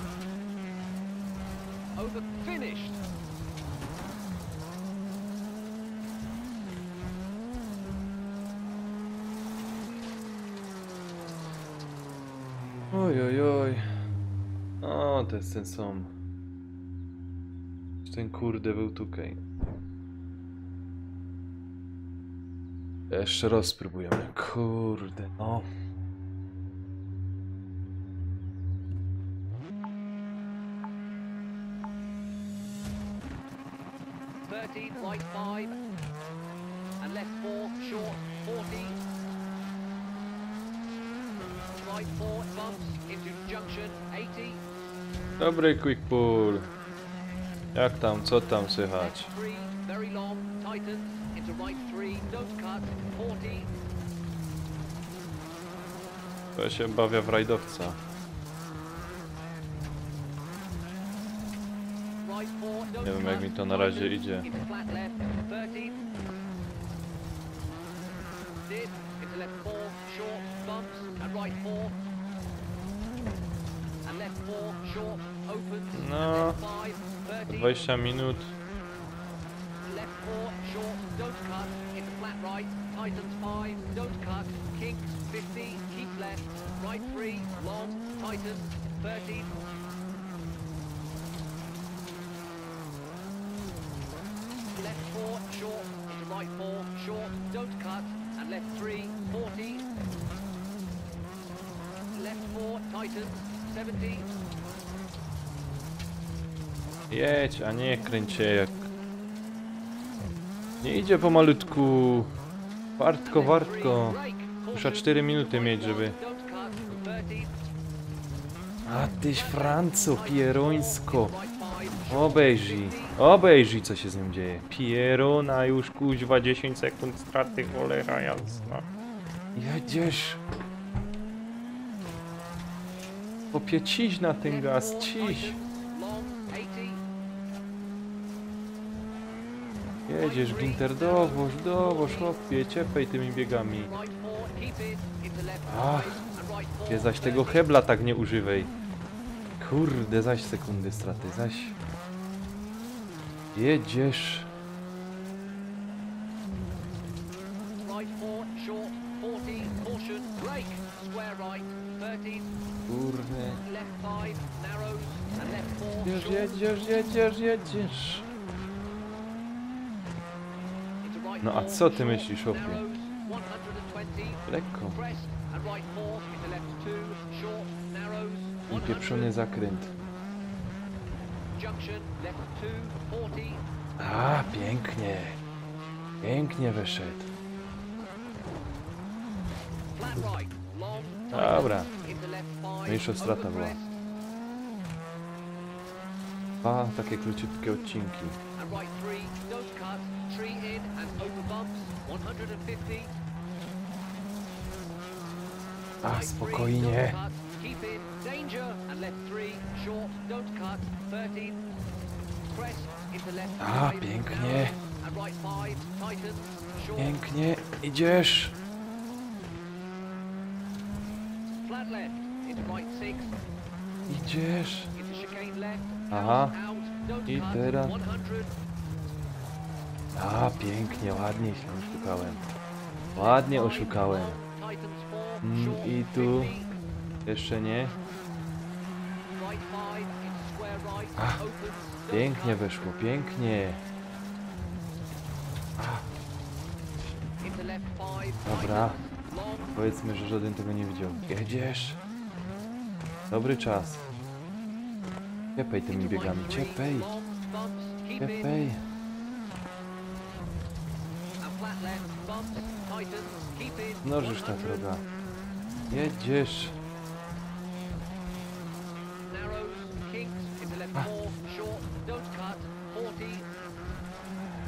over, finished, Oj, oj, oj. O, to jest ten sam. Ten kurde był tutaj. Jeszcze raz spróbujemy. Kurde, no. right 5, and left 4, short, 40, right 4, bumps, into junction, 80, Dobry quick pull. Jak tam, co tam left słychać? 3, very long, tightens, into right 3, don't cut, 40, To się bawia w rajdowca. right 4, don't Nie wiem, jak cut, mi to na razie tightens, idzie. into flat left, 30, dip, into left 4, short, bumps, and right 4, and left 4, short, opens, No. and left 5, 30, 20 minut. left 4, short, don't cut, into flat right, tightens 5, don't cut, kinks, 50, keep left, right 3, long, tightens, 30, left 4, short, into right 4, short, don't cut, and left 3, 40, left 4, tightens, 70, Jedź, a nie kręć się jak... Nie idzie pomalutku. Wartko, wartko. Muszę 4 minuty mieć, żeby... A tyś Franco, pierońsko. Obejrzyj, obejrzyj co się z nim dzieje. Pierona już kuźwa 10 sekund straty, cholera jasna. Jedziesz. Popie, ciś na ten gaz, ciś. Jedziesz, Ginter, dowoż, chłopie, ciepaj tymi biegami. Ach, ty zaś tego hebla tak nie używaj. Kurde, zaś sekundy straty, zaś. Jedziesz. Kurde. Jedziesz. No a co ty myślisz, chłopie? Lekko. I pieprzony zakręt. A, pięknie. Pięknie wyszedł. Dobra. Mniejsza strata była. 2 takie króciutkie odcinki. A, spokojnie. Danger and left 3, short, don't cut, 13. Crest into left 5, pięknie. and right 5, tightens, short, Pięknie, idziesz. flat left, into right 6, Idziesz. into chicane left, Aha. out, don't I cut, teraz. 100. Pięknie, ładnie się oszukałem. Ładnie oszukałem. Tightens 4, short, I tu 50. jeszcze nie. Right 5, into square right, Ach, opens, don't Pięknie cut, weszło, pięknie. into left 5, Dobra. tightens, long, Powiedzmy, że żaden tego nie widział. Jedziesz. Dobry czas. Ciepej tymi into biegami, right 3, ciepej. long, bumps, keep in, Ciepej. and flat left, bumps, tightens, keep in, Mnożysz ta 100. droga. Jedziesz. Narrows, kinks, into left 4, short, don't cut, 40.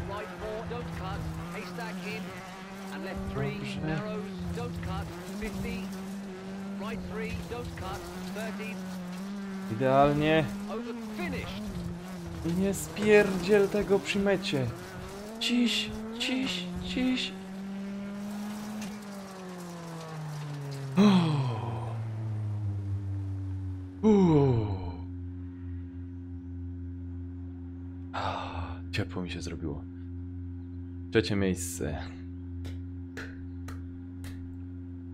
Right 4, don't cut, haystack in, and left 3, Dobrze. narrows, don't cut, 50. Right 3, don't cut, 30. Idealnie. Over, finished. I nie spierdziel tego przy mecie. Ciś, ciś, ciś. Ciepło mi się zrobiło. Trzecie miejsce.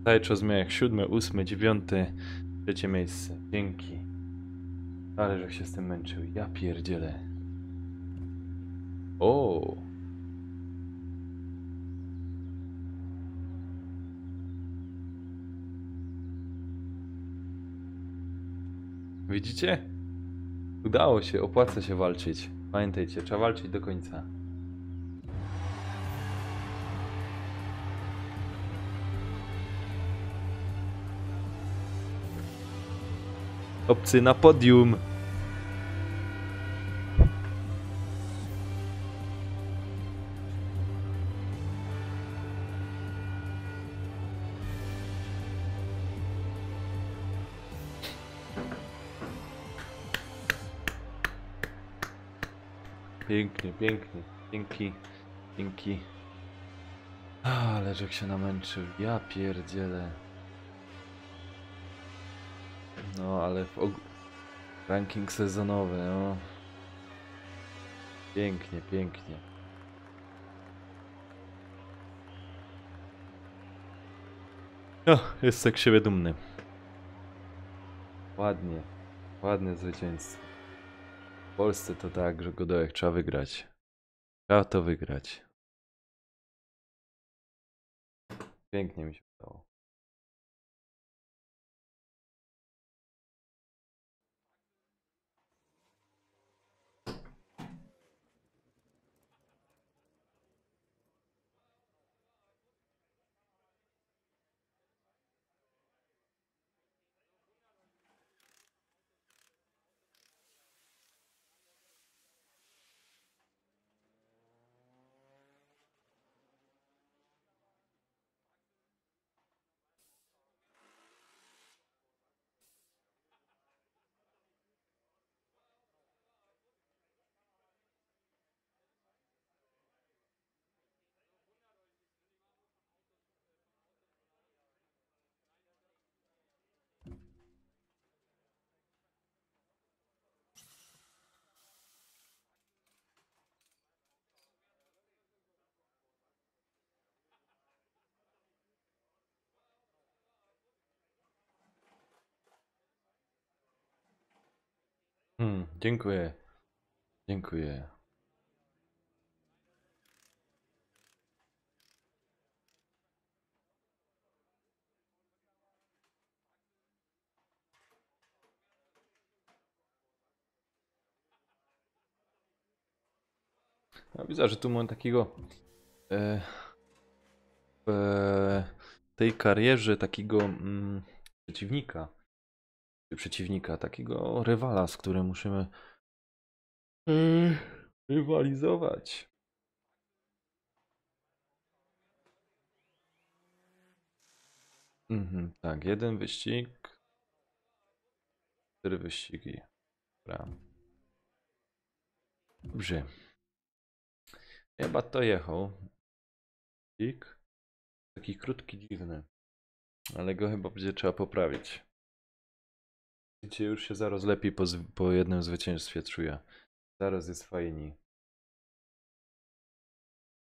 Cały czas miał jak 7, 8, 9. Trzecie miejsce. Dzięki. Ale że się z tym męczył. Ja pierdzielę. O. Widzicie? Udało się, opłaca się walczyć. Pamiętajcie, trzeba walczyć do końca. Obcy na podium. Pięknie, pięknie. Dzięki, dzięki. Ale żech się namęczył. Ja pierdzielę. No, ale ranking sezonowy, no. Pięknie, pięknie. O, jest tak siebie dumny. Ładnie, ładne zwycięstwo. W Polsce to tak, że Godołek trzeba wygrać. Trzeba to wygrać. Pięknie mi się udało. Dziękuję. Dziękuję. Ja widzę, że tu mam takiego w tej karierze takiego przeciwnika, takiego rywala, z którym musimy rywalizować. Tak, jeden wyścig. 4 wyścigi. Dobra. Dobrze. Chyba to jechał. Taki krótki, dziwny. Ale go chyba będzie trzeba poprawić. Widzicie, już się zaraz lepiej po jednym zwycięstwie czuję. Zaraz jest fajniej.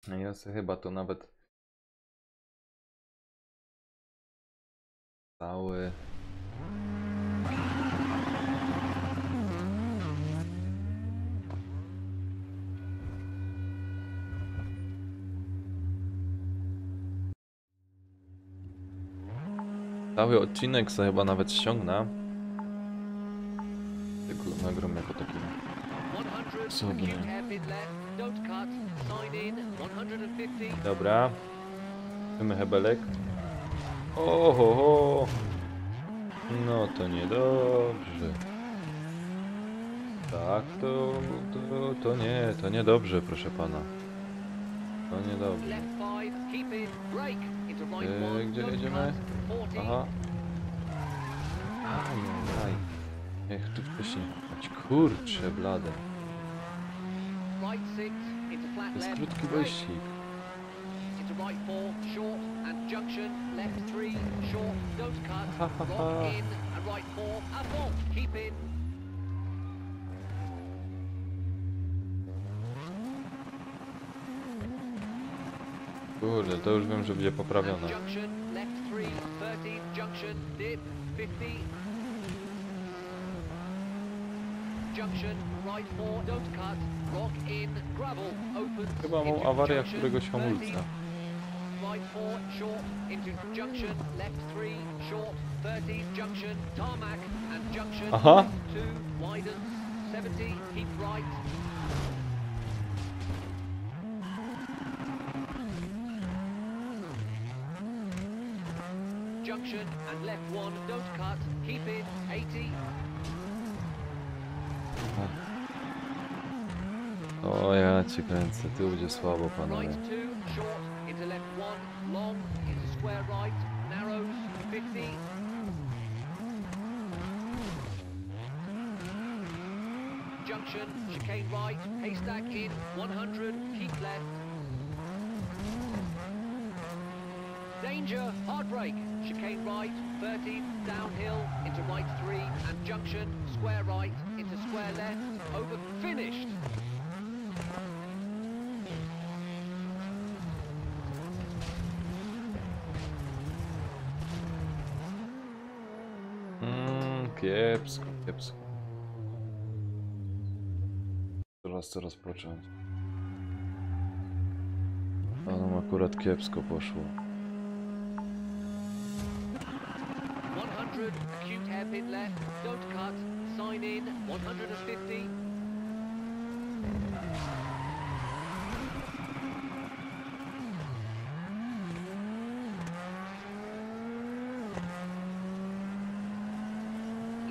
No ja sobie chyba to nawet cały odcinek sobie chyba nawet ściągnę. Tego nagram jako taki osobny. Dobra. Mamy hebelek. Oho. No to niedobrze. Tak, to niedobrze, proszę pana. To niedobrze. Gdzie jedziemy? Aha. Ajajaj. Jak tu wcześniej. Kurczę blade. To jest krótki wyścig. Kurde, to już wiem, że będzie poprawione. Chyba mam awarię któregoś hamulca. Aha! Junction and left one, don't cut, keep in, 80. O, ja cię kręcę, tu będzie słabo, panowie. Right two, short, into left one, long, into square right, narrows, 50. Junction, chicane right, haystack in, 100, keep left. Danger, hard brake, chicane right, 30, downhill, into right 3, and junction, square right, into square left, over, finished. Kiepsko. Teraz co rozpocząć. A nam akurat kiepsko poszło. 100, acute hairpin left, don't cut, sign in, 150.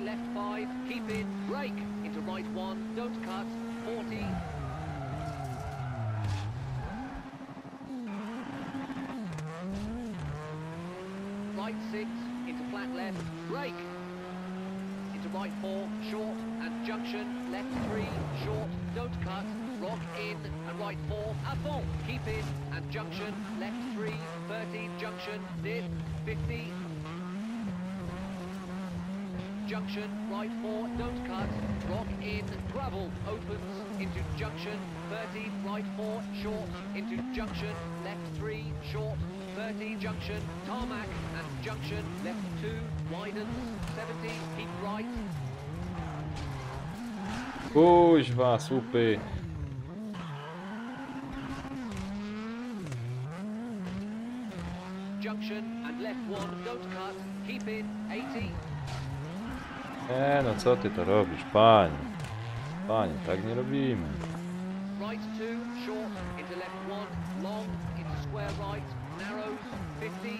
Left 5, keep in, brake, into right 1, don't cut, 40. Right 6, into flat left, brake. Into right 4, short, and junction, left 3, short, don't cut, rock in, and right 4, à fond, keep in, and junction, left 3, 30, junction, dip, 50. Junction, right 4, don't cut, rock in, gravel, opens, into junction, 30, right 4, short, into junction, left 3, short, 30, junction, tarmac, and junction, left 2, widens, 70, keep right. Kuźwa, słupy. Junction, and left 1, don't cut, keep in, 80. No co ty to robisz, panie? Panie, tak nie robimy. Right 2, short, into left 1, long, into square right, narrows, 50.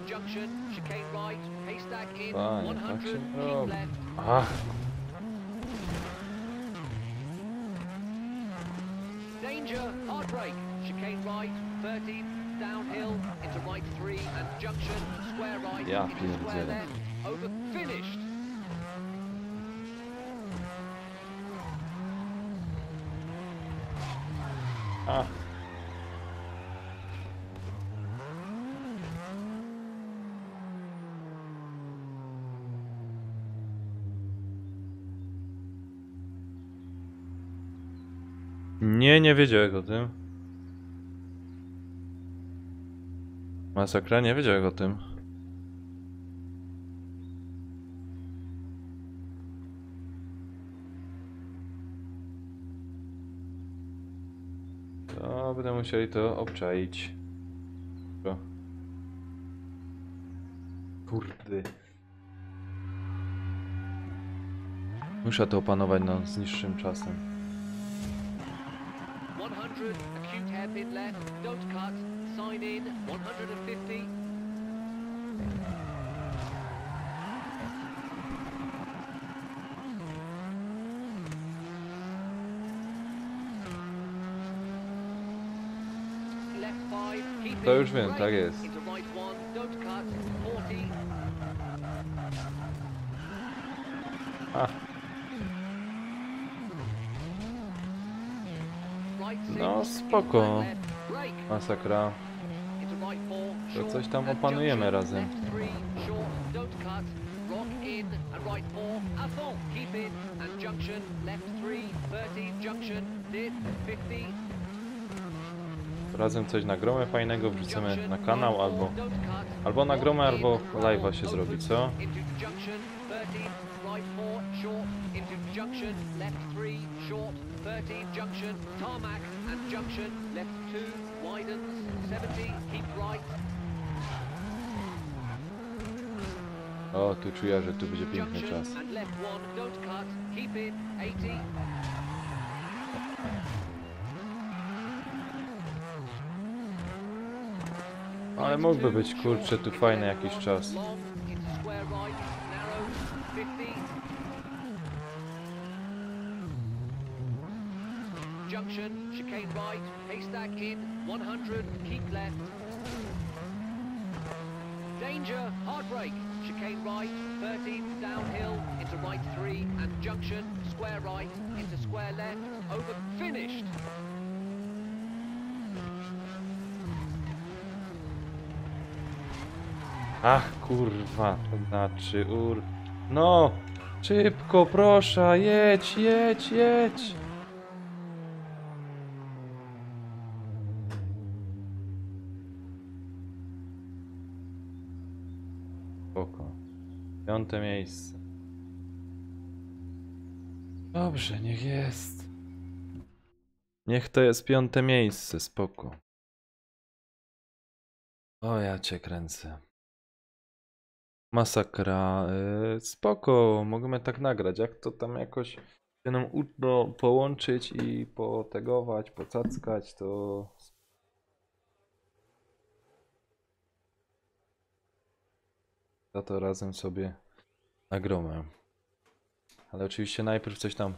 Junction, chicane right, haystack in, Panie, tak 100, się keep robi. left. Ach, Danger, hard brake, chicane right, 30, downhill into right 3 and junction, square right Ja into square pierdzielę. left, over finished. A. Nie wiedziałem o tym. Masakra, nie wiedziałem o tym. To będę musieli to obczaić. Co? Kurde. Muszę to opanować z niższym czasem. 100, acute hairpin left, don't cut, sign in, 150. Left 5, keep To it, już wiem, brake, tak jest. into right 1, don't cut, 40. A, Right 6, no into spoko. right left, brake. Masakra. Into right 4, To short, coś tam and opanujemy junction, razem. left 3, short, don't cut, rock in, and right 4, à fond, keep in, and junction, left 3, 30, junction, did, 50, Razem coś nagromę fajnego, wrzucimy junction, na kanał right albo 4, don't cut, albo nagromę, rock in, albo and live'a się open, zrobi, co? into junction, 30, right 4, short, into junction, left 3, short, 30, junction, tarmac, and junction, left 2, widens, 70, keep right, O, tu czuję, że tu będzie piękny junction, czas. and left 1, don't cut, keep in, 80, Ale mógłby być, kurczę, tu fajny jakiś czas. long, into square right, narrow, 50, junction, chicane right, haystack in, 100, keep left, danger, hard brake, chicane right, 30, downhill, into right 3, and junction, square right, into square left, over, finished. Ach, kurwa, to znaczy No! Szybko, proszę, jedź, jedź, jedź! Spoko. 5. miejsce. Dobrze, niech jest. Niech to jest 5. miejsce, spoko. O, ja cię kręcę. Masakra. Spoko, możemy tak nagrać. Jak to tam jakoś się nam uda połączyć i potegować, pocackać, to... Za to razem sobie nagromę. Ale oczywiście najpierw coś tam...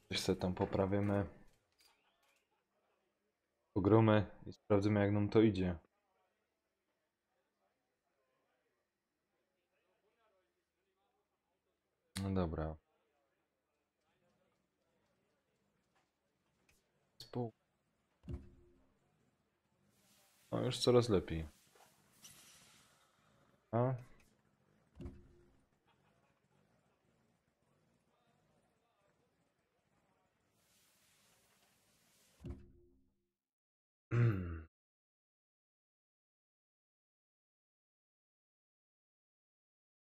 Coś sobie tam poprawimy. Pogromy i sprawdzimy, jak nam to idzie. No dobra. No już coraz lepiej. A?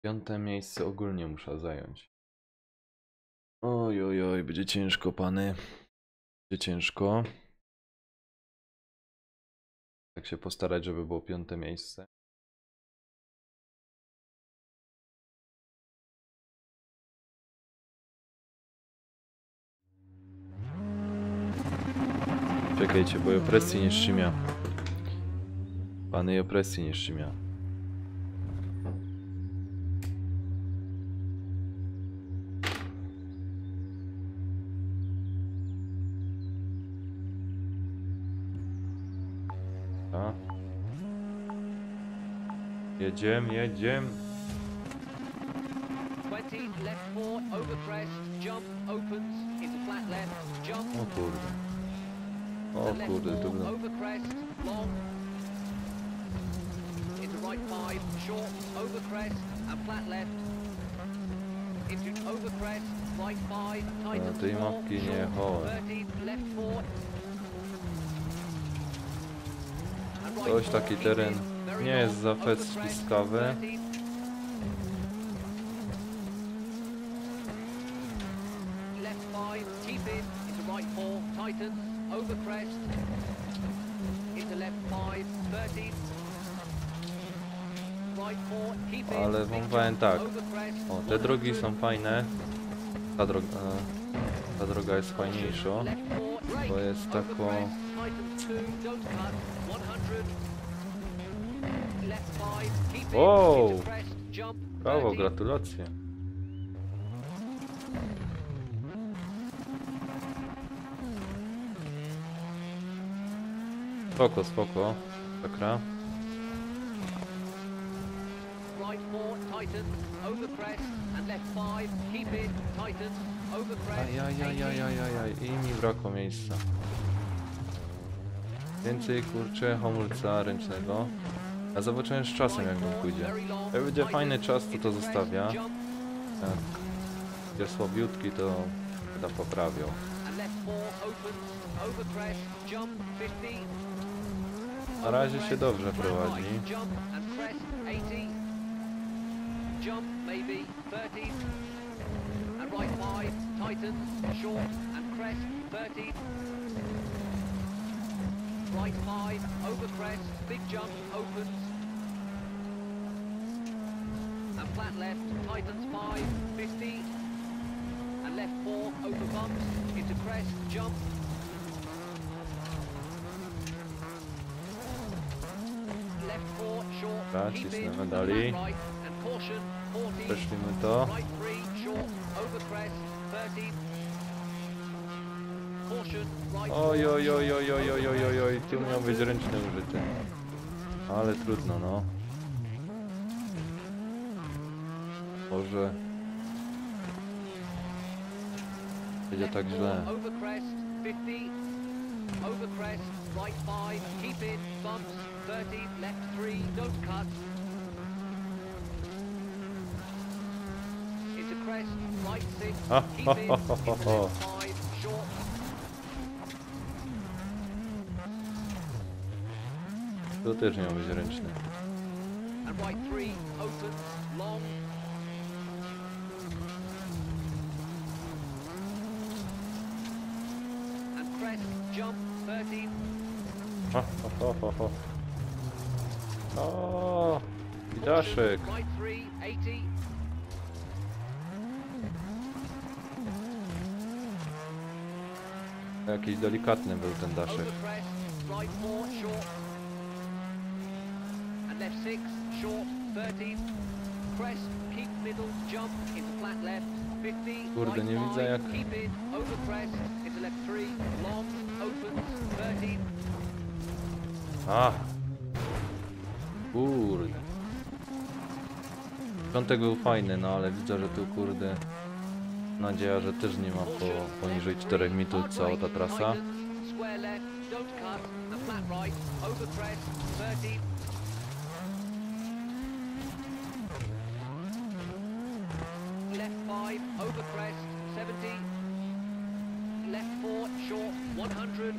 Piąte miejsce ogólnie muszę zająć. Oj, oj, oj, będzie ciężko, pany. Będzie ciężko. Tak się postarać, żeby było 5. miejsce. Czekajcie, bo opresji nie szymia. Pany opresji nie szymia. Jedziemy, jedziemy. 20, left 4, over crest, jump, opens, into flat left, jump, O kurde. O to left kurde, 4, to było. over crest, long, into right 5, short, over crest, and flat left, into over crest, right 5, tightens tej 4, mapki nie short, jechałem. 30, left 4, and right Coś 4, taki keep teren in, very nie jest long, za over fest crest, spiskawy. 30, left 5, keep in, into right 4, tightens, over crest, into left 5, 30, right 4, keep in, Ale big wam powiem jump, tak. over crest, O, te drogi 100, są fajne. Ta droga jest fajniejsza, left 4, brake, bo jest over taką... crest, tightens 2, don't cut, 100, left 5, keep in, Wow. into crest, jump, Brawo, 30, gratulacje. Spoko, spoko. Sakra. right 4, tightens, over crest, and left 5, keep in, tightens, over crest, 80, Ajajajajajajaj. I mi brakło miejsca. Więcej kurczę hamulca ręcznego. Ja zobaczyłem z czasem jak mi pójdzie. Jak będzie fajny czas, to zostawia. Jak będzie słabiutki, to chyba poprawią. and left 4 opens, over crest, jump 50. Na razie się dobrze prowadzi. Jump and crest 80. Jump maybe 30. And right 5, tightens, short and crest 30. Right 5, over crest, big jump, opens. And flat left, tightens 5, 50. And left 4, over bumps, into crest, jump. Left 4, short, Dobra, keep in, cisnemy and dalej. flat right, and caution, 40. Przeszlimy to. Right 3, short, over crest, 30. Caution, right Oj, 4, oj, oj, short, oj, oj, oj, over oj, oj, oj, crest, tu miał być ręczny użyty. Ale trudno, no. Może... Będzie tak źle. Over crest, 50. Over crest, right 5, keep in, bumps, 30, left 3, don't cut. Into crest, right 6, Ha, keep ha, in, ha, ha, into ha. left 5, short. To też miał być ręczny. And right 3, opens, long. And crest, jump, 30. Ha, ha, ha, ha, ha. O, widaszek. Right 3, 80. Jakiś delikatny był ten daszek. Over crest, right 4, short. And left 6, short, 30. Crest, keep middle, jump, into flat left, 50. Kurde, right nie widzę 5, jak... keep in, over crest, into left 3, long, opens, 30. A! Kurde. Początek był fajny, no ale widzę, że tu kurde... Nadzieja, że też nie ma poniżej 4 minut cała ta trasa. Square left, don't cut, and flat right, over crest, 30. Left 5, over crest, 70. Left 4, short, 100.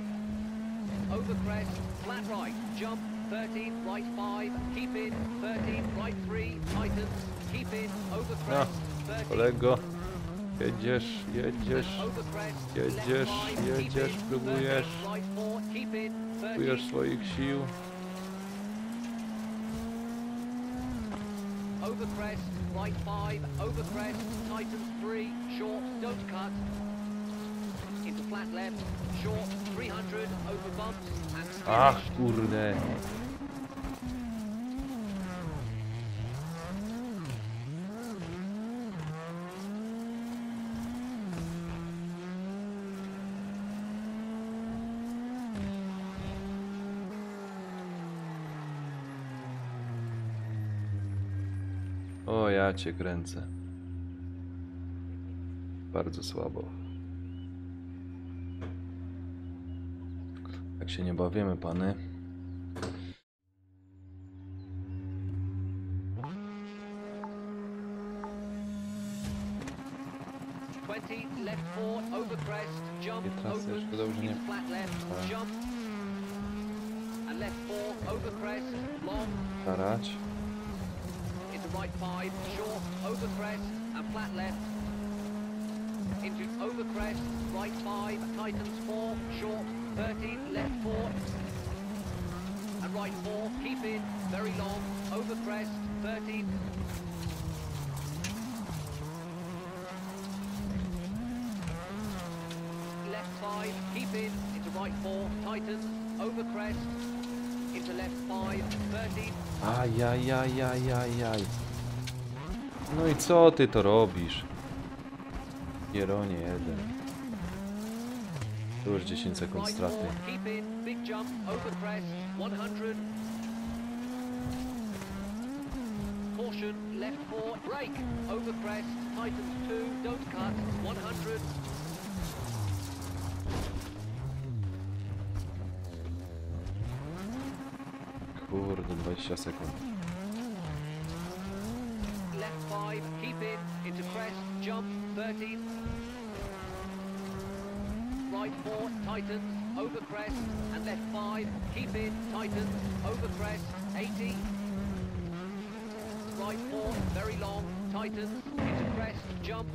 Over crest, flat right, jump, 30, right 5, keep in, 30, right 3, tightens, keep in, over No, crest, 30. kolego. Jedziesz, jedziesz, Over crest, jedziesz, left 5, keep jedziesz, in, próbujesz. 30, right 4, keep in, 30. Próbujesz swoich sił. Over crest, right 5, over crest, tightens 3, short, don't cut. Into flat left, short, 300, over bumps, and Ach, finish. kurde. O, ja cię kręcę. Bardzo słabo. Tak się nie bawimy, pany. Left 4, over crest, jump, Takie trasy jeszcze opens, dobrze nie... into flat left, jump, and left 4, over crest, long, starać. into right 5, short, over crest, and flat left, into over crest, right 5, tightens 4, short, 30, left 4, and right 4, keep in, very long, over crest, 30, left 5, keep in, into right 4, tightens, over crest, into left 5, 30, Ajajajajajaj. No i co ty to robisz? Jeronie jeden. Tu już 10 sekund right straty. 4, keep in, big jump, over crest, 100, caution, left 4, brake, over crest, tightens 2, don't cut, 100, Kurde, 20 sekund. left 5, keep in, into crest, jump, 30, right 4, tightens, over crest, and left 5, keep in, tightens, over crest, 80, right 4, very long, tightens, into crest, jump,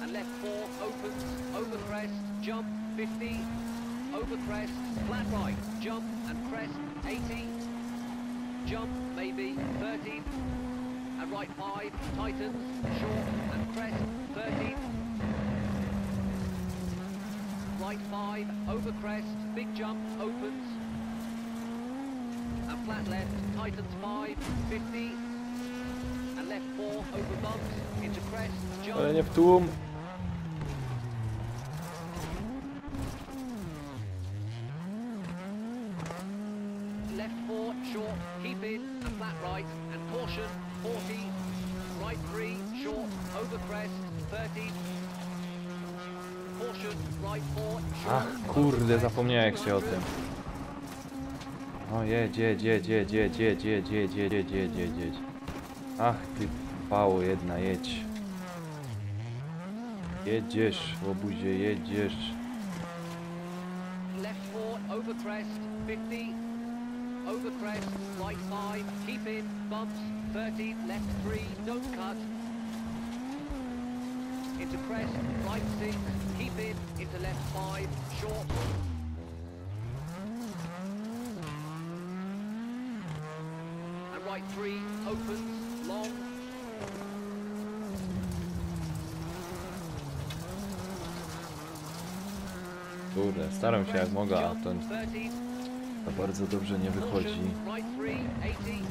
and left 4, opens, over crest, jump, 50, over crest, flat right, jump, and crest, 80, jump, maybe, 30, and right 5, tightens, short, and crest, 30, right 5, over crest, big jump, opens, and flat left, tightens 5, 50, and left 4, over bumps, into crest, jump, Ale nie w tłum. left 4, short, keep in, and flat right, and caution, 40, right 3, short, over crest, 30, caution, right 4, short, Ach, kurde, zapomniałem się o tym. O, jedź. Ach, ty pało jedna, jedź. Jedziesz, łobuzie, jedziesz. left 4, over crest, 50, over crest, right 5, keep in, bumps, 30, left 3, don't cut, into crest, right 6, keep in, into left 5, short, and right 3, opens, long, Kurde, staram się jak mogę, a jump, to 30, bardzo dobrze nie wychodzi. right 3, 80,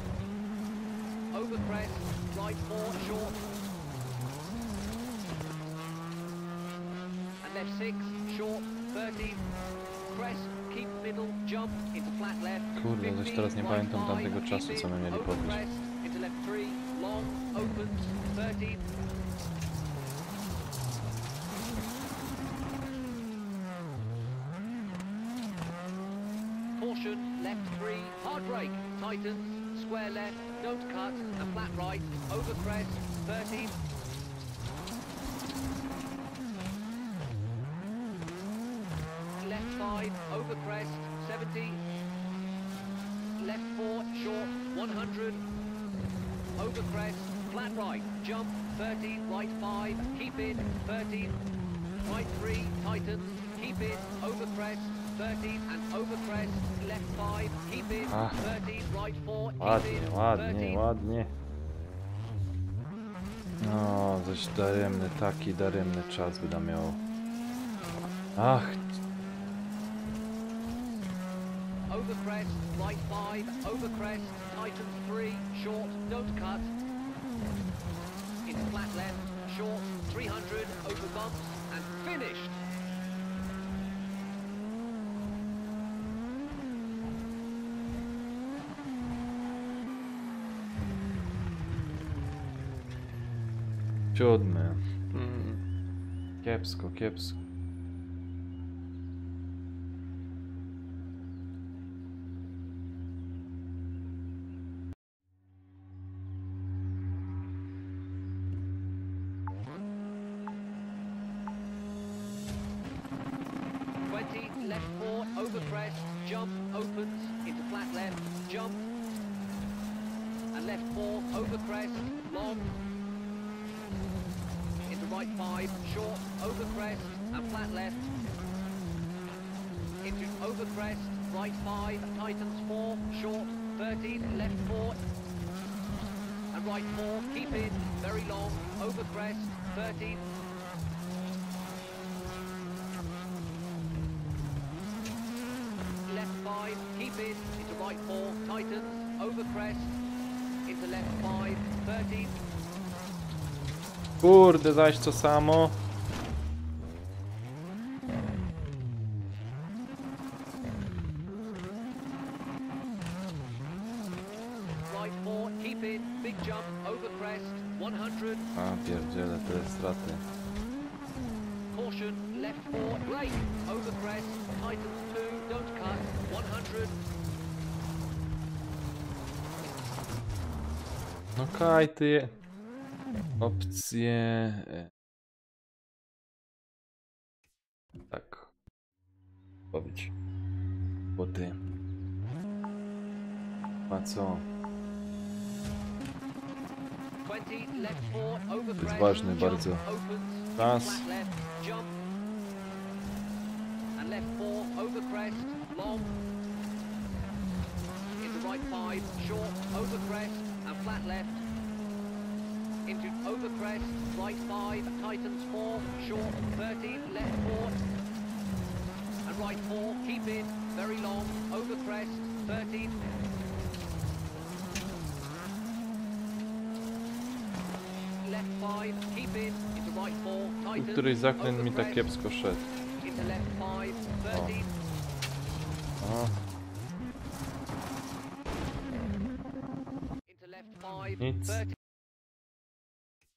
over crest, right 4, short, and left 6, short, 30, crest, keep middle, jump, into flat left, Kurde, 50, coś teraz nie right pamiętam 5, tamtego keep czasu, in, co my mieli over powiedzieć. crest, into left 3, long, opens, 30, caution, left 3, hard brake, tightens, square left, don't cut, and flat right, over crest, 30, left 5, over crest, 70, left 4, short, 100, over crest, flat right, jump, 30, right 5, keep in, 30, right 3, tightens, keep in, over crest, 30, and over crest, left 5, keep in, Ah. 30, right 4, keep Ładnie, in, ładnie, 30, ładnie. No, coś daremny, taki daremny czas by nam miało. Ach, over crest, right 5, over crest, tightens 3, short, don't cut, into flat left, short, 300 over bumps and finished. Siódmy. Kiepsko, kiepsko. Left 4 over crest, jump, opens into flat left, jump, and left 4 over crest, long, into right 5, short, over crest, and flat left, into over crest, right 5, tightens 4, short, 13, left 4, and right 4, keep in, very long, over crest, 13, left 5, keep in, into right 4, tightens, over crest, into left 5, 13, Kurde, zaś to samo. right 4, keep in, big jump, over crest, 100, A pierdziele, te straty. caution, left 4, brake, over crest, tightens 2, don't cut, 100, No kajty. Opcje. Tak. Powiedz. Bo ty. A co? 20, left 4, over Jest crest, ważny jump, bardzo opens, czas. flat left, jump, and left 4, over crest, long, into right 5, short, over crest, and flat left, into over crest, right 5, tightens 4, short, 13, left 4, and right 4, keep in, very long, over crest, 13, left 5, keep in, into right 4, tightens, Któryś zakręt over mi tak crest, kiepsko szedł. into left 5, 13, O, into left 5, nic. 30,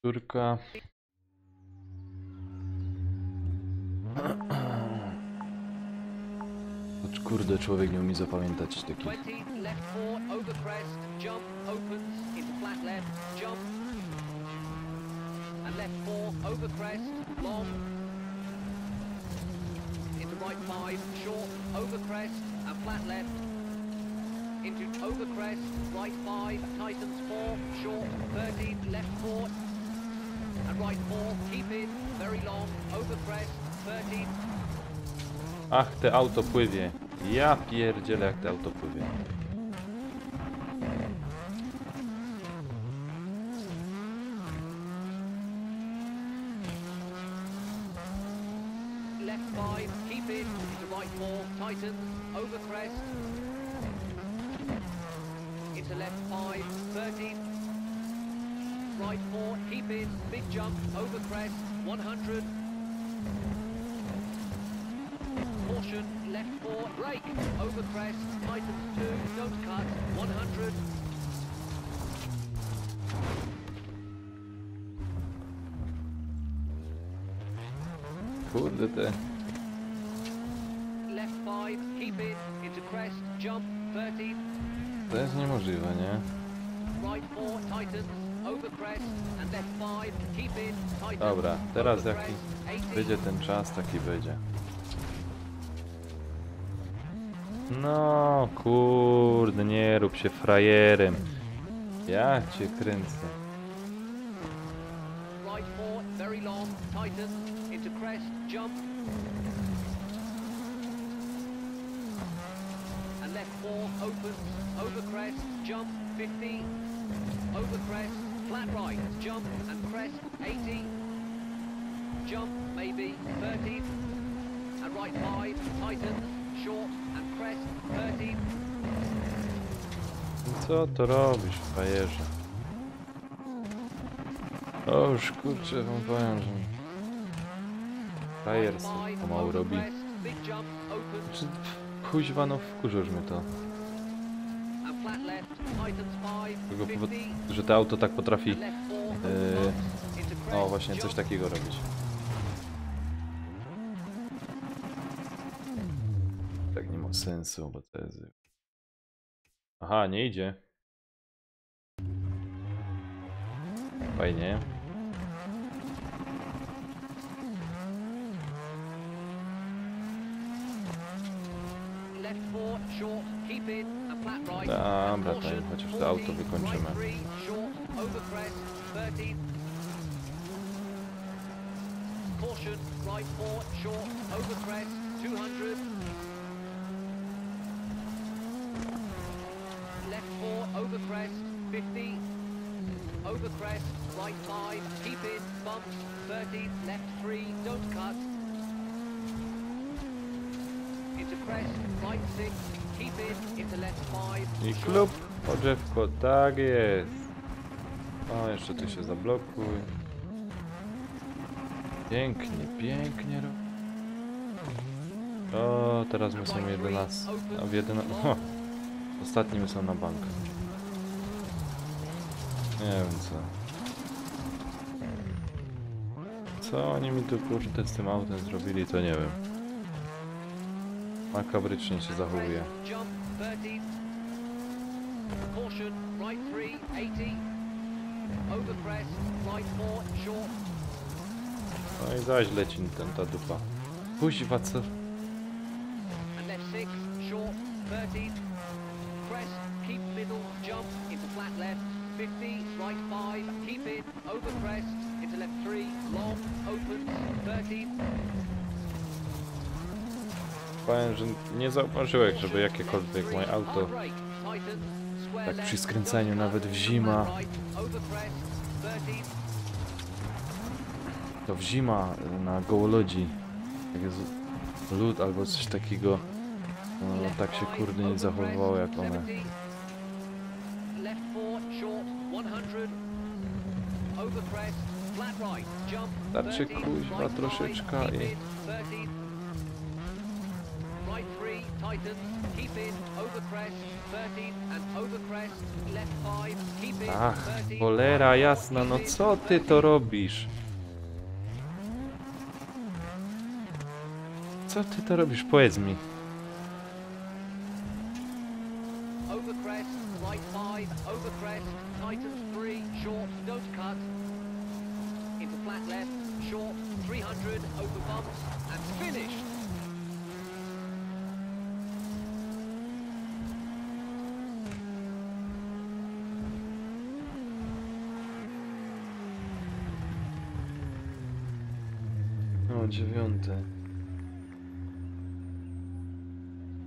Córka. Choć kurde, człowiek nie umie zapamiętać takich. 20, left 4, over crest, jump, opens, into flat left, jump, and left 4, over crest, long, into right 5, short, over crest, and flat left, into over crest, right 5, tightens 4, short, 13, left 4, and right 4, keep in, very long, over crest, 13, Ach, te auto pływie. Ja pierdzielę, jak te auto pływie. left 5, keep in, to right 4, tightens, over crest, into left 5, 13, right 4, keep in, big jump, over crest, 100, caution, left 4, brake, over crest, tightens 2, don't cut, 100, Kurde, te. left 5, keep in, into crest, jump, 13, To jest niemożliwe, nie? right 4, tightens, over crest, and left 5, keep in, tightens, Dobra, teraz over jaki crest, 80, będzie ten czas, taki będzie. No, kurde, nie rób się frajerem. Ja cię kręcę. right 4, very long, tightens, into crest, jump, and left 4, opens, over crest, jump, 50, over crest, flat right, jump, and crest, 80, jump, maybe, 30, and right 5, tightens, short, and crest, 30, Co to robisz, frajerze? O już kurczę, wam powiem, że frajer sobie pomału robi. Czy kuźwa, no wkurzysz mnie to. Tego powodu, że to auto tak potrafi o właśnie coś takiego robić. Tak nie ma sensu, bo to jest... Aha, nie idzie. Fajnie. Dobra, to chociaż to auto wykończymy. Caution, right 4, short, over crest, 200. Left 4, over crest, 50. Over crest, right 5, keep in, bumps, 30, left 3, don't cut. Into crest, right 6, keep in, into left 5. I klub po drzewko, tak jest. O, jeszcze tu się zablokuj. Pięknie, pięknie. O, teraz my są 11. A w 11. Ostatni my są na bank. Nie wiem co. Co oni mi tu kurde z tym autem zrobili, to nie wiem. Makabrycznie się zachowuje. No i zaś leci ta dupa. Kuźwa, co? Powiem, że nie zauważyłem, żeby jakiekolwiek moje auto tak przy skręcaniu, nawet w zima, to w zima na gołolodzi, jak jest lód albo coś takiego, no, tak się kurde nie zachowywało jak one. Starczy kuźwa troszeczkę i... Ach, cholera jasna, no co ty to robisz? Co ty to robisz? Powiedz mi. O, 9.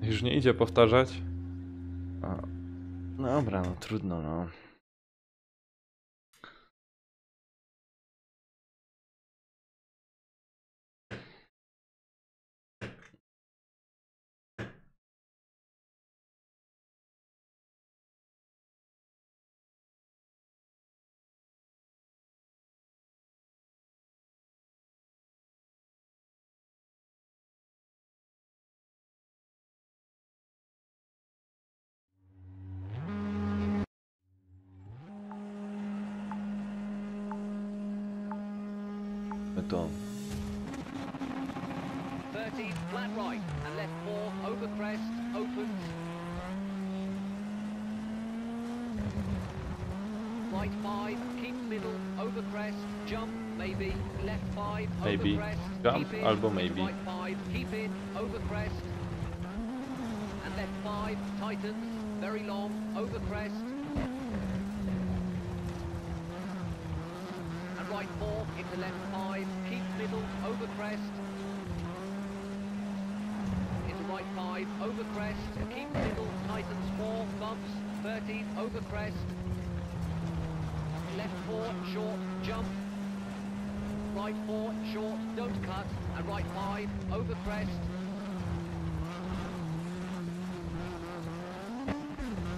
Już nie idzie powtarzać? A, dobra, no trudno, no. To. 30, flat right, and left 4, over crest, opens. Right 5, keep middle, over crest, jump, maybe. Left 5, Maybe. over crest, Jump, keep in. albo maybe. Right 5, keep in, over crest. And left 5, tightens, very long, over crest. Right 4, into left 5, keep middle, over crest. Into right 5, over crest, keep middle, tightens 4, bumps, 30, over crest. Left 4, short, jump. Right 4, short, don't cut. And right 5, over crest.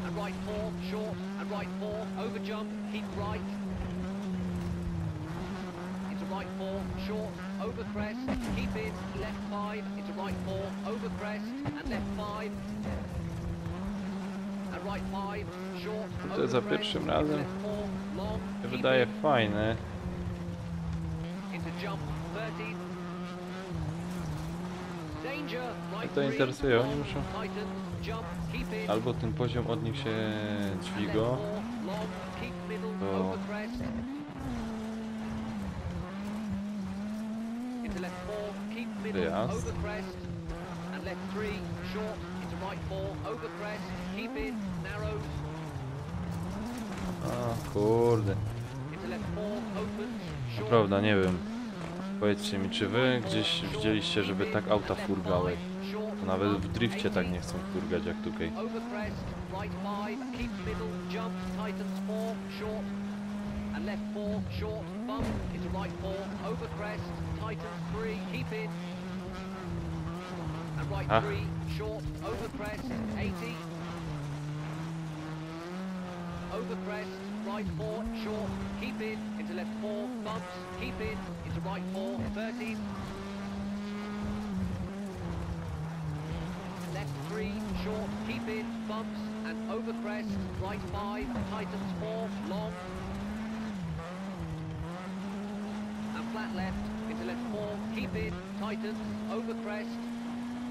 And right 4, short, and right 4, over jump, keep right. right 4, short, over crest, keep in, left 5, into right 4, over crest, and left 5. And right 5, short, To over za crest, pierwszym into razem left 4, long, się keep wydaje in, fajne. into jump 13. Danger, right To 3, interesuje, oni long, muszą tighten, jump, keep in, albo ten poziom od nich się and left dźwiga, 4, long, keep middle, to over crest. Into left 4, keep middle, wyjazd. over crest, and left 3, short, into right 4, over crest, keep in, narrows, A kurde, into left 4, opens, short, prawda, nie wiem. Powiedzcie mi, czy wy gdzieś widzieliście, żeby tak auta and left furgały? 5, short, To nawet w bump, drifcie tak 80, nie chcą furgać jak tutaj. over crest, right 5, keep middle, jump, tightens 4, short, and left 4, short, bump, into right 4, over crest, tightens 3, keep in, and right Ah. 3, short, over crest, 80, over crest, right 4, short, keep in, into left 4, bumps, keep in, into right 4, 30, left 3, short, keep in, bumps, and over crest, right 5, tightens 4, long, and flat left, into left 4, keep in, tightens, over crest,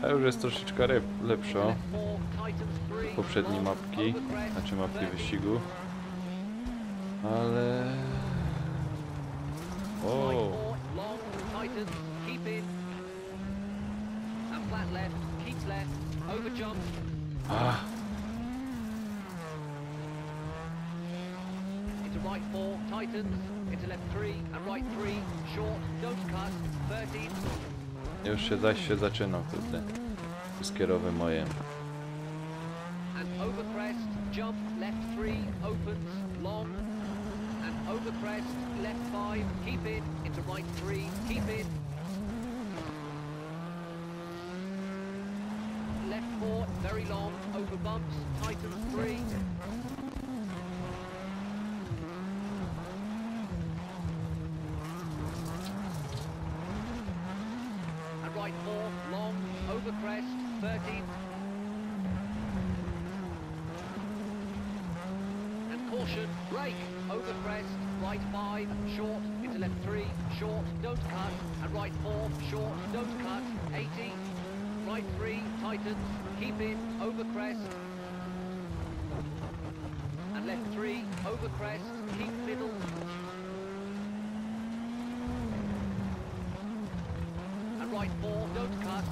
Ta już jest troszeczkę lepsza left 4, tightens 3, od poprzedniej long, mapki, over crest, znaczy mapki 30, wyścigu. Ale... right O, 4, long, tightens, keep in, and flat left, keeps left, over jump, ach, into right 4, tightens, into left 3, and right 3, short, don't cut, 13, już się zaś się zaczyna, kurde. Wszystkie rowy moje. and over crest, jump, left 3, opens, long, and over crest, left 5, keep in, into right 3, keep in, left 4, very long, over bumps, tightens 3, and right 4, long, over crest, 13, and caution, brake, over crest, right 5, short, into left 3, short, don't cut, and right 4, short, don't cut, 80, right 3, tightens, keep in, over crest, and left 3, over crest, keep middle, and right 4, don't cut,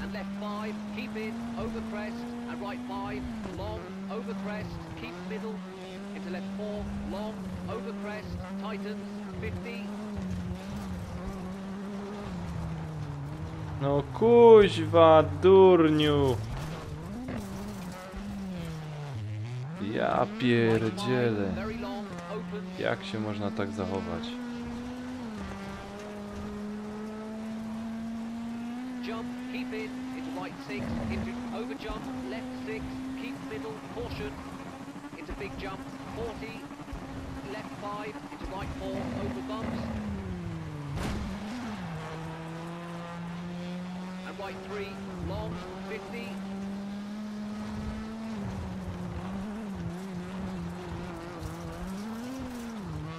and left 5, keep in, over crest, and right 5, long, over crest, keep middle, into left 4, long, over crest, tightens, 50, no kuźwa, durniu! Ja pierdzielę. very long, opens, Jak się można tak zachować? jump, keep in, into right 6, into over jump, left 6, keep middle, caution, into big jump, 40, left 5, into right 4, over bumps, and right 3, long, 50,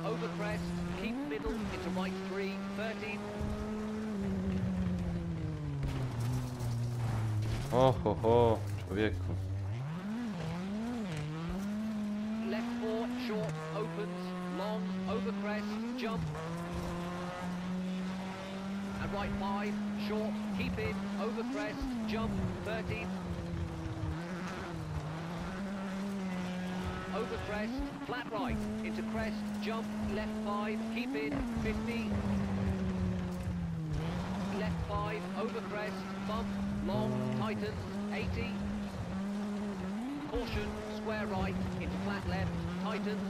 over crest, keep middle, into right 3, 30, O ho ho, człowieku. left 4, short, opens, long, over crest, jump, and right 5, short, keep in, over crest, jump, 30, over crest, flat right, into crest, jump, left 5, keep in, 50, left 5, over crest, bump, long, tightens, 80, caution, square right, into flat left, tightens,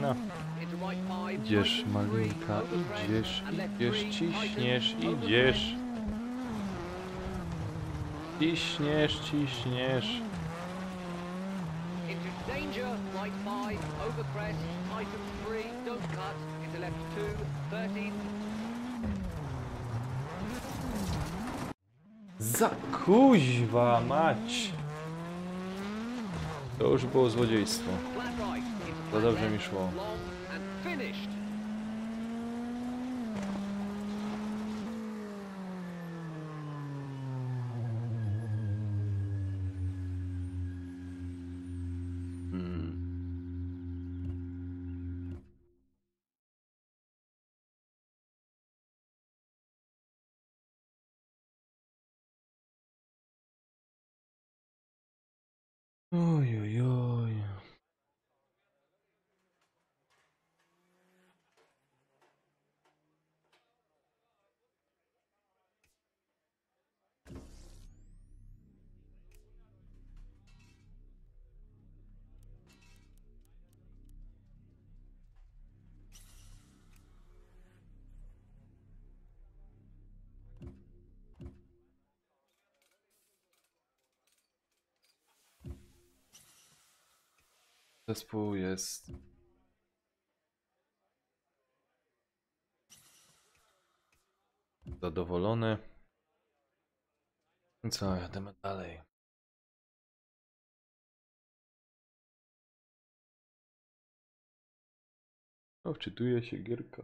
No, into right 5, idziesz tightens, 3, malinka, over crest, idziesz, and left idziesz, 3, ciśniesz, tightens, over idziesz. crest, Ciśniesz, ciśniesz. Into danger, right 5, over crest, tightens 3, don't cut, into left 2, 13, Za kuźwa mać! To już było złodziejstwo. flat right, into Za flat dobrze left, mi szło. long and finished. Hmm. Oj, oj, oj. Zespół jest zadowolony. I co, jademy dalej. O, wczytuje się gierka.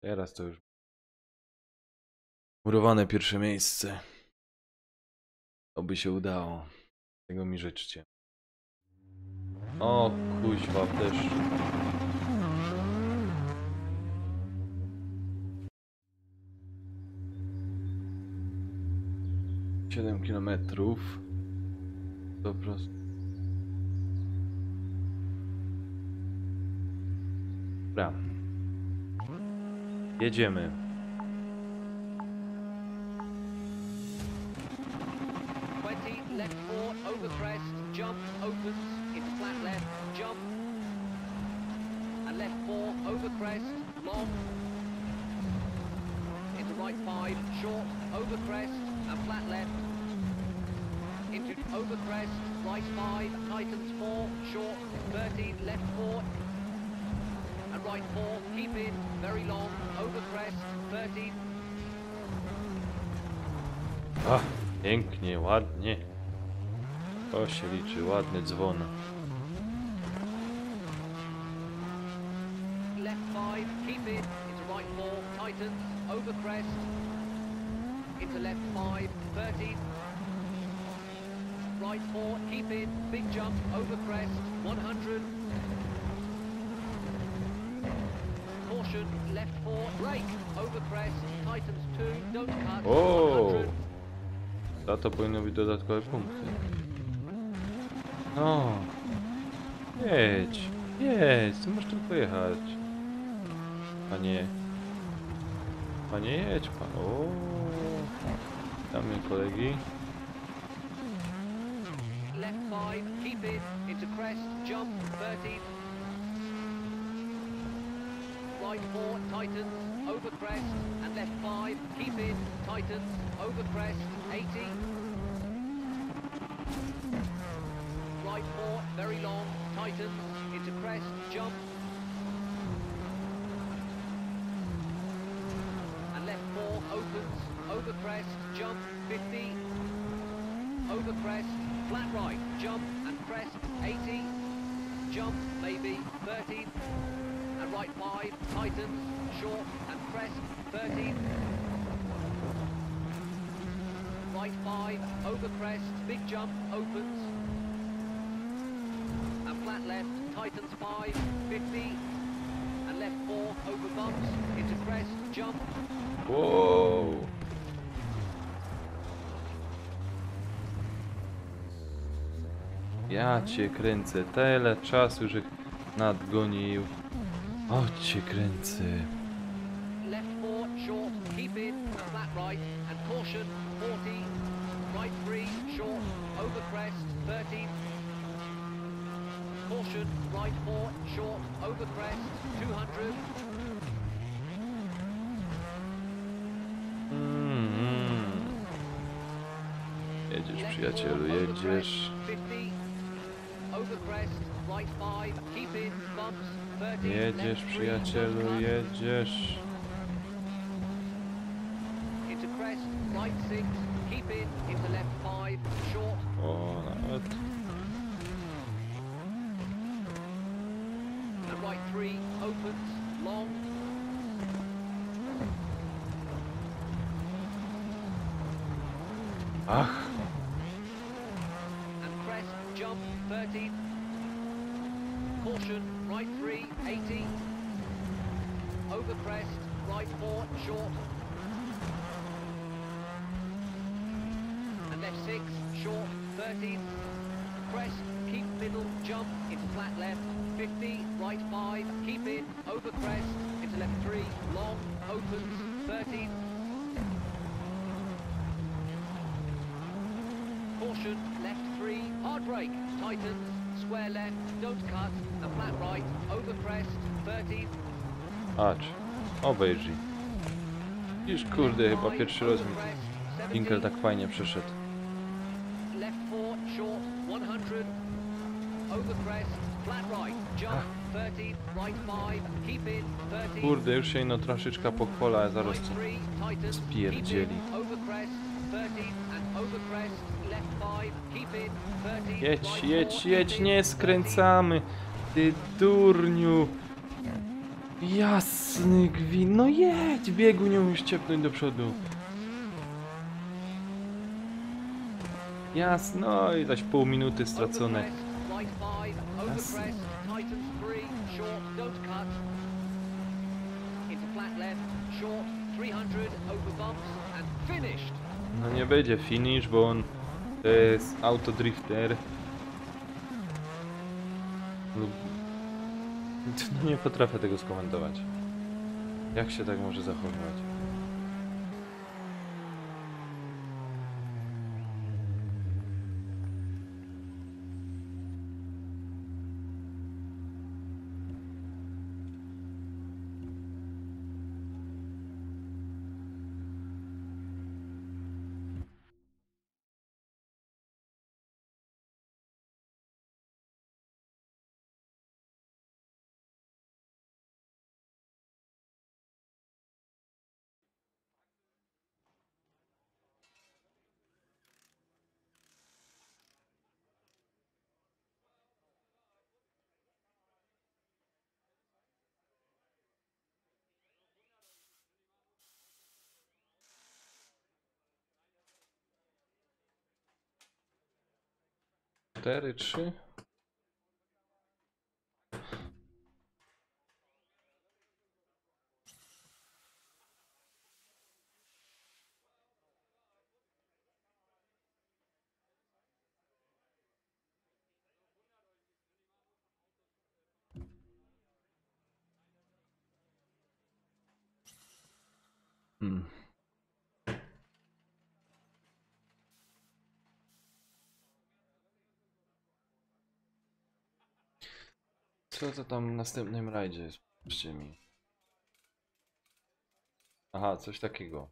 Teraz to już murowane pierwsze miejsce. Oby się udało. Tego mi życzcie. O kuźwa w deszczu. Siedem kilometrów. Po prostu. Dobra. Jedziemy. Left 4, over crest, jump, opens, into flat left, jump, and left 4, over crest, long, into right 5, short, over crest, and flat left, into over crest, right 5, tightens 4, short, 13, left 4, and right 4, keep in, very long, over crest, 13, Ach, pięknie, ładnie. To się liczy, ładny dzwon. left 5, keep in, into right 4, tightens, over crest, into left 5, 13, right 4, keep in, big jump, over crest, 100, caution, left 4, brake, over crest, tightens 2, don't cut, O! 100, Za to powinno być dodatkowe punkty. No. Jedź, jedź, ty możesz tylko jechać. Panie. Panie, jedź pan. O. Damy kolegi. left 5, keep in, into crest, jump, 13, right 4, tightens, over crest, and left 5, keep in, tightens, over crest, 80, right 4, very long, tightens, into crest, jump, and left 4, opens, over crest, jump, 50, over crest, flat right, jump, and crest, 80, jump, maybe, 13, and right 5, tightens, short, and crest, 13, right 5, over crest, big jump, opens, and flat left, tightens 5, 50, and left 4, over bumps, into crest, jump, Wow. Ja cię kręcę. Tyle czasu, że nadgonił. O cię kręcę. left 4, short, keep in, and flat right, and caution, 40, right 3, short, over crest, 13, Caution, right 4, short, over crest, 200. Jedziesz, Left przyjacielu, 4, over crest, jedziesz. 50. Over crest, right 5, keep in, bumps, 30. Jedziesz, left 3, przyjacielu, don't cut. jedziesz. Into crest, right 6, keep in, into left 5, short. O, nawet. And right 3, opens, long. Ach, And crest, jump, 30. Caution, right 3, 80. Over crest, right 4, short. And left 6, short, 30. Crest, keep middle, jump, into flat left, 50, right 5, keep in, over crest, into left 3, long, opens, 30. Caution, left 3, hard brake, tightens, square left, don't cut, and flat right, over crest, 30. patrz. Obejrzyj. Widzisz, kurde, chyba pierwszy raz mi Dinkel tak fajnie przeszedł. Left 4, short, 100. Over crest, flat right, jump, 30, right 5, keep in, 30. Kurde, już się ino troszeczkę pochwala, a zaraz Right co 3, tightens, spierdzieli. keep in, over crest, 30, and over crest, left 5, keep in, 30. Jedź, right jedź, 4, jedź, keep in, nie 30. skręcamy. Ty durniu. Jasny gwin. No jedź, biegu nie umiesz ciepnąć do przodu. Jasno, i zaś pół minuty stracone. Over crest, right 5, over Jasne. crest, tightens 3, short, don't cut. Into flat left, short, 300, over bumps, and finished. No nie będzie finish, bo on to jest autodrifter. No nie potrafię tego skomentować. Jak się tak może zachowywać? Cztery, trzy. Hmm. Co to tam w następnym rajdzie jest? Powiedzcie mi. Aha, coś takiego.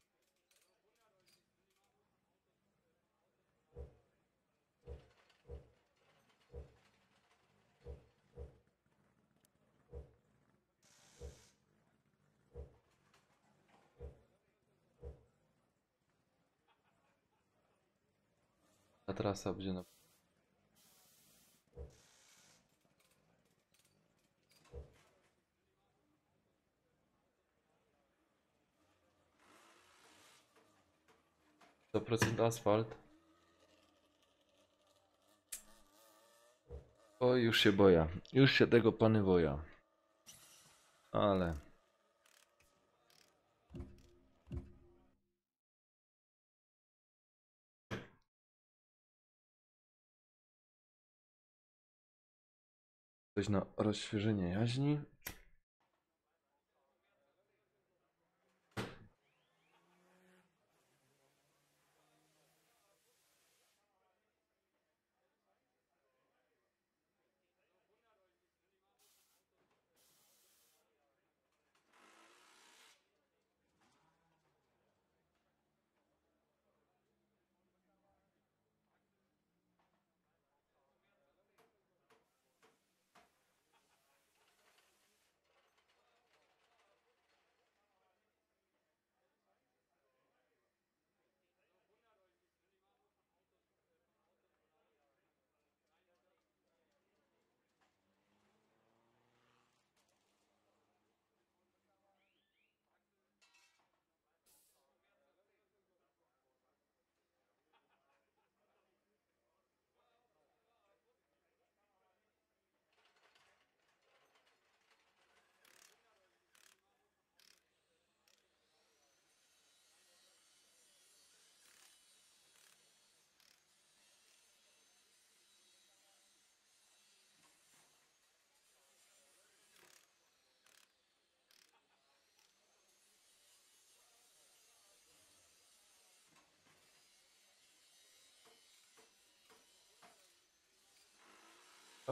Ta trasa będzie na... To procent asfalt. Oj, już się boję. Już się tego pany boja. Ale... Coś na rozświeżenie jaźni.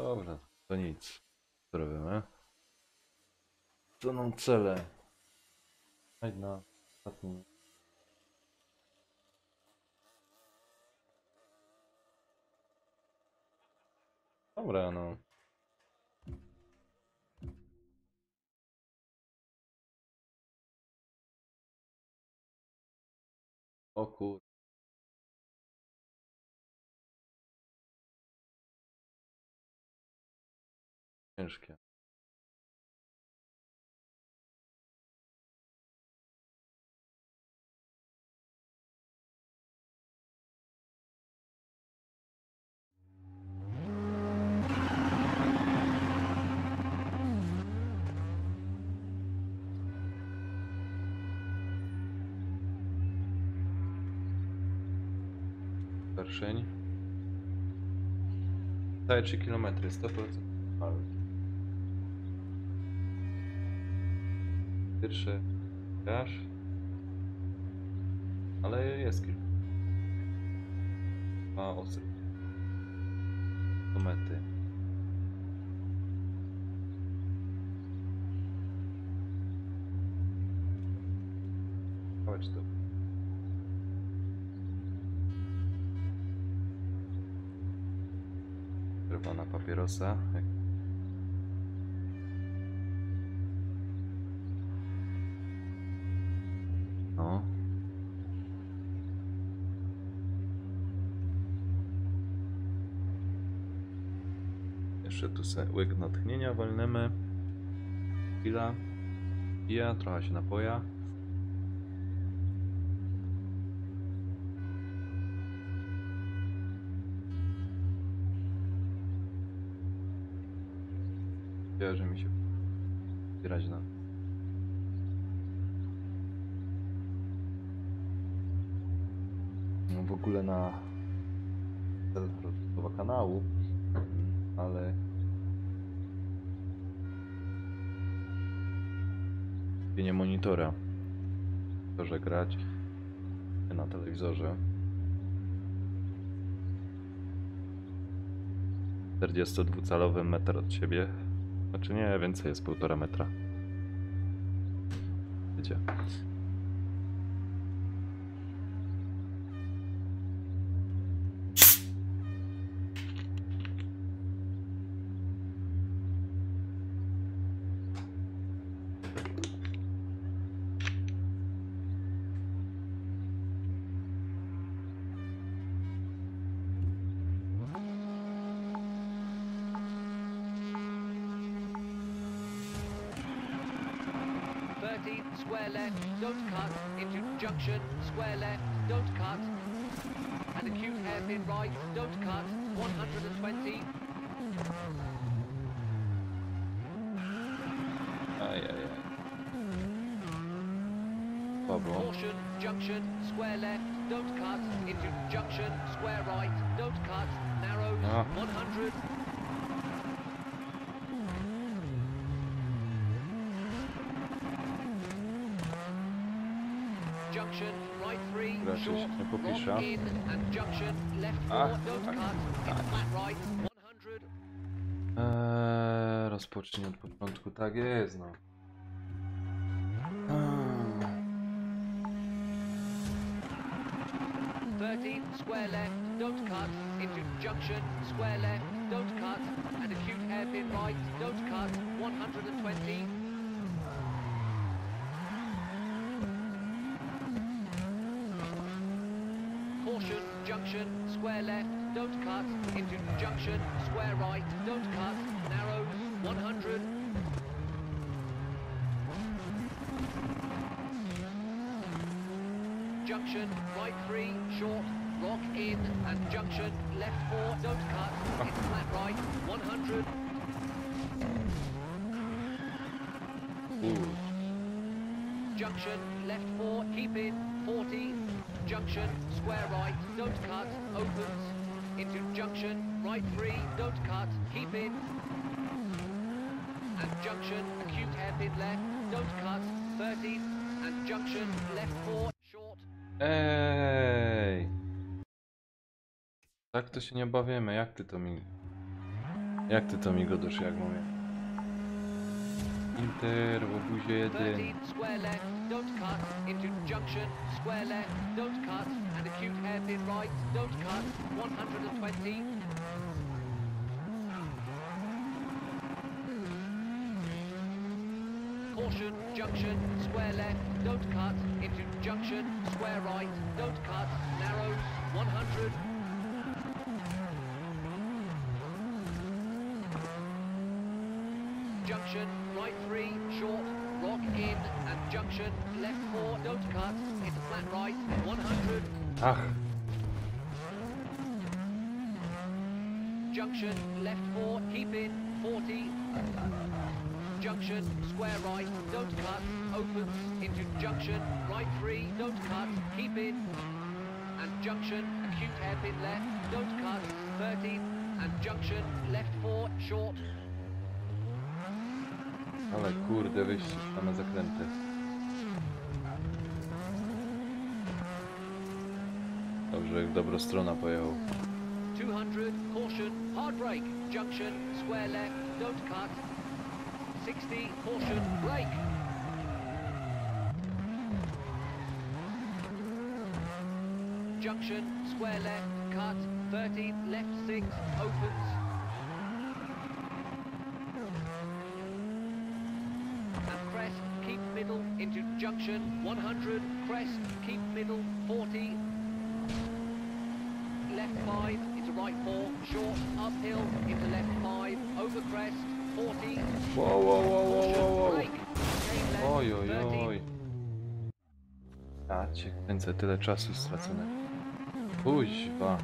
Dobra, to nic. Co robimy? To nam cele. Chodź na ostatni. Dobra, no. O kur... Ciężkie. Szerszeń. Całe 3 km, 100%. Pierwszy gasz. Ale jest kilka. Dwa osy. Do mety. Chodź tu. Czerwona papierosa. No. Jeszcze tu sobie łyk natchnienia walnemy. Chwila. Pija, trochę się napoja. Że mi się zbierać na... No w ogóle na cel rozbudowa kanału, ale nie monitora, może grać na telewizorze. 42-calowy metr od siebie. Znaczy nie, więcej jest 1,5 metra. Wiecie. Square left, don't cut, into junction, square left, don't cut, and acute hairpin right, don't cut, 120. Ajajaj. Pablo. Caution, junction, square left, don't cut, into junction, square right, don't cut, narrows, 100. Junction, right 3, Raczej short, się nie popisza. lock in, and junction, left 4, don't cut, into flat right, 100. Rozpocznij od początku, tak jest, no. 13, square left, don't cut, into junction, square left, don't cut, and acute hairpin right, don't cut, 120. Caution, junction, square left, don't cut, into junction, square right, don't cut, narrows, 100. Junction, right 3, short, rock in, and junction, left 4, don't cut, into flat right, 100. Junction, left 4, keep in, 40. Junction, square right, don't cut, opens. Into junction, right 3, don't cut, keep in. And junction, acute hairpin left, don't cut, 30. And junction, left 4, short. Ej! Tak to się nie bawimy, jak ty to mi... Jak ty to mi godasz, jak mówię? Inter, w obuzie 1. 13 square left, don't cut, into junction, square left, don't cut, and acute hairpin right, don't cut, 120. Caution, junction, square left, don't cut, into junction, square right, don't cut, narrows, 100. Junction, right 3, short, rock in, and junction, left 4, don't cut, into flat right, 100. Ach, Junction, left 4, keep in, 40. Junction, square right, don't cut, opens, into junction, right 3, don't cut, keep in. And junction, acute hairpin left, don't cut, 13. And junction, left 4, short. ale kurde, wyścig same zakręty. Dobrze, jak dobrostrona pojechał. 200, caution, hard brake, junction, square left, don't cut. 60, caution, brake. Junction, square left, cut, 13, left 6, opens. And crest, keep middle, into junction, 100, crest, keep middle, 40. Left 5, into right 4, short, uphill, into left 5, over crest, 40. Wow, wow, wow, wow, wow, wow. Brake, chicane left, Oj, oj, 30. oj. Ja cię kręcę, tyle czasu stracone. Kuźwa.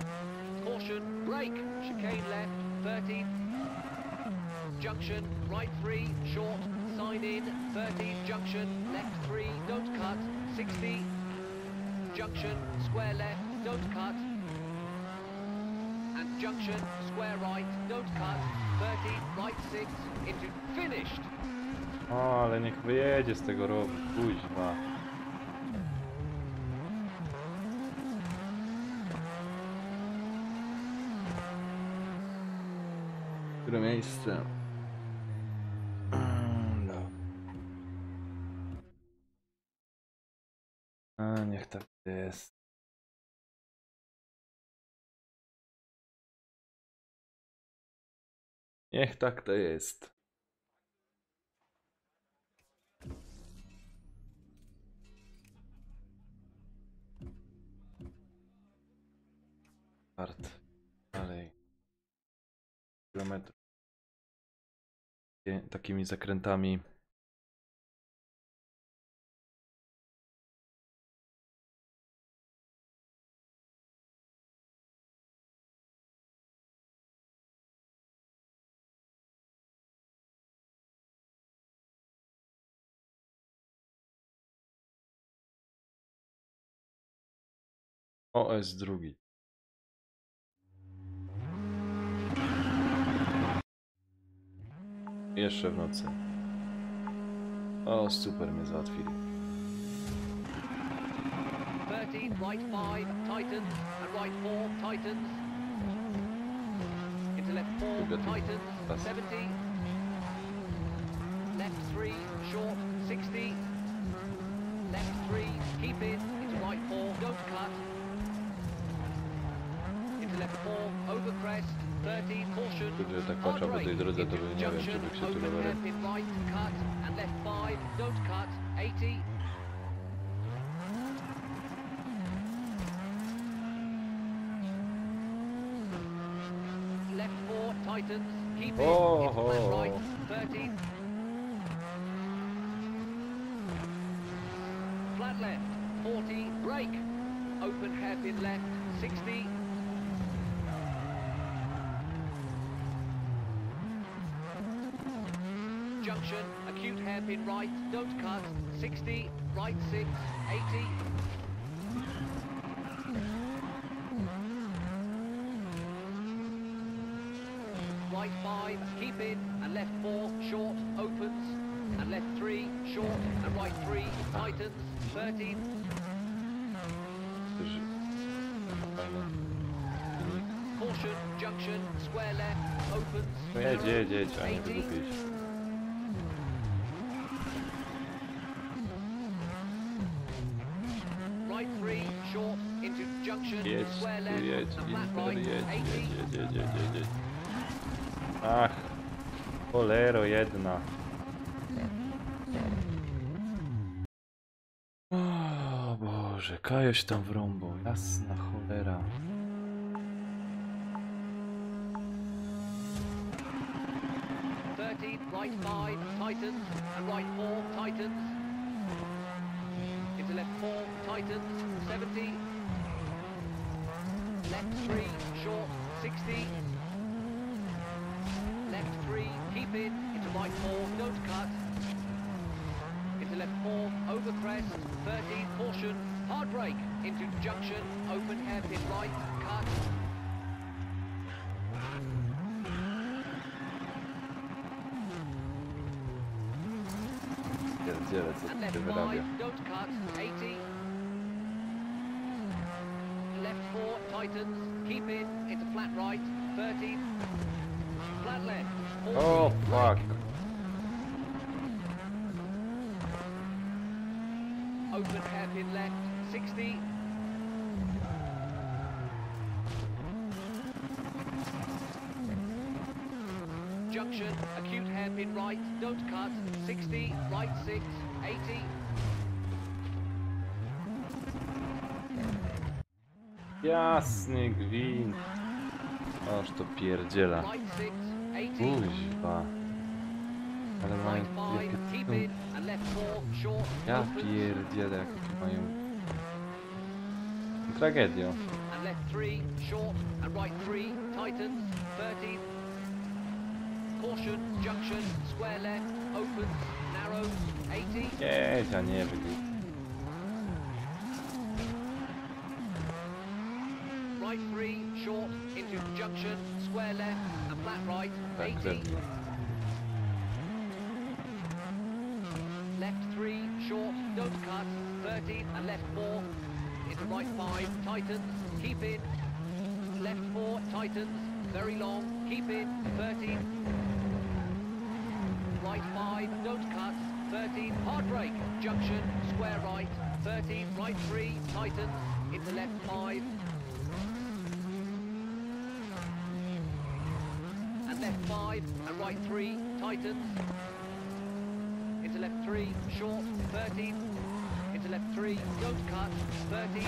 Caution, brake, chicane left, 30. Junction, right 3, short, sign in, 30. Junction, left 3, don't cut, 60. Junction, square left, don't cut. And junction, square right, don't cut, 30, right 6, into finished. O, ale niech wyjedzie z tego rowu, kuźwa. Które miejsce? No. A, niech tak jest. Niech tak to jest. Start. Dalej. Kilometr. Takimi zakrętami. OS drugi. Jeszcze w nocy. O, super mnie załatwili. 13, right 5, tightens, and right 4, tightens. Into left 4, Lubię tightens, to. 70. Left 3, short, 60. Left 3, keep in, into right 4, don't cut. Into left 4, over crest, 30, caution. Gdyby tak hard patrzał po tej brake, drodze, to into by nie wiem, czy junction, by się tu open rowerem. hairpin right, cut, and left 5, don't cut, 80. Left 4, tightens, keep in, Oh, into flat oh. right, 30. Flat left, 40, brake. Open hairpin left, 60. Junction, acute hairpin right, don't cut, 60, right 6, 80. Right 5, keep in, and left 4, short, opens, and left 3, short, and right 3, tightens, 13. Też fajne. caution, junction, square left, opens, No jedź, jedź, jedź, a nie 80. wygłupiej się. Right 3, short, into junction, Jedź, square tu left, jedź, and flat Inter, right, jedź, 80. jedź, jedź, jedź, jedź, jedź. Ach, cholero jedna. O Boże, Kajoś tam wrąbał, jasna cholera. Right 5, tightens, and right 4, tightens. Into left 4, tightens, 70. Left 3, short, 60. Left 3, keep in, into right 4, don't cut. Into left 4, over crest, 30, caution, hard brake, into junction, open hairpin right, cut. Pierdziele, co And tu left się 5, wyrabia. don't cut, 80. Left 4, tightens, keep in, into flat right, 30. Flat left, 40, O, fuck. open hairpin left, 60. Junction, acute hairpin right, don't cut, 60, right 6, 80. Jasny gwint. Aż to pierdziela. Right 6, 80. Kuźwa. Ale mają Right 5, jakie keep są... in, and left 4, short, Ja opens. pierdzielę, jakie tu mają... Tragedią. And left 3, short, and right 3, tightens, 30. Caution, junction, square left, opens, narrows, 80. Jedź, a nie wygłup. Right 3, short, into junction, square left, and flat right, Tak, 80. pewnie. Left 3, short, don't cut, 30, and left 4, into right 5, tightens, keep in. Left 4, tightens, very long, keep in, 30. Right 5, don't cut, 30, hard brake, junction, square right, 30, right 3, tightens, into left 5. And left 5, and right 3, tightens. Into left 3, short, 30. Into left 3, don't cut, 30.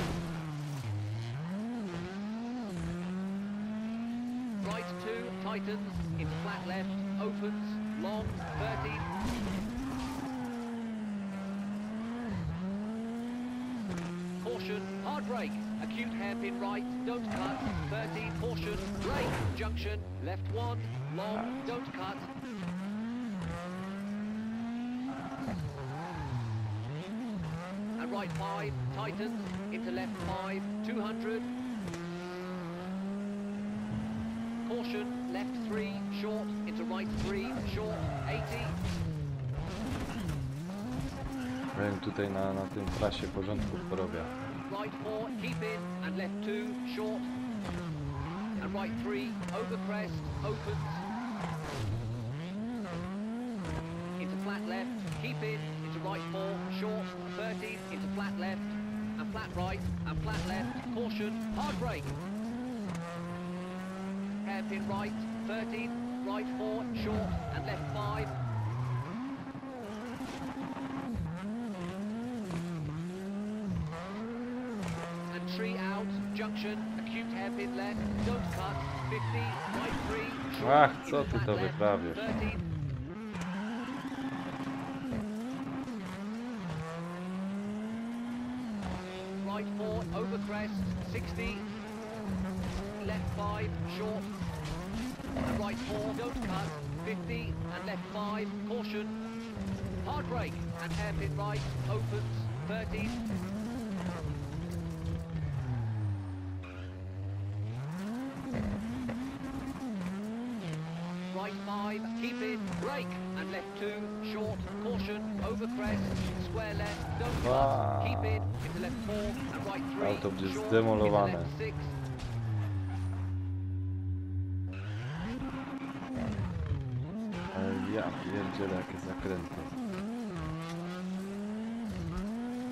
Right 2, tightens, into flat left, opens, long, 30. Caution, hard brake, acute hairpin right, don't cut, 30, caution, brake, junction, left 1, long, don't cut. And right 5, tightens, into left 5, 200. Caution, left 3, short, into right 3, short, 80. Powiem tutaj na tym trasie porządku porobia. Right 4, keep in, and left 2, short. And right 3, over crest, opens. Into flat left, keep in, into right 4, short, 30, into flat left, and flat right, and flat left, caution, hard brake. Hairpin right, 30, right 4, short, and left 5. And tree out, junction, acute hairpin left, don't cut, 50, right 3, short, Ach, co into ty flat to left, wyprawiasz? 30. Right 4, over crest, 60. Left 5, short. And right 4, don't cut, 50. And left 5, caution. Hard brake, and hairpin right, opens, 30. Right 5, keep in, brake, and left 2, short, caution, over crest, square left, don't cut, Wow. keep in, into left 4, and right 3, Auto będzie short, zdemolowane. into left 6. pierdzielę, jakie zakręty.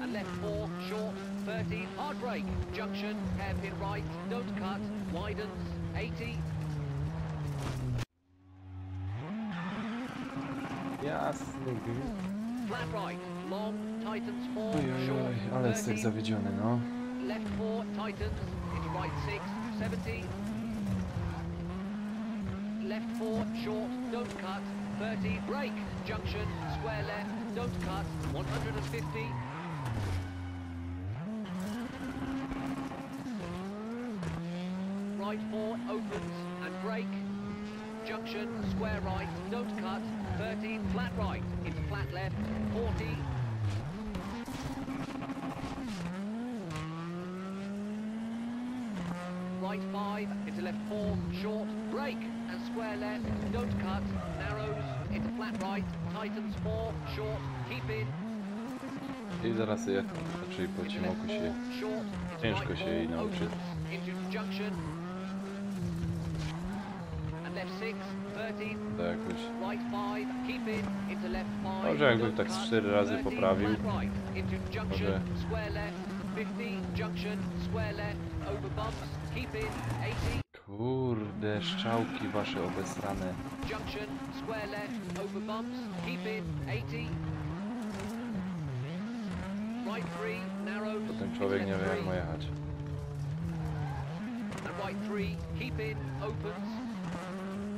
And left 4, short, 13, hard brake, junction, hairpin right, don't cut, widens, 80, Jasny gwint. flat right, long, tightens 4, Oj, oj, short, oj, ale jestem 30, zawiedziony, no. left 4, tightens, into right 6, 70, left 4, short, don't cut, 30, brake, junction, square left, don't cut, 150, right 4, opens, and brake, junction, square right, don't cut, 13, flat right, into flat left, 40, right 5, into left 4, short, brake, and square left, don't cut, narrows, into flat right, tightens 4, short, keep in, I zaraz je, znaczy po into left ciemku 4, się short, into ciężko right się 4, jej nauczyć. opens, into junction, and left 6, 13, To jakoś. right 5, keep in, into left 5, Może jakby don't tak z cut, 4 razy 13, poprawił. flat right, into junction, Może. square left, 50, junction, square left, over bumps, keep in, 80, Kurde, szczałki wasze obesrane. junction, square left, over bumps, keep in, 80, right 3, narrows, To ten into człowiek nie left wie jak 3, ma jechać. and right 3, keep in, opens,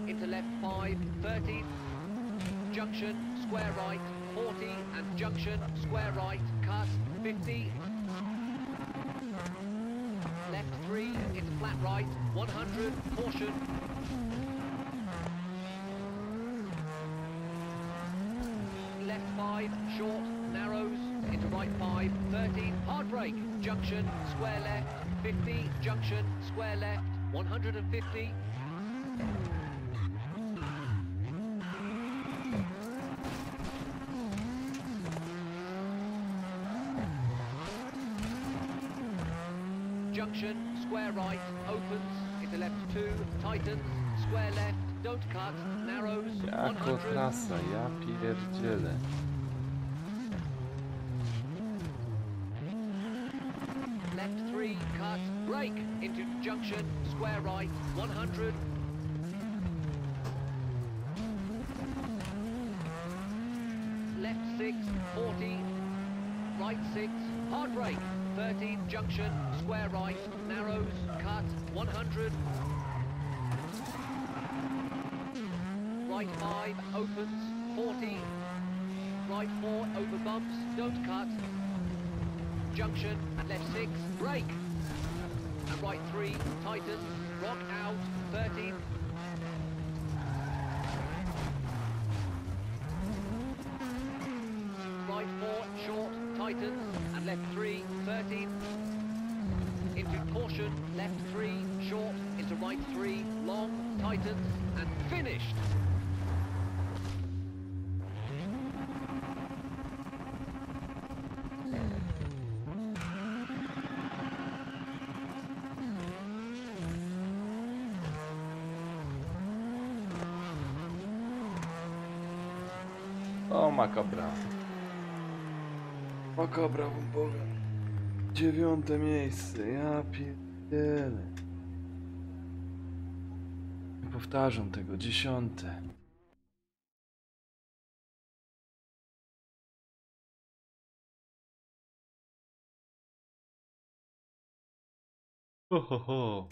into left 5, 30, junction, square right, 40, and junction, square right, cut, 50, left 3, into flat right, 100, caution, left 5, short, narrows, into right 5, 13, hard brake, junction, square left, 50, junction, square left, 150, junction, square right, opens, into left 2, tightens, square left, don't cut, narrows, Jako 100, trasa, ja pierdzielę. left 3, cut, brake, into junction, square right, 100, left 6, 40, right 6, hard brake, 13, junction, square right, narrows, cut, 100, right 5, opens, 40, right 4, over bumps, don't cut, junction, and left 6, brake, and right 3, tightens, rock out, 13, right 4, short, tightens, and left 3, 13, into caution, left 3, short, into right 3, long, tightens, and finished! O, makabra. Makabra wam powiem. 9. miejsce, ja pierdzielę. Nie powtarzam tego, 10. Ho, ho, ho.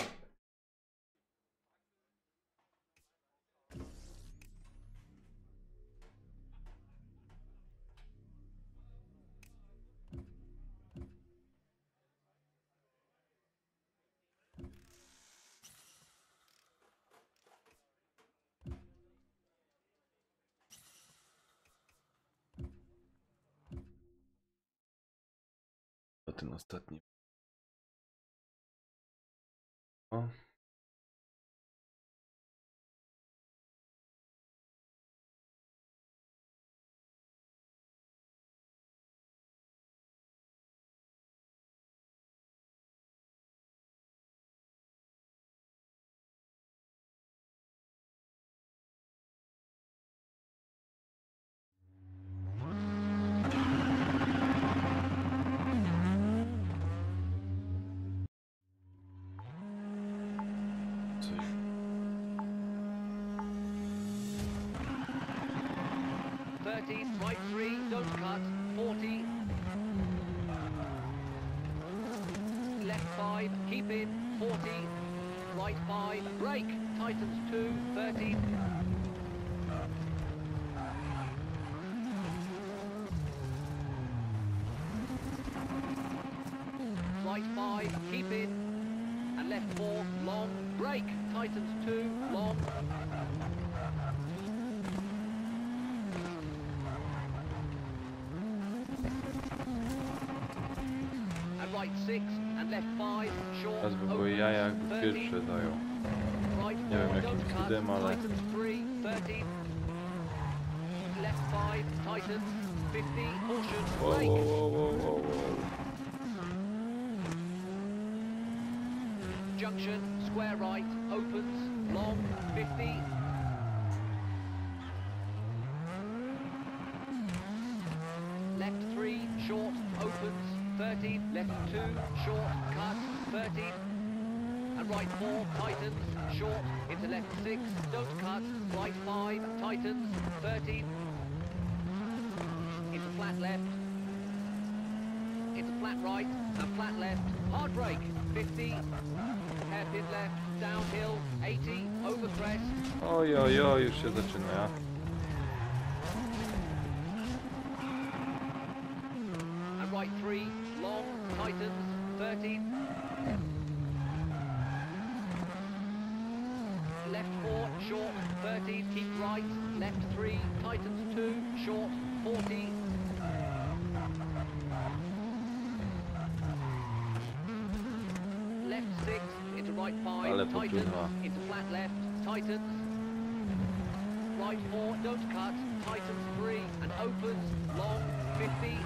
To ten ostatni. O. 30, right 3, don't cut, 40. Left 5, keep in, 40. Right 5, brake, tightens 2, 30. Right 5, keep in. And left 4, long, brake, tightens 2, long. And right 6, and left 5, short, Teraz by były opens, jaja, jakby 30. pierwsze dają. Right Nie wiem 4, jakim don't cut, cudem, ale tightens 3, 30. Left 5, tightens, 50, caution, wow, brake. wow, wow, wow, wow, wow. Junction, square right, opens, long, 50. Left 3, short, opens, 30. Left 2, short, cut, 30. And right 4, tightens, short, into left 6, don't cut. Right 5, tightens, 30. Into flat left. Into flat right, and flat left. Hard brake, 50. Hairpin left, downhill, 80, over crest. Oj, oj, oj, już się zaczyna. And right 3, long, tightens, 30. Left 4, short, 30, keep right. Left 3, tightens 2, short, 40. Left 6, into right 5, Ale tightens, potrójna. into flat left, tightens. Right 4, don't cut, tightens 3, and opens, long, 50.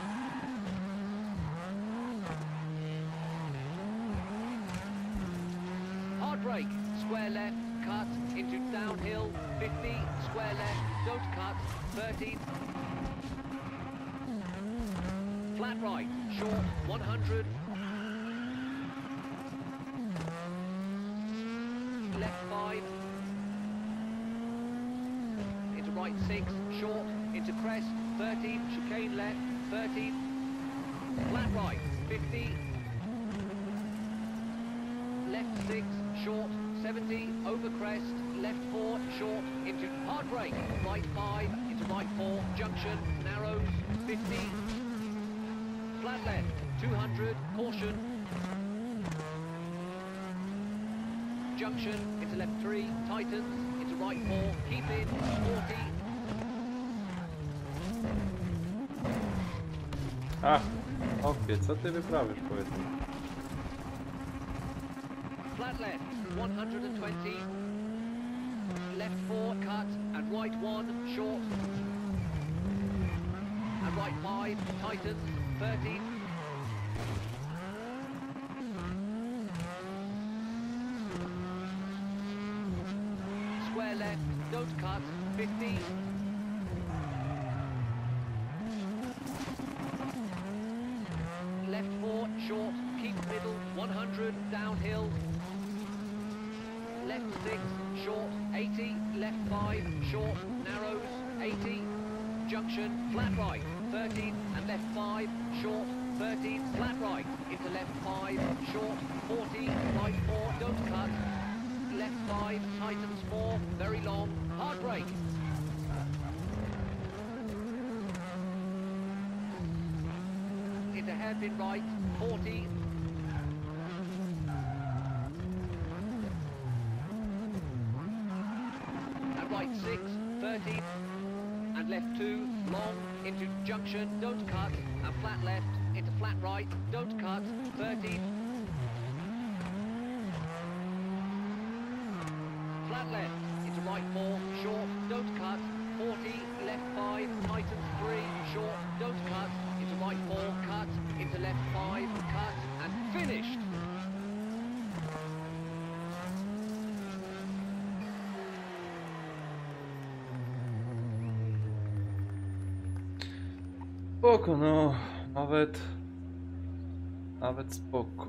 Hard brake, square left, cut, into downhill, 50, square left, don't cut, 30. Flat right, short, 100. Left 5. Into right 6, short, into crest, 30, chicane left, 30. Flat right, 50. Left 6, short, 70, over crest, left 4, short, into hard brake, right 5, into right 4, junction, narrows, 50. Flat left, 200, caution. Junction, into left 3, tightens, into right 4, keep in, 40. Ach, opie, co ty wyprawisz, powiedz mi? Flat left, 120. Left 4, cut, and right 1, short. And right 5, tightens, 30. Square left, don't cut, 50. Left 4, short, keep middle, 100, downhill. Left 6, short, 80, left 5, short, narrows, 80. Junction, flat right, 13, and left 5, short, 13, flat right, into left 5, short, 40, right 4, don't cut. Left 5, tightens 4, very long, hard brake. Into hairpin right, 40. And right 6, 30. And left 2, long, into junction, don't cut. And flat left, into flat right, don't cut, 30. Flat left, into right 4, short, don't cut, 40, left 5, tightens 3, short, don't cut, into right 4, cut, into left 5, cut, and finished! Spoko, no, nawet spoko.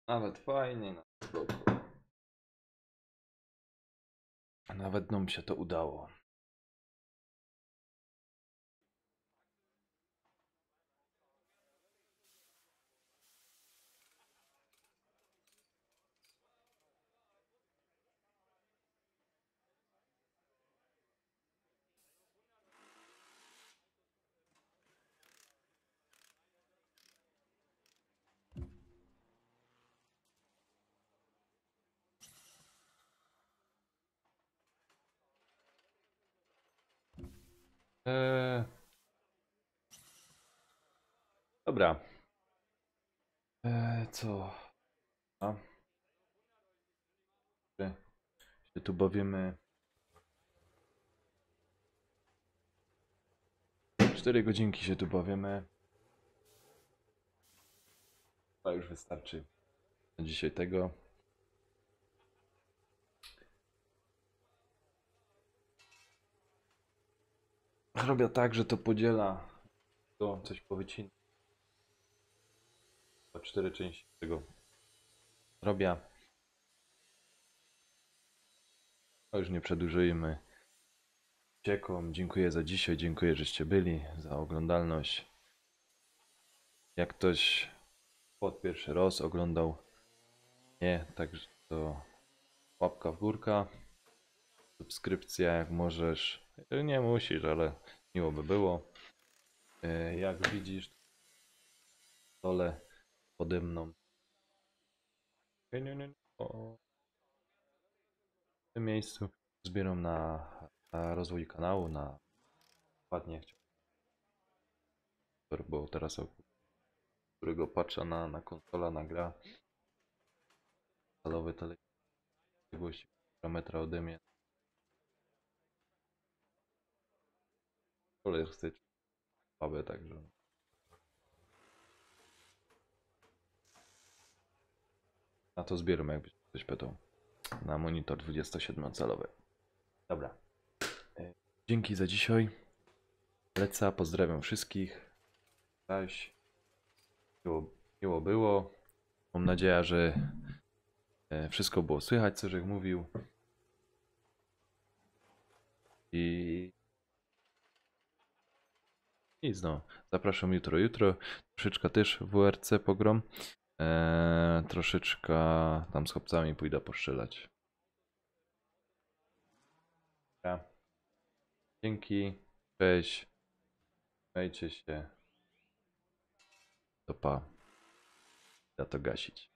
Nawet fajnie, na spoko. Nawet nam się to udało. Dobra. Co? A? Się tu bawimy. 4 godzinki się tu bawimy. To już wystarczy na dzisiaj tego. Robię tak, że to podziela. To coś powycinam. Po 4 części tego robię. To już nie przedłużyjmy. Ciekom, dziękuję za dzisiaj, dziękuję, żeście byli, za oglądalność. Jak ktoś pod pierwszy raz oglądał, nie, także to łapka w górkę, subskrypcja jak możesz, nie musisz, ale miło by było. Jak widzisz, w dole pode mną w tym miejscu zbieram na rozwój kanału, na ładnie chciał, bo teraz którego patrzę na konsola, na gra stalowy telewizor odległości 1,5 metra ode mnie. Kolor stycz słabe, także na to zbieram, jakbyś ktoś pytał, na monitor 27-calowy. Dobra, dzięki za dzisiaj, lecę, pozdrawiam wszystkich, cześć, miło było, mam nadzieję, że wszystko było słychać, co żech mówił i nic, no, zapraszam jutro, troszeczkę też w WRC pogrom, troszeczkę tam z chłopcami pójdę postrzelać. Ja. Dzięki, cześć, miejcie się, to pa, ja to gasić.